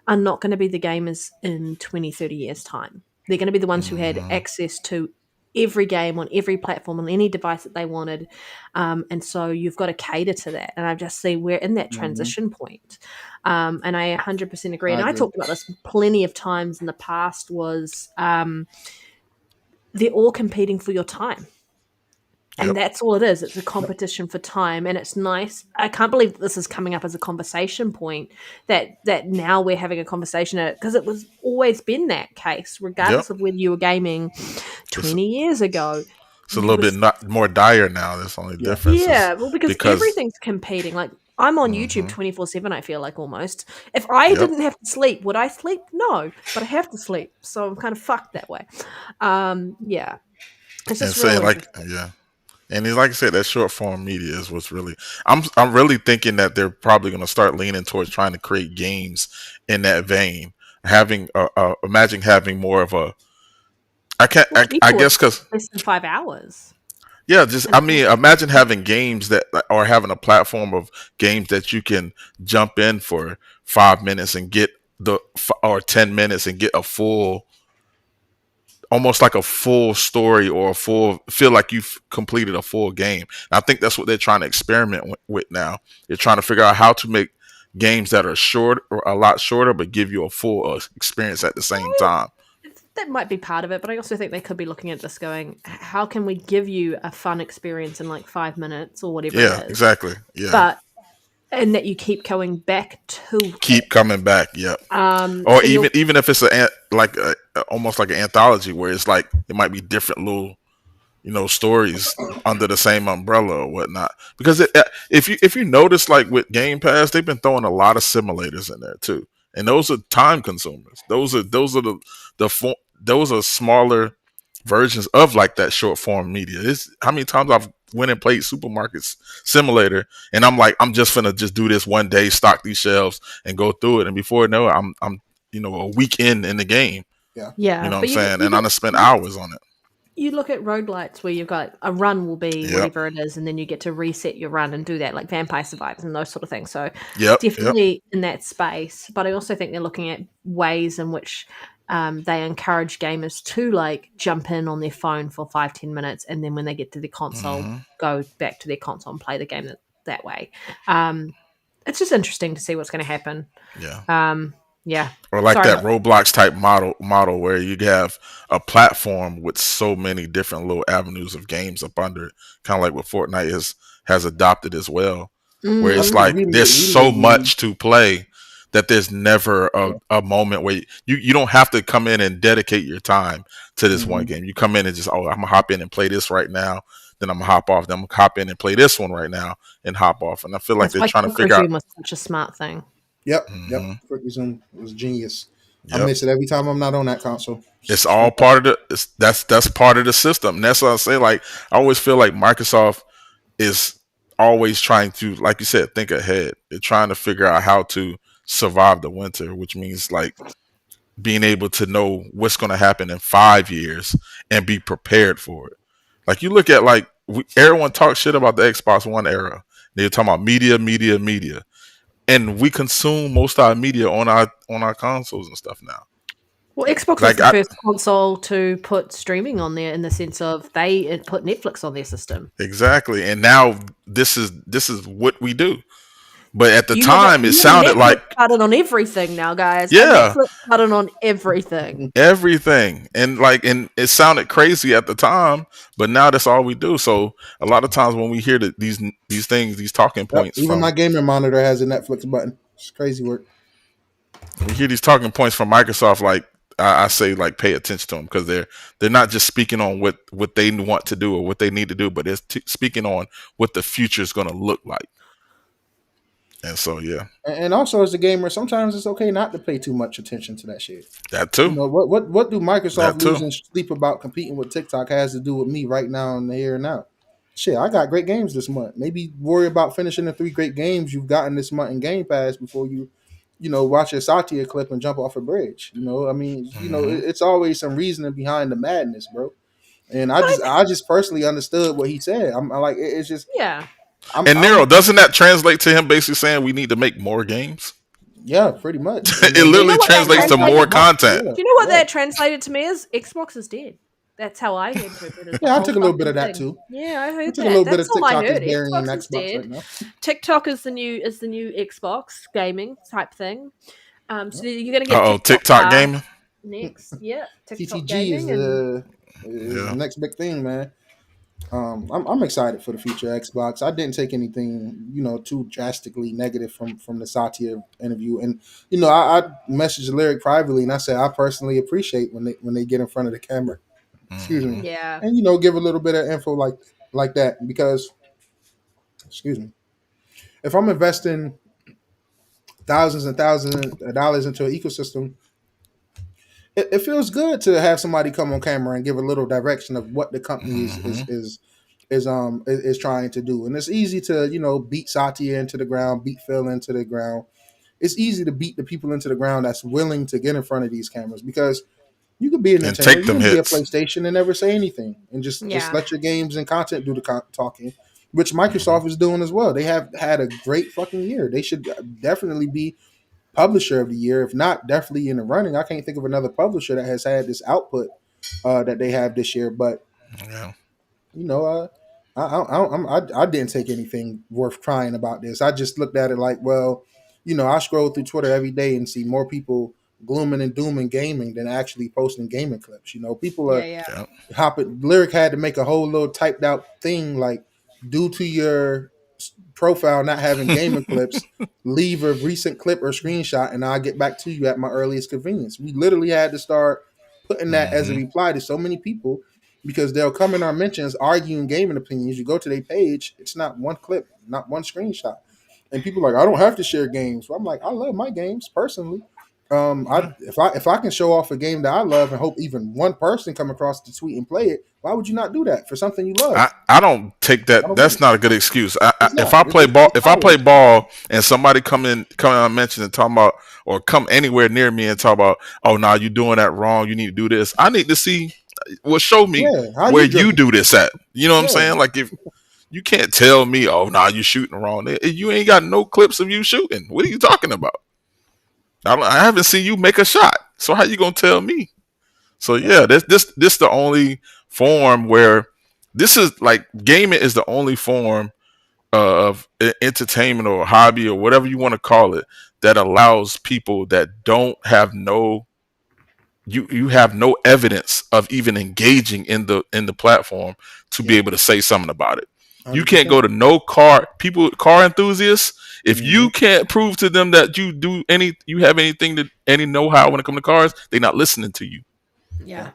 are not going to be the gamers in 20, 30 years time. They're going to be the ones who had Hmm. access to every game on every platform on any device that they wanted, and so you've got to cater to that. And I just see we're in that Mhm. transition point, and I 100% agree. I And I agree. talked about this plenty of times in the past. Was they're all competing for your time. And Yep. that's all it is. It's a competition for time, and it's nice. I can't believe that this is coming up as a conversation point. That now we're having a conversation because it was always been that case, Yep. regardless of whether you were gaming It's, 20 years ago. it's a You little were bit not more dire now. That's the only Yeah. difference is yeah, well, because because. everything's competing. Like I'm on YouTube Hmm. 24/7. I feel like almost. If I Yep. didn't have to sleep, would I sleep? No, but I have to sleep, so I'm kind of fucked that way. Yeah, it's And just real saying like, interesting. yeah. And like I said, that short form media is what's really. I'm really thinking that they're probably going to start leaning towards trying to create games in that vein. Having, imagine having more of a. I can't. Well, I esports guess because less than 5 hours. yeah, just And I mean, imagine having games that or having a platform of games that you can jump in for 5 minutes and get or 10 minutes and get a full almost like a full story or a full feel like you've completed a full game. And I think that's what they're trying to experiment with now. They're trying to figure out how to make games that are short or a lot shorter, but give you a full experience at the same time. that might be part of it, but I also think they could be looking at this going, how can we give you a fun experience in like 5 minutes or whatever it Yeah, is, exactly. Yeah, but and that you keep going back to keep it. coming back. Yep. Or So you'll even if it's like almost like an anthology where it's like it might be different little stories under the same umbrella or whatnot. Because if you notice, like with Game Pass, they've been throwing a lot of simulators in there too, and those are time consumers. Those are those are smaller versions of like that short form media. It's how many times I've went and played Supermarkets Simulator, and I'm like, I'm just gonna just do this one day, stock these shelves, and go through it, and before I know it, I'm a week in the game. Yeah. You yeah, know what I'm but saying? you And I'm look gonna spend hours on it. you look at roguelites where you've got a run will be Yep. whatever it is, and then you get to reset your run and do that, like Vampire Survivors and those sort of things. So Yep. Yep. definitely in that space. But I also think they're looking at ways in which they encourage gamers to like jump in on their phone for 5-10 minutes, and then when they get to the console, Hmm. go back to their console and play the game that way. It's just interesting to see what's going to happen. Yeah. Yeah. Or like Sorry. that Roblox type model where you have a platform with so many different little avenues of games up under it, kind of like what Fortnite has adopted as well, where I it's think Mm-hmm. like there's so immediately. much to play that there's never a moment where you don't have to come in and dedicate your time to this one Mhm. game. You come in and just, I'm gonna hop in and play this right now, then I'm gonna hop off, then I'm gonna hop in and play this one right now and hop off. And I feel like That's they're why trying to Quick figure out. Resume was such a smart thing. Yep. Yep. Hmm. Quick resume was genius. I Yep. miss it every time I'm not on that console. It's all part of that's part of the system. And that's what I say. Like I always feel like Microsoft is always trying to, like you said, think ahead. They're trying to figure out how to survive the winter, which means like being able to know what's going to happen in 5 years and be prepared for it. Like you look at like everyone talks shit about the Xbox One era. They're talking about media, and we consume most of our media on our consoles and stuff now. Well, Xbox was Like the first console to put streaming on there in the sense of they put Netflix on their system. exactly, and now this is what we do. But at the You have time, it you have a sounded Netflix like button on everything now, guys. A yeah, Netflix button on everything. everything, and it sounded crazy at the time, but now that's all we do. So a lot of times when we hear these things, these talking Yep. points Even from my gaming monitor has a Netflix button. It's crazy work. we hear these talking points from Microsoft, like I say, like pay attention to them because they're not just speaking on what they want to do or what they need to do, but they're speaking on what the future is going to look like. And so yeah, And also as a gamer, sometimes it's okay not to pay too much attention to that shit. that You too. know what do Microsoft That too. losing sleep about competing with TikTok has to do with me right now and here and now? Shit, I got great games this month. Maybe worry about finishing the 3 great games you've gotten this month in Game Pass before you watch a Satya clip and jump off a bridge. I mean, Hmm. it's always some reasoning behind the madness, bro. And I But I just think, I just personally understood what he said. I like it's just yeah. And I'm Nero, doesn't that translate to him basically saying we need to make more games? yeah, pretty much. And It then Do you know literally what that translates to multiple more translated? months. content. Yeah, Do you know what yeah. that translated to me is? Xbox is dead. That's how I interpreted the Yeah, I whole took a little bit fucking of that thing. too. Yeah, I I heard took a that. little bit That's of all I TikTok is heard. burying Xbox is Xbox dead. right now. TikTok is the new Xbox gaming type thing. So Yep. you're gonna get Uh oh, TikTok TikTok gaming. next. Yeah, TikTok TTG gaming and is the Yeah. next big thing, man. I'm excited for the future of Xbox. I didn't take anything, too drastically negative from the Satya interview, and I messaged Lyric privately, and I said I personally appreciate when they get in front of the camera. Excuse me, Hmm. yeah, and give a little bit of info like that because, excuse me, if I'm investing thousands and thousands of dollars into an ecosystem, it feels good to have somebody come on camera and give a little direction of what the company is Hmm. is is is trying to do. And it's easy to beat Satya into the ground, beat Phil into the ground. It's easy to beat the people into the ground that's willing to get in front of these cameras because you could be a And Nintendo, take you them can be a hits. PlayStation and never say anything and just yeah, let your games and content do the talking, which Hmm. Microsoft is doing as well. They have had a great fucking year. They should definitely be publisher of the year, if not definitely in the running. I can't think of another publisher that has had this output that they have this year. But Yeah. you know, I didn't take anything worth crying about this. I just looked at it like, well, I scroll through Twitter every day and see more people glooming and dooming gaming than actually posting gaming clips. People yeah, are yeah, Yeah. hopping. Lyric had to make a whole little typed out thing like, due to your profile not having gaming clips, leave a recent clip or screenshot, and I'll get back to you at my earliest convenience. We literally had to start putting that as a Hmm. reply to so many people because they'll come in our mentions arguing gaming opinions. You go to their page, it's not one clip, not one screenshot. And people are like, I don't have to share games. Well, I'm like, I love my games personally. Yeah. If I can show off a game that I love and hope even one person come across the tweet and play it, why would you not do that for something you love? I don't take I that. don't get That's it. not a good excuse. It's If not. I It's, play it's, ball, it's if I play power. ball, and somebody come on mention and talk about, or come anywhere near me and talk about, oh, nah, you're doing that wrong. You need to do this. I need to see. Well, show me Yeah, how where you you dribble? do this at. You know what I'm Yeah, saying? Like, if you can't tell me, oh, nah, you shooting wrong. You ain't got no clips of you shooting. What are you talking about? I haven't seen you make a shot. So how you gonna tell me? So yeah, yeah, this the only form where this is like gaming is the only form of entertainment or hobby or whatever you want to call it that allows people that don't have no you have no evidence of even engaging in the platform to be yeah, able to say something about it. You can't 100%. go to no car enthusiasts. If Mm-hmm. you can't prove to them that you have anything to any know how when it comes to cars, they're not listening to you. Yeah, yeah,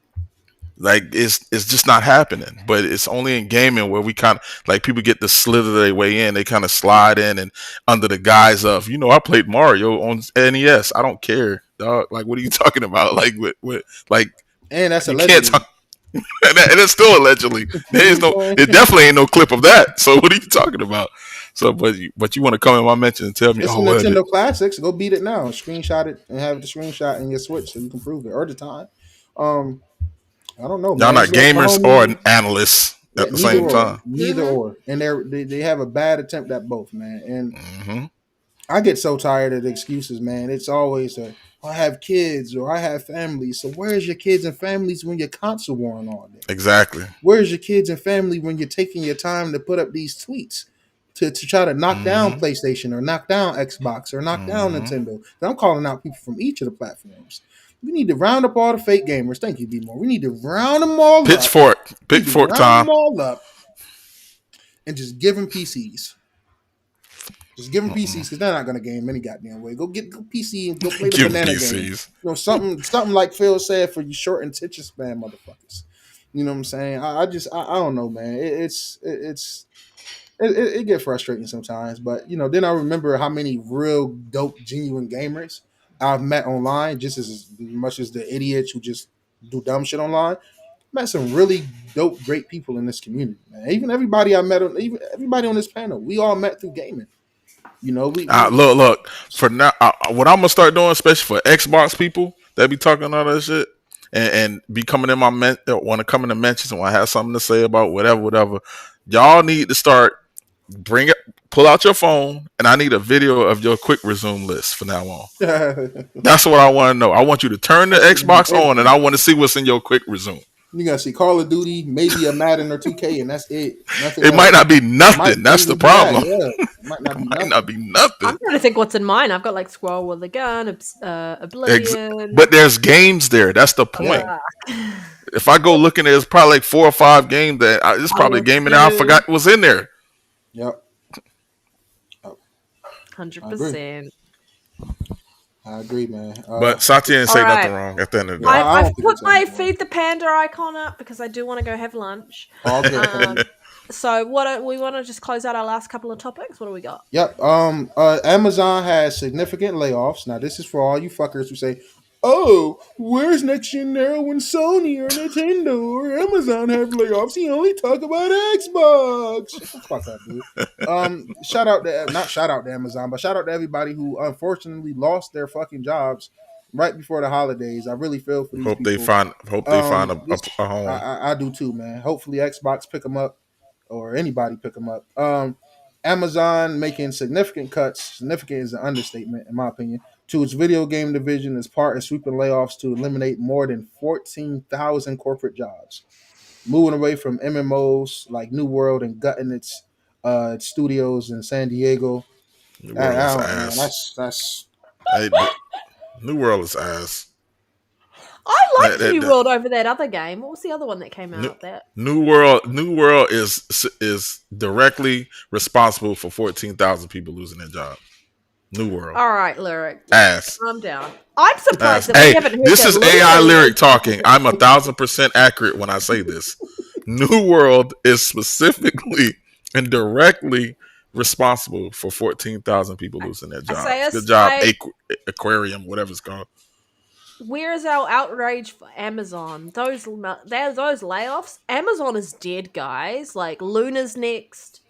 Like it's just not happening. But it's only in gaming where we kind of like people get to slither their way in. They kind of slide in and under the guise of I played Mario on NES. I don't care, dog. Like what are you talking about? Like what like and that's you can't allegedly. talk. And it's still allegedly. There You is know no. what I'm It saying? definitely ain't no clip of that. So what are you talking about? So but you want to come in my mention and tell me, It's a oh well, Nintendo Classics. Go beat it now. Screenshot it and have the screenshot in your Switch so you can prove it or the time. Um, I don't know, y'all man. not It's like my gamers or homie. analysts Yeah, at the neither same or, time. neither mm-hmm. or, and they have a bad attempt at both, man. And Hmm. I get so tired of the excuses, man. It's always I have kids or I have families. So where's your kids and families when you're console warring all day? Exactly. Where's your kids and family when you're taking your time to put up these tweets to try to knock down Hmm. PlayStation or knock down Xbox or knock down Hmm. Nintendo? I'm calling out people from each of the platforms. We need to round up all the fake gamers. Thank you, B more. We need to round them all up. We need to Pitchfork round time. them all up and just give them PCs. Just give them PCs because they're not gonna game any goddamn way. Go PC and go play the Give them banana game. PCs. Something like Phil said for you short attention span motherfuckers. You know what I'm saying? I don't know, man. It get frustrating sometimes, but then I remember how many real dope, genuine gamers I've met online, just as much as the idiots who just do dumb shit online. Met some really dope, great people in this community, man. Even everybody I met, even everybody on this panel, we all met through gaming. Look. For now, what I'm gonna start doing, especially for Xbox people that be talking all that shit and be coming in my want to come in the mentions and want to have something to say about whatever. Y'all need to start pull out your phone, and I need a video of your quick resume list from now on. That's what I want to know. I want you to turn the Xbox on, and I want to see what's in your quick resume. You gotta see Call of Duty, maybe a Madden or 2K, and that's it. Nothing it else. might not be nothing. That's the problem. It might not be nothing. I'm trying to think what's in mine. I've got like Squirrel with a Gun, Oblivion. But there's games there. That's the point. If I go looking, there's probably like 4 or 5 games that it's probably a game in there I forgot was in there. Yep. 100%. I agree, man. But Satya didn't say nothing wrong at the end of the day. I've put my Feed the Panda icon up because I do want to go have lunch. All good. So we want to just close out our last couple of topics. What do we got? Yep. Amazon has significant layoffs. Now, this is for all you fuckers who say, "Oh, where's NextGenNero when Sony or Nintendo or Amazon have layoffs? He only talk about Xbox." Shut the fuck up, dude. Not shout out to Amazon, but shout out to everybody who unfortunately lost their fucking jobs right before the holidays. I really feel for these people. They find a home. I do too, man. Hopefully Xbox pick them up or anybody pick them up. Amazon making significant cuts. Significant is an understatement, in my opinion, to its video game division as part of sweeping layoffs to eliminate more than 14,000 corporate jobs. Moving away from MMOs like New World and gutting its studios in San Diego. New World is ass. That's New World is ass. I like New World over that other game. What was the other one that came out? New World is directly responsible for 14,000 people losing their job. New World. All right, Lyric. Ass. Calm down. I'm surprised that we haven't heard this is AI Lyric talking. I'm 1,000% accurate when I say this. New World is specifically and directly responsible for 14,000 people losing their jobs. Good job, Aquarium, whatever it's called. Where's our outrage for Amazon? Those layoffs. Amazon is dead, guys. Like Luna's next.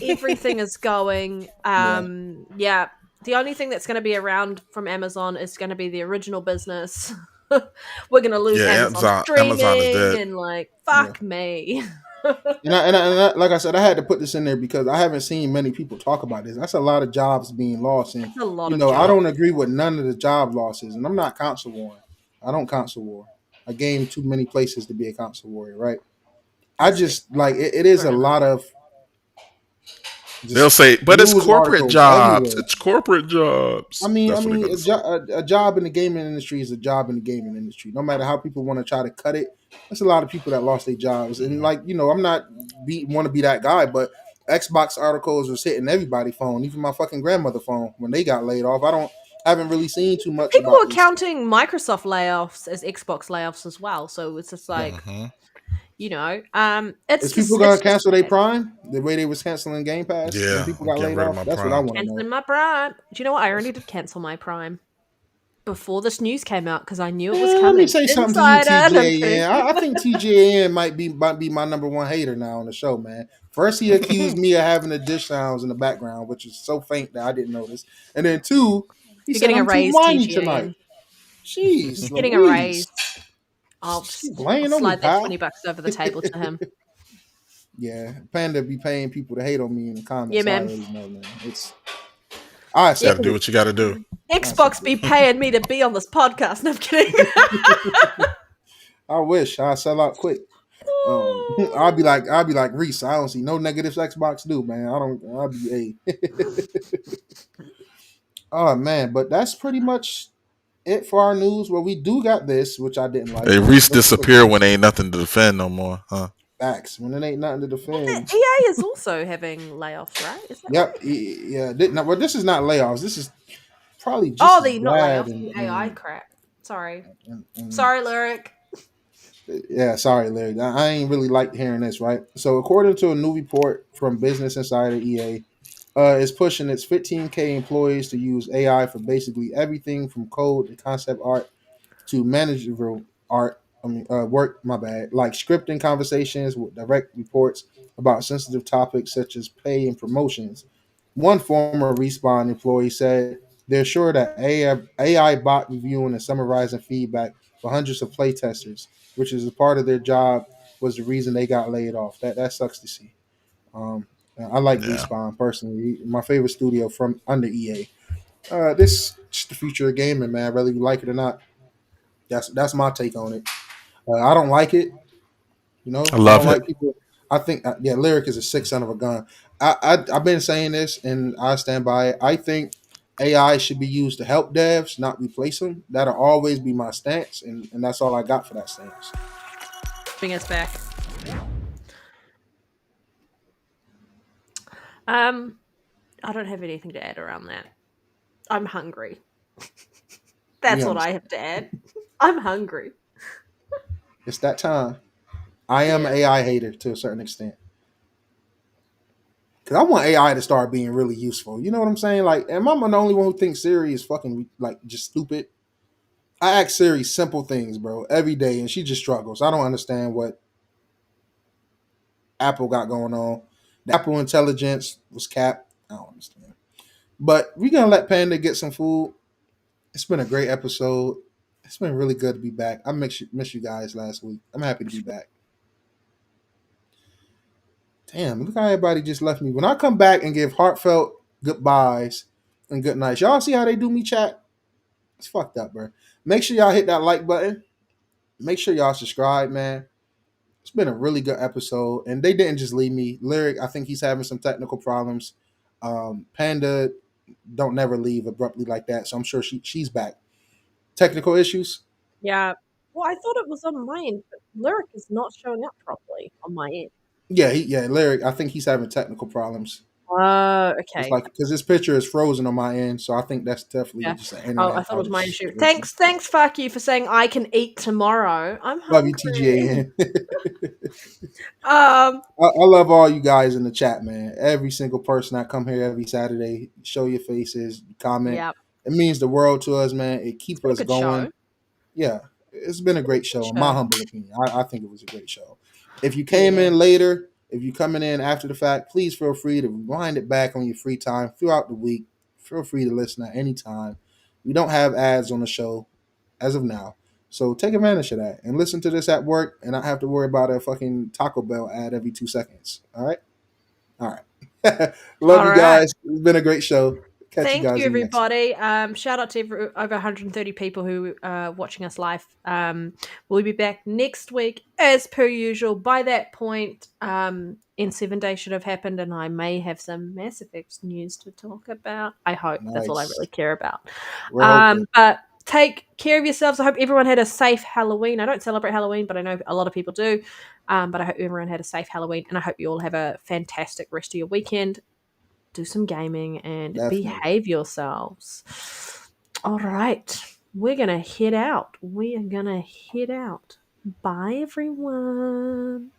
Everything is going. Yeah. The only thing that's going to be around from Amazon is going to be the original business. We're going to lose Amazon streaming Amazon is dead. And fuck me. and like I said, I had to put this in there because I haven't seen many people talk about this. That's a lot of jobs being lost, and I don't agree with none of the job losses. And I'm not console warring. I don't console war. I game too many places to be a console warrior, right? I just it is a lot of. They'll say, but it's corporate jobs. Everywhere. It's corporate jobs. I mean, a job in the gaming industry is a job in the gaming industry. No matter how people want to try to cut it, there's a lot of people that lost their jobs. And I'm not want to be that guy, but Xbox articles was hitting everybody's phone, even my fucking grandmother's phone when they got laid off. I haven't really seen too much. People are counting Microsoft layoffs as Xbox layoffs as well. So it's just like. Is people gonna cancel their Prime the way they was canceling Game Pass? Yeah, people got laid off. That's what I want to know. Canceling my Prime. Do you know what? I already did cancel my Prime before this news came out because I knew it was coming. Let me say something to you, TJN. I think TJN might be my number one hater now on the show, man. First, he accused me of having the dish sounds in the background, which is so faint that I didn't notice. And then 2, he's getting a raise tonight. Jeez, he's getting a raise. I'll slide that $20 over the table to him. Yeah, Panda be paying people to hate on me in the comments. Yeah, man. I already know, man. You gotta do what you gotta do. Xbox be paying me to be on this podcast. No, I'm kidding. I wish I'd sell out quick. I'll be like Reese. I don't see no negatives Xbox do, man. I'll be Oh man, but that's pretty much it for our news. Well, we do got this, which I didn't like. Hey, Reese disappear when ain't nothing to defend no more, huh? Facts. When it ain't nothing to defend. EA is also having layoffs, right? Is that right? Yeah. Well, this is not layoffs. This is probably just not layoffs. AI crap. Sorry. Sorry, Lyric. Yeah, sorry, Larry. I ain't really like hearing this, right? So, according to a new report from Business Insider, EA is pushing its 15K employees to use AI for basically everything from code to concept art to managerial art. Work. My bad. Like scripting conversations with direct reports about sensitive topics such as pay and promotions. One former Respawn employee said they're sure that AI bot reviewing and summarizing feedback for hundreds of playtesters, which is a part of their job, was the reason they got laid off. That sucks to see. Um, I like Yeah, Respawn personally. My favorite studio from under EA. This is the future of gaming, man. Whether you like it or not, that's my take on it. I don't like it. I I don't love it. like people. I think yeah, lyric is a sick son of a gun. I've been saying this and I stand by it. I think AI should be used to help devs, not replace them. That'll always be my stance, and that's all I got for that stance. Bring us back. Um, I don't have anything to add around that. I'm hungry. We That's what I understand. have to add. I'm hungry. It's that time. I am an Yeah. AI hater to a certain extent. Cause I want AI to start being really useful. You know what I'm saying? Like, am I the only one who thinks Siri is fucking like just stupid? I ask Siri simple things, bro, every day, and she just struggles. I don't understand what Apple got going on. The Apple intelligence was capped. I don't understand. But we're gonna let Panda get some food. It's been a great episode. It's been really good to be back. I miss you guys last week. I'm happy to be back. Damn, look how everybody just left me. When I come back and give heartfelt goodbyes and good nights, y'all see how they do me, chat? It's fucked up, bro. Make sure y'all hit that like button. Make sure y'all subscribe, man. It's been a really good episode, and they didn't just leave me. Lyric, I think he's having some technical problems. Panda don't never leave abruptly like that, so I'm sure she's back. Technical issues? Yeah. Well, I thought it was on my end, but lyric is not showing up properly on my end. Yeah, Lyric. I think he's having technical problems. Oh, It's okay. like because his picture is frozen on my end, so I think that's definitely Yeah. just an Oh, I internet thought it was my outage issue. situation. Thanks, fuck you for saying I can eat tomorrow. I'm Love you, hungry. TGAN. Um, I love all you guys in the chat, man. Every single person that come here every Saturday, show your faces, comment. yeah, It means the world to us, man. It it's keeps been a us good show. going. Yeah, it's been a great Good show, in my show. humble opinion. I think it was a great show. If you came Yeah. in later, if you coming in after the fact, please feel free to rewind it back on your free time throughout the week. Feel free to listen at any time. We don't have ads on the show as of now. So take advantage of that and listen to this at work and not have to worry about a fucking Taco Bell ad every 2 seconds. All right? All right. Love All you right. guys. It's been a great show. Catch you Thank you, guys in the next one. everybody. Shout out to over 130 people who are watching us live. We'll be back next week as per usual. By that point, N7 Day should have happened, and I may have some Mass Effect news to talk about. I hope that's all I Nice. really care about. We're hoping. But take care of yourselves. I hope everyone had a safe Halloween. I don't celebrate Halloween, but I know a lot of people do. But I hope everyone had a safe Halloween, and I hope you all have a fantastic rest of your weekend. Do some gaming and Definitely. behave yourselves. All right. We're going to head out. We are going to head out. Bye, everyone.